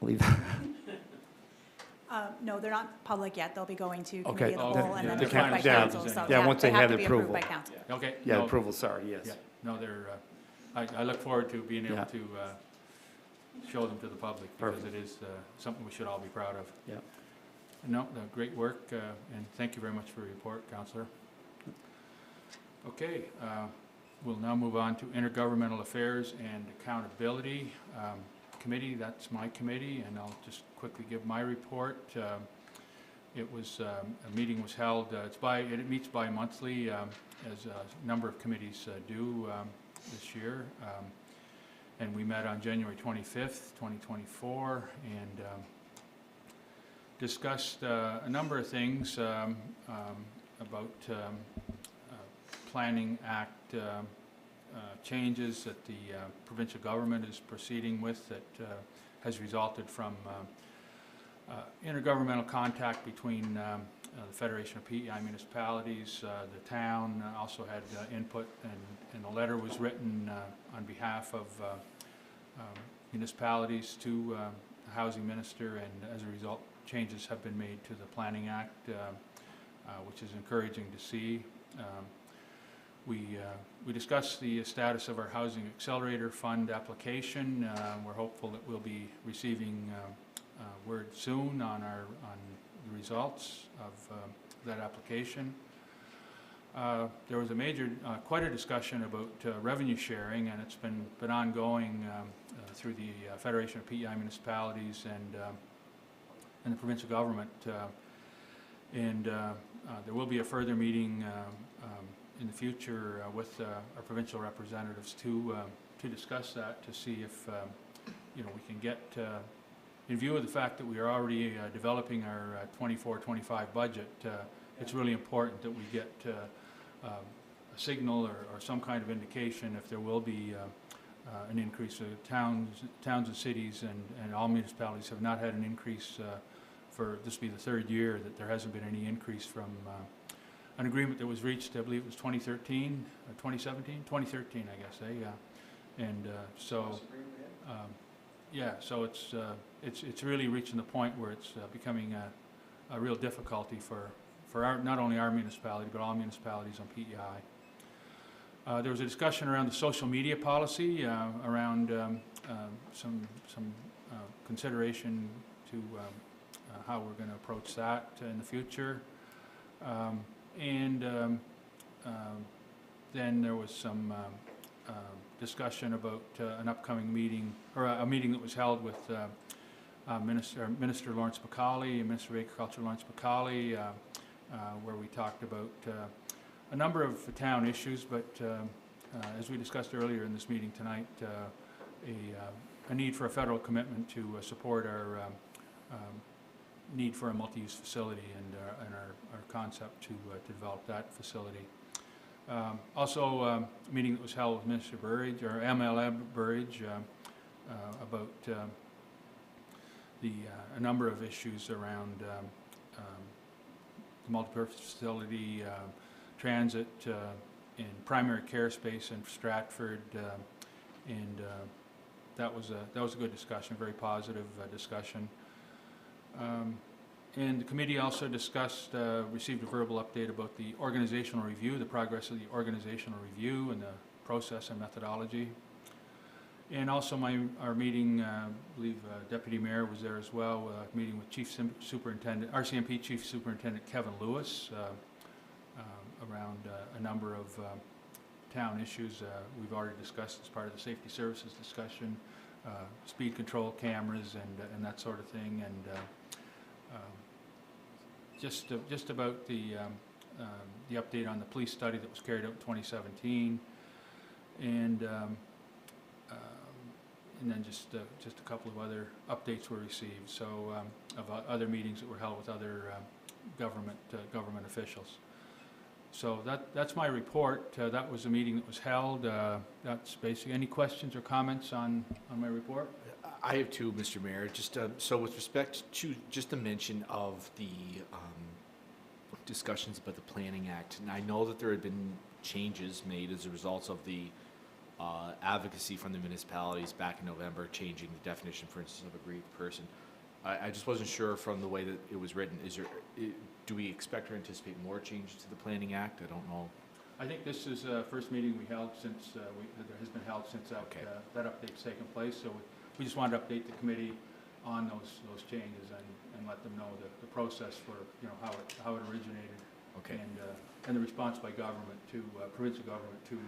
I'll leave that. No, they're not public yet. They'll be going to Okay. committee of the whole and then The approved by final council. changes, So yeah, once they have to be approved approval. by council. Okay. Yeah, No, approval, sorry, yes. yeah. No, they're, I look forward to being able to show them to the public, because Perfect. it is something we should all be proud of. Yeah. No, great work, and thank you very much for your report, Councillor. Okay, we'll now move on to Intergovernmental Affairs and Accountability Committee. That's my committee, and I'll just quickly give my report. It was a meeting was held. It meets bi-monthly, as a number of committees do this year, and we met on January 25th, 2024, and discussed a number of things about Planning Act changes that the provincial government is proceeding with that has resulted from intergovernmental contact between the Federation of PEI municipalities. The town also had input, and a letter was written on behalf of municipalities to the housing minister, and as a result, changes have been made to the Planning Act, which is encouraging to see. We discussed the status of our Housing Accelerator Fund application. We're hopeful that we'll be receiving word soon on the results of that application. There was quite a discussion about revenue sharing, and it's been ongoing through the Federation of PEI municipalities and the provincial government. There will be a further meeting in the future with our provincial representatives to discuss that, to see if we can get, in view of the fact that we are already developing our 24-25 budget, it's really important that we get a signal or some kind of indication if there will be an increase. Towns and cities and all municipalities have not had an increase for this will be the third year that there hasn't been any increase from an agreement that was reached, I believe it was 2013, 2017, 2013, I guess, yeah. And so, so it's really reaching the point where it's becoming a real difficulty for not only our municipality, but all municipalities on PEI. There was a discussion around the social media policy, around some consideration to how we're going to approach that in the future. Then there was some discussion about an upcoming meeting, or a meeting that was held with Minister Lawrence McCauley, Minister of Agriculture Lawrence McCauley, where we talked about a number of town issues, but as we discussed earlier in this meeting tonight, a need for a federal commitment to support our need for a multi-use facility and our concept to develop that facility. Also, a meeting that was held with Minister Burridge, or MLM Burridge, about a number of issues around multipurpose facility, transit, and primary care space in Stratford, and that was a good discussion, very positive discussion. And the committee also discussed, received a verbal update about the organizational review, the progress of the organizational review and the process and methodology. And also our meeting, I believe Deputy Mayor was there as well, meeting with Chief Superintendent, RCMP Chief Superintendent Kevin Lewis around a number of town issues we've already discussed as part of the safety services discussion, speed control cameras and that sort of thing, and just about the update on the police study that was carried out in 2017, and then just a couple of other updates were received. So of other meetings that were held with other government officials. So that's my report. That was a meeting that was held. That's basically. Any questions or comments on my report? I have two, Mr. Mayor. Just so with respect to just a mention of the discussions about the Planning Act, and I know that there had been changes made as a result of the advocacy from the municipalities back in November, changing the definition, for instance, of a grieved person. I just wasn't sure from the way that it was written. Do we expect or anticipate more changes to the Planning Act? I don't know. I think this is the first meeting we held since that has been held since that update's taken place. So we just wanted to update the committee on those changes and let them know the process for how it originated. Okay. And the response by government to provincial government to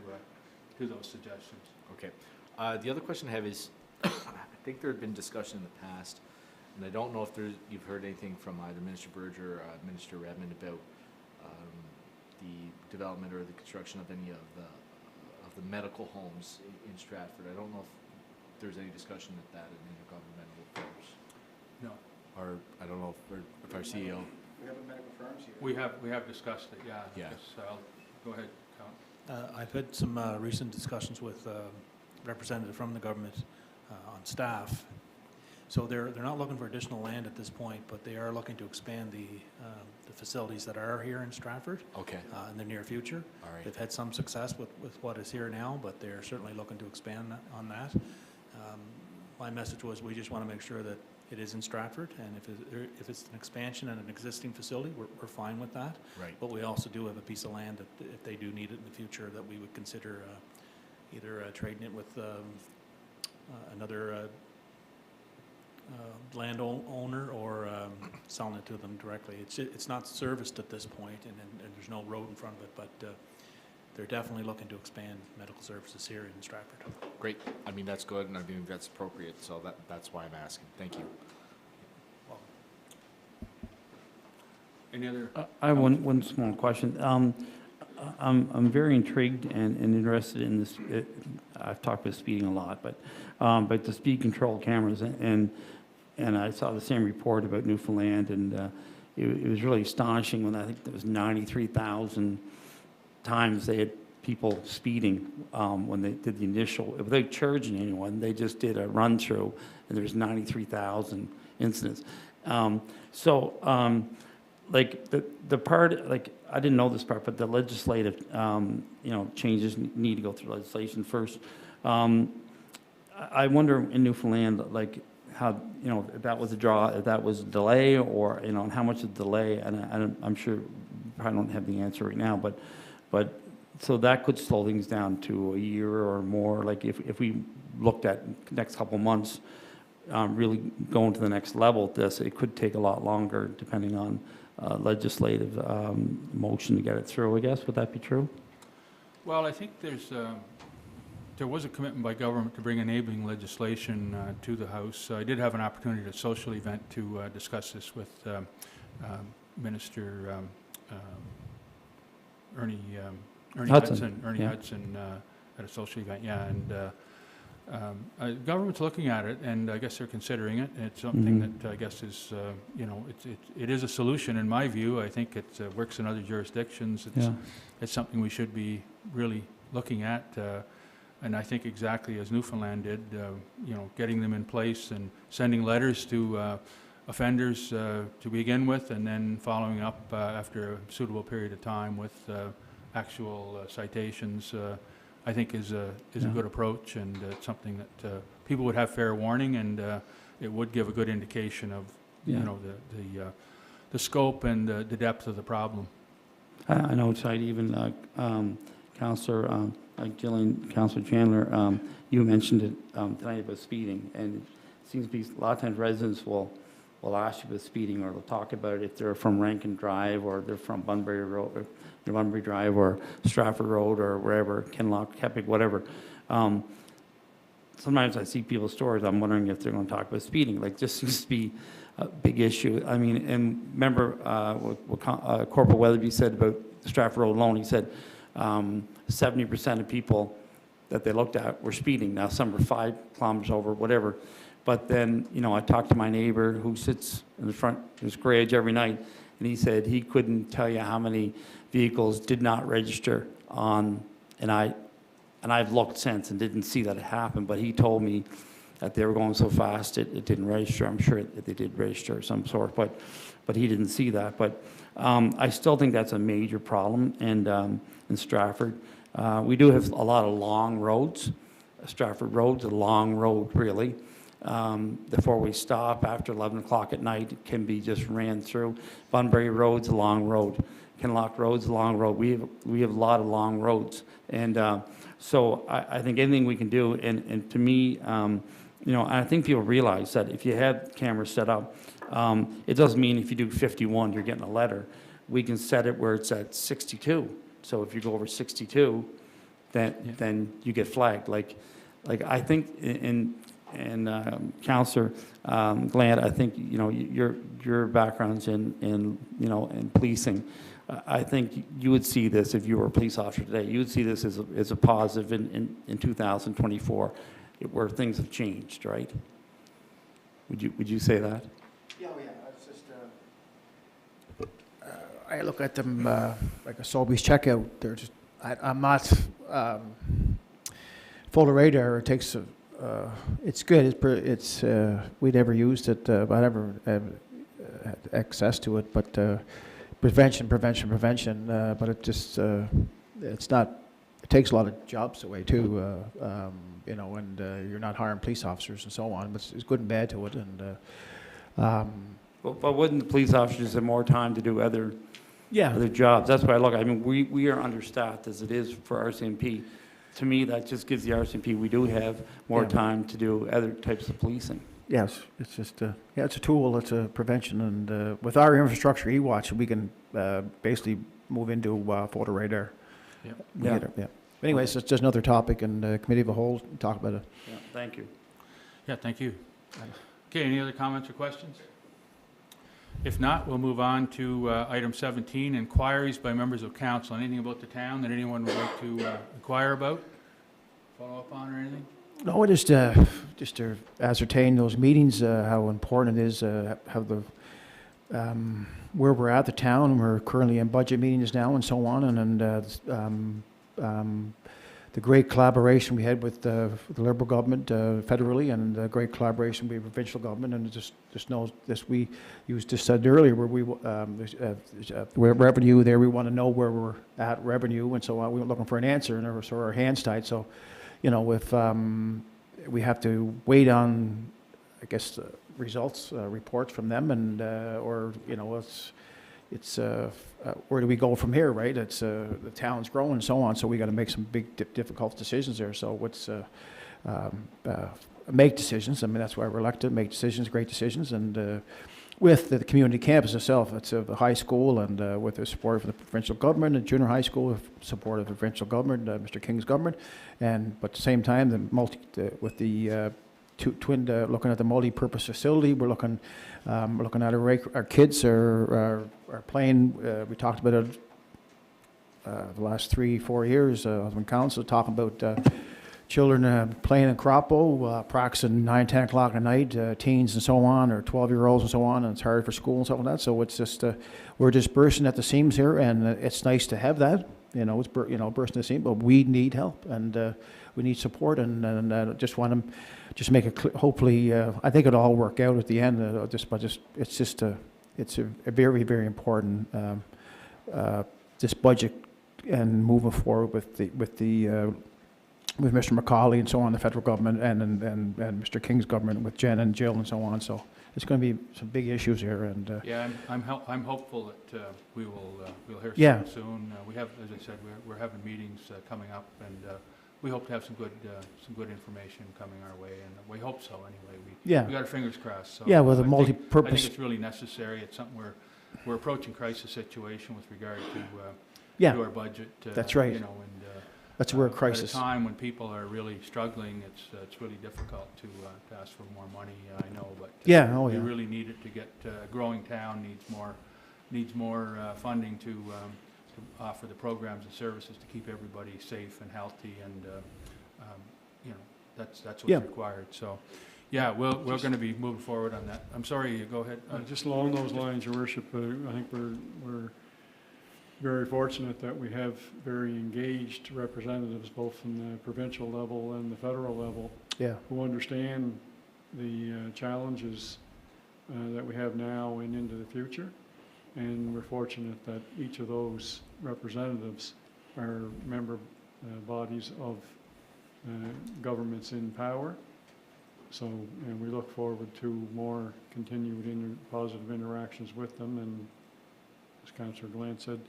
those suggestions. Okay. The other question I have is, I think there had been discussion in the past, and I don't know if you've heard anything from either Minister Berger or Minister Redmond about the development or the construction of any of the medical homes in Stratford. I don't know if there's any discussion at that in intergovernmental affairs. No. Or I don't know if our CEO. We have a medical firms here. We have discussed it. Yeah. Yeah. Go ahead, Count. I've had some recent discussions with representative from the government on staff. So they're not looking for additional land at this point, but they are looking to expand the facilities that are here in Stratford. Okay. In the near future. All right. They've had some success with what is here now, but they're certainly looking to expand on that. My message was we just want to make sure that it is in Stratford, and if it's an expansion and an existing facility, we're fine with that. Right. But we also do have a piece of land that if they do need it in the future, that we would consider either trading it with another landowner or selling it to them directly. It's not serviced at this point, and there's no road in front of it, but they're definitely looking to expand medical services here in Stratford. Great. I mean, that's good, and I think that's appropriate, so that's why I'm asking. Thank you. Any other? I have one small question. I'm very intrigued and interested in this. I've talked about speeding a lot, but the speed control cameras, and I saw the same report about Newfoundland, and it was really astonishing when I think there was 93,000 times they had people speeding when they did the initial, without charging anyone. They just did a run through, and there was 93,000 incidents. Like the part, like I didn't know this part, but the legislative, changes need to go through legislation first. I wonder in Newfoundland, like how, if that was a draw, if that was a delay, or and how much of the delay, and I'm sure you probably don't have the answer right now, but so that could slow things down to a year or more. Like if we looked at next couple months, really going to the next level with this, it could take a lot longer depending on legislative motion to get it through, I guess. Would that be true? Well, I think there was a commitment by government to bring enabling legislation to the House. I did have an opportunity at a social event to discuss this with Minister Ernie Hudson at a social event. Yeah, and government's looking at it, and I guess they're considering it. And it's something that I guess is, it is a solution in my view. I think it works in other jurisdictions. It's something we should be really looking at. And I think exactly as Newfoundland did, getting them in place and sending letters to offenders to begin with, and then following up after a suitable period of time with actual citations, I think is a good approach, and it's something that people would have fair warning, and it would give a good indication of you know the scope and the depth of the problem. I know, Ted, even Councillor Gillian, Councillor Chandler, you mentioned it tonight about speeding, and it seems to be a lot of times residents will ask you about speeding, or they'll talk about it if they're from Rankin Drive, or they're from Bunbury Road, or Bunbury Drive, or Stratford Road, or wherever, Kinloch, Kepwick, whatever. Sometimes I see people's stories, I'm wondering if they're going to talk about speeding. Like, this seems to be a big issue. I mean, and remember what Corporal Weatherby said about Stratford Road alone. He said 70% of people that they looked at were speeding. Now, some were 5 kilometers over, whatever. But then, you know, I talked to my neighbor who sits in the front of his garage every night, and he said he couldn't tell you how many vehicles did not register on, and I've looked since and didn't see that it happened, but he told me that they were going so fast it didn't register. I'm sure that they did register of some sort, but he didn't see that. But I still think that's a major problem, and in Stratford. We do have a lot of long roads. Stratford Road's a long road, really. The four-way stop after 11 o'clock at night can be just ran through. Bunbury Road's a long road. Kinloch Road's a long road. We have a lot of long roads. And so I think anything we can do, and to me, you know, I think people realize that if you have cameras set up, it doesn't mean if you do 51, you're getting a letter. We can set it where it's at 62. So if you go over 62, then you get flagged. Like I think Councillor Glant, I think, you know, your background's in you know, in policing. I think you would see this if you were a police officer today. You would see this as a positive in 2024, where things have changed, right? Would you say that? Yeah, it's just, I look at them like a Sobeys checkout. They're just, I'm not full of radar. It takes, it's good. It's we never used it, but I never had access to it. But prevention. But it just, it's not. It takes a lot of jobs away too. You know, and you're not hiring police officers and so on. But it's good and bad to it. And But wouldn't the police officers have more time to do other jobs? That's why I look. I mean, we are understaffed as it is for RCMP. To me, that just gives the RCMP, we do have more time to do other types of policing. Yes, it's just it's a tool. It's a prevention, and with our infrastructure, E-Watch, we can basically move into photo radar. Yeah. Anyways, it's just another topic, and committee of the whole talk about it. Yeah, thank you. Yeah, thank you. Okay, any other comments or questions? If not, we'll move on to item 17, inquiries by members of council. Anything about the town that anyone would like to inquire about, follow up on, or anything? No, just to ascertain those meetings, how important it is, how the where we're at the town. We're currently in budget meetings now, and so on, and the great collaboration we had with the Liberal government federally, and the great collaboration with the provincial government, and just knows this. You just said earlier where where revenue there. We want to know where we're at revenue, and so on. We were looking for an answer, and so our hands tied. So, you know, if we have to wait on, I guess, results, reports from them, and or you know, it's where do we go from here, right? It's the town's growing and so on, so we got to make some big difficult decisions there. So what's make decisions. I mean, that's why we're elected. Make decisions, great decisions, and with the community campus itself, it's a high school, and with the support of the provincial government, and junior high school, with support of the provincial government, Mr. King's government, and but at the same time, with the twin, looking at the multi-purpose facility, we're looking at our kids are playing. We talked about it the last 3-4 years. When council talking about children playing in Croppo, practicing 9-10 o'clock at night, teens and so on, or 12-year-olds and so on, and it's hard for school and stuff like that. So it's just we're just bursting at the seams here, and it's nice to have that. You know, it's bursting at the seams, but we need help, and we need support, and just want to just make it hopefully, I think it'll all work out at the end. It's a very, very important, this budget and moving forward with Mr. McCauley and so on, the federal government, and Mr. King's government with Jen and Jill and so on. So it's going to be some big issues here. And Yeah, I'm hopeful that we'll hear Yeah. something soon. We have, as I said, we're having meetings coming up, and we hope to have some good information coming our way, and we hope so anyway. Yeah. We got our fingers crossed. So Yeah, with a I think multi-purpose- it's really necessary. It's something we're approaching crisis situation with regard to Yeah, to our budget. that's right. You know, and that's where a crisis. At a time when people are really struggling, it's really difficult to ask for more money. I know, but Yeah, oh we yeah. really need it to get a growing town needs more funding to offer the programs and services to keep everybody safe and healthy, and you know, that's what's Yeah. required. So, yeah, we're going to be moving forward on that. I'm sorry, go ahead. Just along those lines, Your Worship, I think we're very fortunate that we have very engaged representatives, both from the provincial level and the federal level, Yeah, who understand the challenges that we have now and into the future. And we're fortunate that each of those representatives are member bodies of governments in power. So, and we look forward to more continued positive interactions with them, and as Councillor Glant said,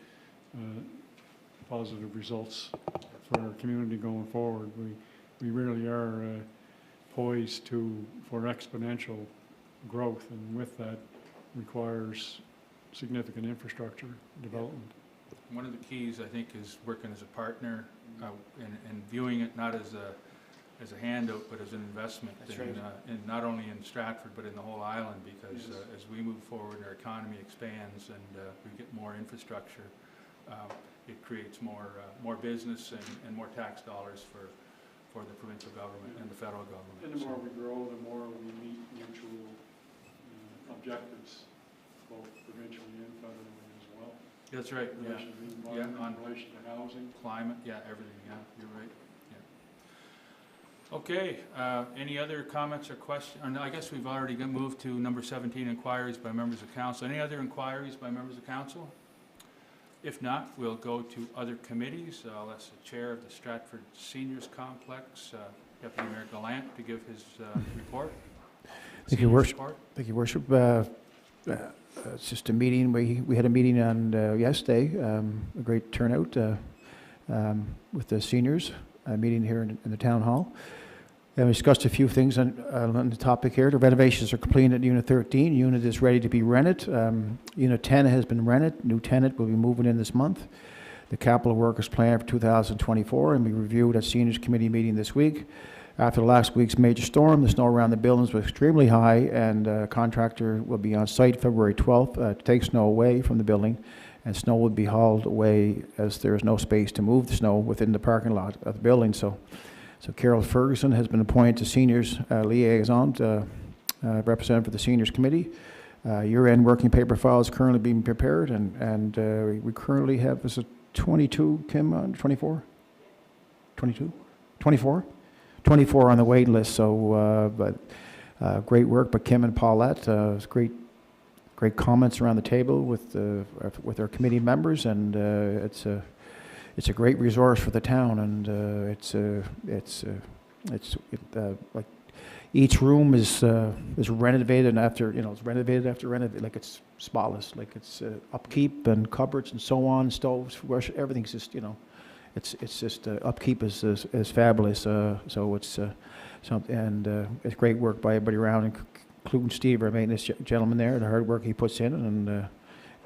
positive results for our community going forward. We really are poised for exponential growth, and with that requires significant infrastructure development. One of the keys, I think, is working as a partner and viewing it not as a handout, but as an investment. That's in, right. in not only in Stratford, but in the whole island, because as we move forward, our economy expands and we get more infrastructure, it creates more business and more tax dollars for the provincial government and the federal government. And the more we grow, the more we meet mutual objectives, both provincially and federally as well. That's right, In yeah. relation to the Yeah, environment, in relation to housing. Climate, yeah, everything, yeah, you're right, yeah. Okay, any other comments or questions? I guess we've already moved to number 17, inquiries by members of council. Any other inquiries by members of council? If not, we'll go to other committees. I'll ask the chair of the Stratford Seniors Complex, Deputy Mayor Gallant, to give his report. Thank you, Seniors Worship. report. Thank you, Worship. It's just a meeting. We had a meeting on yesterday, a great turnout with the seniors, a meeting here in the town hall. And we discussed a few things on the topic here. The renovations are completed at Unit 13. Unit is ready to be rented. Unit 10 has been rented. New tenant will be moving in this month. The capital work is planned for 2024 and we reviewed at Seniors Committee meeting this week. After last week's major storm, the snow around the buildings was extremely high, and a contractor will be on site February 12th to take snow away from the building, and snow will be hauled away as there is no space to move the snow within the parking lot of the building. So Carol Ferguson has been appointed to Seniors Liaison, representative for the Seniors Committee. Year-end working paper file is currently being prepared, and we currently have, is it 22, Kim, 24? 22? 24? 24 on the wait list, so, but great work by Kim and Paulette. It's great comments around the table with our committee members, and it's a great resource for the town, and it's like each room is renovated after, it's renovated after renovated, like it's spotless, like it's upkeep and cupboards and so on, stoves, everything's just, it's just upkeep is fabulous. So it's something, and it's great work by everybody around, including Steve, our maintenance gentleman there, the hard work he puts in, and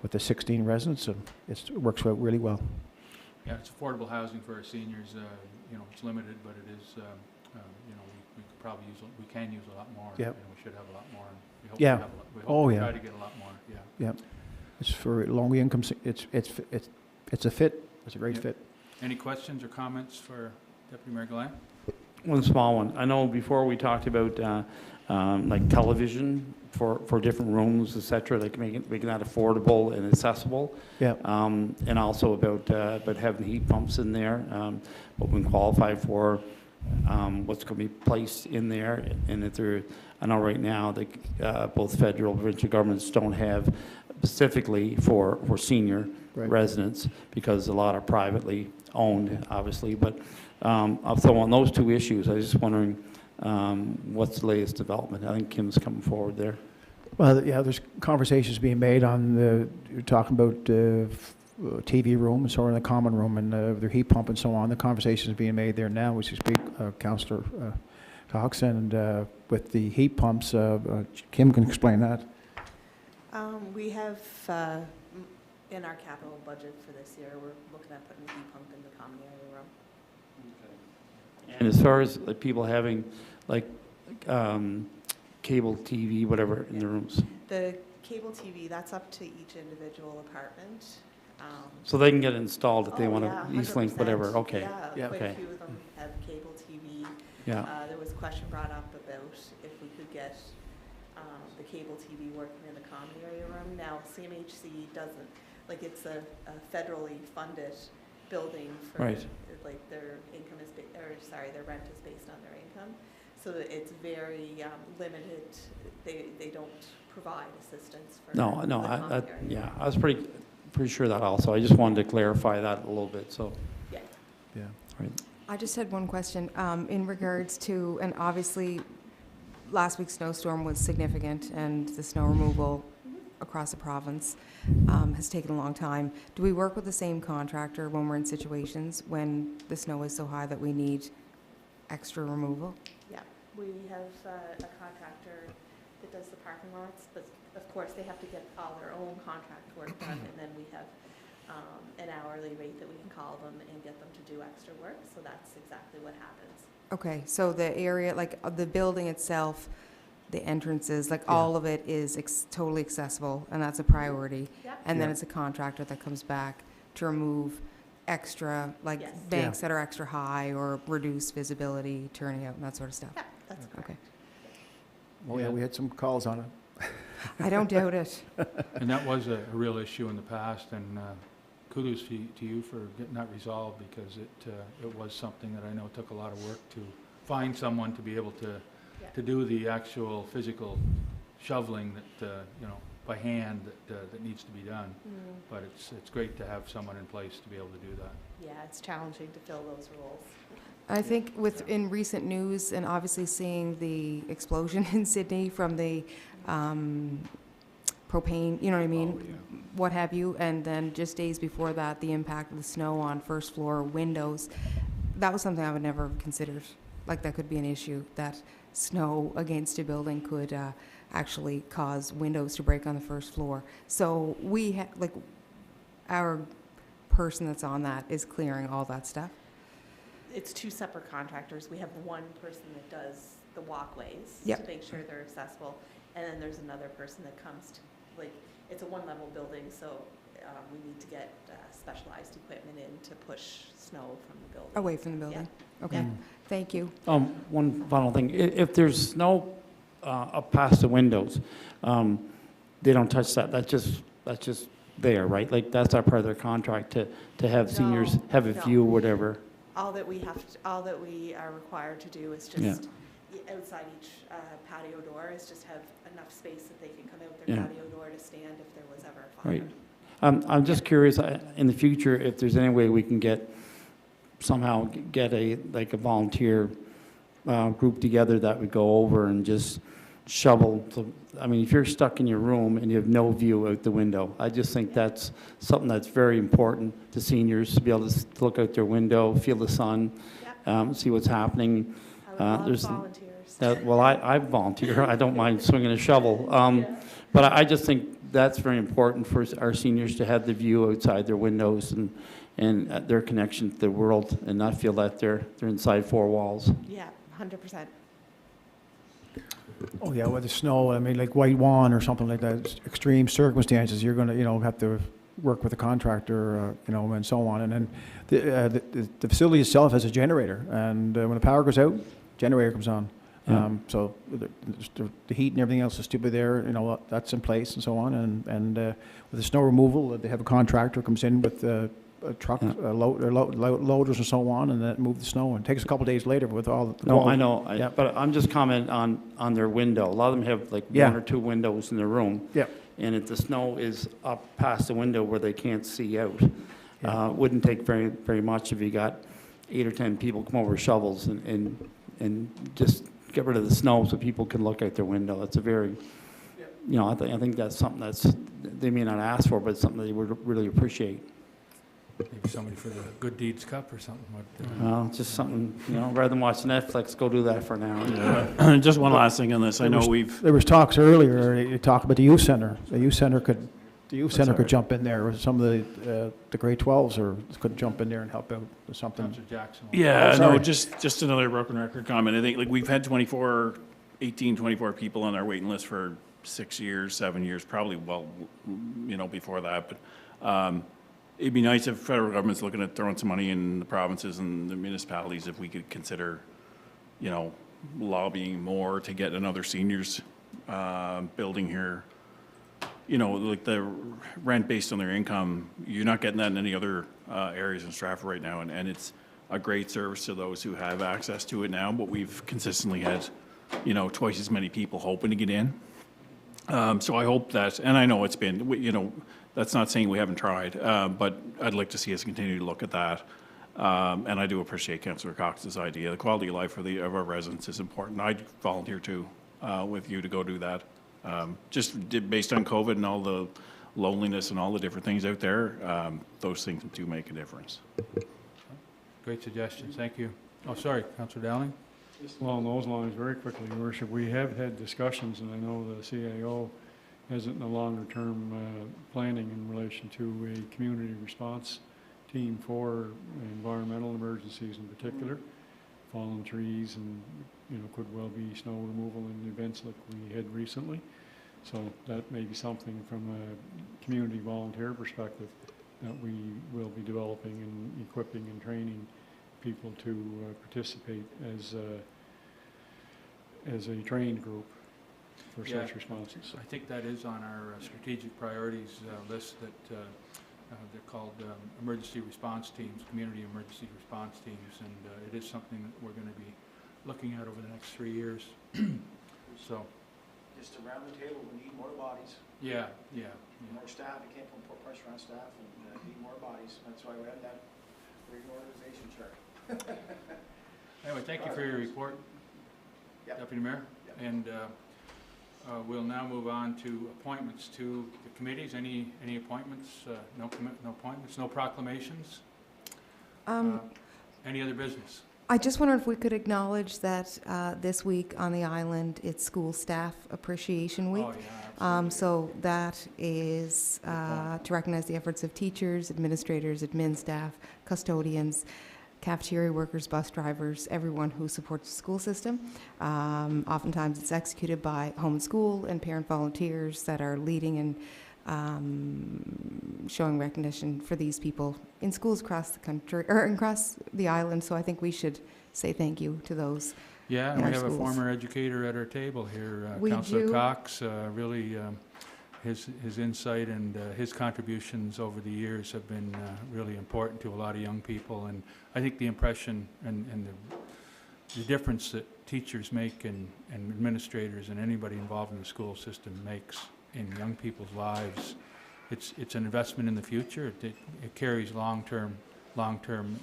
with the 16 residents, it works out really well. Yeah, it's affordable housing for our seniors. It's limited, but it is. We could probably we can use a lot more. Yeah. We should have a lot more. And we hope Yeah. we have a lot, we hope Oh, we yeah. try to get a lot more. Yeah. Yeah, it's for low income. It's a fit. It's a great Yeah. fit. Any questions or comments for Deputy Mayor Gallant? One small one. I know before we talked about like television for different rooms, et cetera, like making that affordable and accessible. Yeah. And also about having heat pumps in there, what we can qualify for what's going to be placed in there, and if there, I know right now that both federal and provincial governments don't have specifically for senior Right. residents, because a lot are privately owned, obviously, but so on those two issues, I was just wondering what's the latest development? I think Kim's coming forward there. Well, yeah, there's conversations being made on you're talking about TV room and so on in the common room and their heat pump and so on. The conversation is being made there now, which you speak, Councillor Cox, and with the heat pumps, Kim can explain that. We have, in our capital budget for this year, we're looking at putting a heat pump in the common area room. And as far as like people having like cable TV, whatever, in the rooms, The cable TV, that's up to each individual apartment. so they can get it installed if they Oh, want yeah, to Eastlink, 100%. whatever. Okay. Yeah, quite Okay. a few of them have cable TV. Yeah. There was a question brought up about if we could get the cable TV working in the common area room. Now, CMHC doesn't, like, it's a federally funded building for, Right. like, their income is, their rent is based on their income. So it's very limited. They don't provide assistance for No, the common area. yeah, I was pretty sure that also. I just wanted to clarify that a little bit, so. Yeah. Yeah. Right. I just had one question in regards to, and obviously, last week's snowstorm was significant, and the snow removal across the province has taken a long time. Do we work with the same contractor when we're in situations when the snow is so high that we need extra removal? Yeah, we have a contractor that does the parking lots, but of course, they have to get all their own contract work done, and then we have an hourly rate that we can call them and get them to do extra work, so that's exactly what happens. Okay, so the area, like the building itself, the entrances, like all of it is totally accessible, and that's a priority. Yep. And then Yeah. it's a contractor that comes back to remove extra, like Yes. banks that are extra high or reduce visibility, turning out and that sort of stuff. Yeah, that's correct. Okay, Oh, yeah, we had some calls on it. I don't doubt it. And that was a real issue in the past, and kudos to you for getting that resolved, because it was something that I know took a lot of work to find someone to be able to do the actual physical shoveling that, by hand that needs to be done. But it's great to have someone in place to be able to do that. Yeah, it's challenging to fill those roles. I think in recent news, and obviously seeing the explosion in Sydney from the propane, you know what I mean? What have you, and then just days before that, the impact of the snow on first floor windows. That was something I would never have considered. Like, that could be an issue, that snow against a building could actually cause windows to break on the first floor. So our person that's on that is clearing all that stuff. It's two separate contractors. We have one person that does the walkways Yep. to make sure they're accessible, and then there's another person that comes to, like, it's a one-level building, so we need to get specialized equipment in to push snow from the building. Away from the building? Okay, thank you. One final thing, if there's snow up past the windows, they don't touch that, that's just there, right? Like, that's not part of their contract to have seniors have a no. view, whatever. All that we are required to do is just, outside each patio door, is just have enough space that they can come out their patio door to stand if there was ever a fire. Right. I'm just curious, in the future, if there's any way we can somehow get a volunteer group together that would go over and just shovel. I mean, if you're stuck in your room and you have no view out the window, I just think that's something that's very important to seniors, to be able to look out their window, feel the sun, see what's happening. I would love volunteers. I volunteer. I don't mind swinging a shovel. But I just think that's very important for our seniors to have the view outside their windows and their connection to the world, and not feel that they're inside four walls. Yeah, 100%. Oh, yeah, with the snow, I mean, like White Wan or something like that, extreme circumstances, you're going to, have to work with a contractor, and so on. And then the facility itself has a generator, and when the power goes out, generator comes on. So the heat and everything else is to be there, that's in place and so on. And with the snow removal, they have a contractor comes in with truck, loaders and so on, and then move the snow. And it takes a couple days later with all the. No, I know, Yeah. but I'm just commenting on their window. A lot of them have like Yeah. 1 or 2 windows in their room. Yeah. And if the snow is up past the window where they can't see out, Yeah. it wouldn't take very much if you got 8 or 10 people come over with shovels and just get rid of the snow so people can look out their window. That's a very, I think that's something they may not ask for, but it's something they would really appreciate. Maybe somebody for the Good Deeds Cup or something. Well, just something, rather than watch Netflix, go do that for an hour. Just one last thing on this. I know There was talks earlier, you talked about the youth center. The youth center could jump in there, or some of the grade 12s could jump in there and help out with something. Councillor Jackson. Yeah, Sorry. no, just another broken record comment. I think, like, we've had 24 people on our waiting list for 6 years, 7 years, probably before that. But it'd be nice if federal government's looking at throwing some money in the provinces and the municipalities, if we could consider, lobbying more to get another seniors building here. Like the rent based on their income, you're not getting that in any other areas in Stratford right now, and it's a great service to those who have access to it now, but we've consistently had, twice as many people hoping to get in. So I hope that, and I know it's been, that's not saying we haven't tried, but I'd like to see us continue to look at that. And I do appreciate Councillor Cox's idea. The quality of life of our residents is important. I'd volunteer too with you to go do that. Based on COVID and all the loneliness and all the different things out there, those things do make a difference. Great suggestions, thank you. Oh, sorry, Councillor Dowling? Just along those lines, very quickly, Your Worship, we have had discussions, and I know the CAO has it in the longer-term planning in relation to a community response team for environmental emergencies in particular, fallen trees, and could well be snow removal in events like we had recently. So that may be something from a community volunteer perspective that we will be developing and equipping and training people to participate as a trained group for such responses. I think that is on our strategic priorities list that they're called emergency response teams, community emergency response teams, and it is something that we're going to be looking at over the next 3 years. So. Just around the table, we need more bodies. Yeah. More staff, you can't put pressure on staff, and need more bodies. That's why we had that reorganization chart. Anyway, thank you for your report, Deputy Mayor. And we'll now move on to appointments to the committees. Any appointments? No appointments, no proclamations? Any other business? I just wonder if we could acknowledge that this week on the island, it's School Staff Appreciation Week. Oh, yeah, so that is to recognize the efforts of teachers, administrators, admin staff, custodians, cafeteria workers, bus drivers, everyone who supports the school system. Oftentimes it's executed by home and school and parent volunteers that are leading and showing recognition for these people in schools across the country, or across the island, so I think we should say thank you to those. Yeah, and we have a former educator at our table here, Councillor Cox. Really, his insight and his contributions over the years have been really important to a lot of young people, and I think the impression and the difference that teachers make and administrators and anybody involved in the school system makes in young people's lives, it's an investment in the future. It carries long-term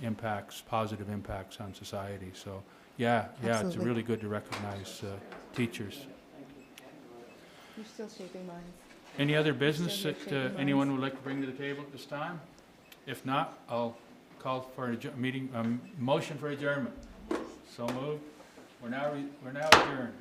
impacts, positive impacts on society. So, yeah, it's really good to recognize teachers. You're still shaping minds. Any other business that anyone would like to bring to the table at this time? If not, I'll call for a motion for adjournment. So moved. We're now adjourned.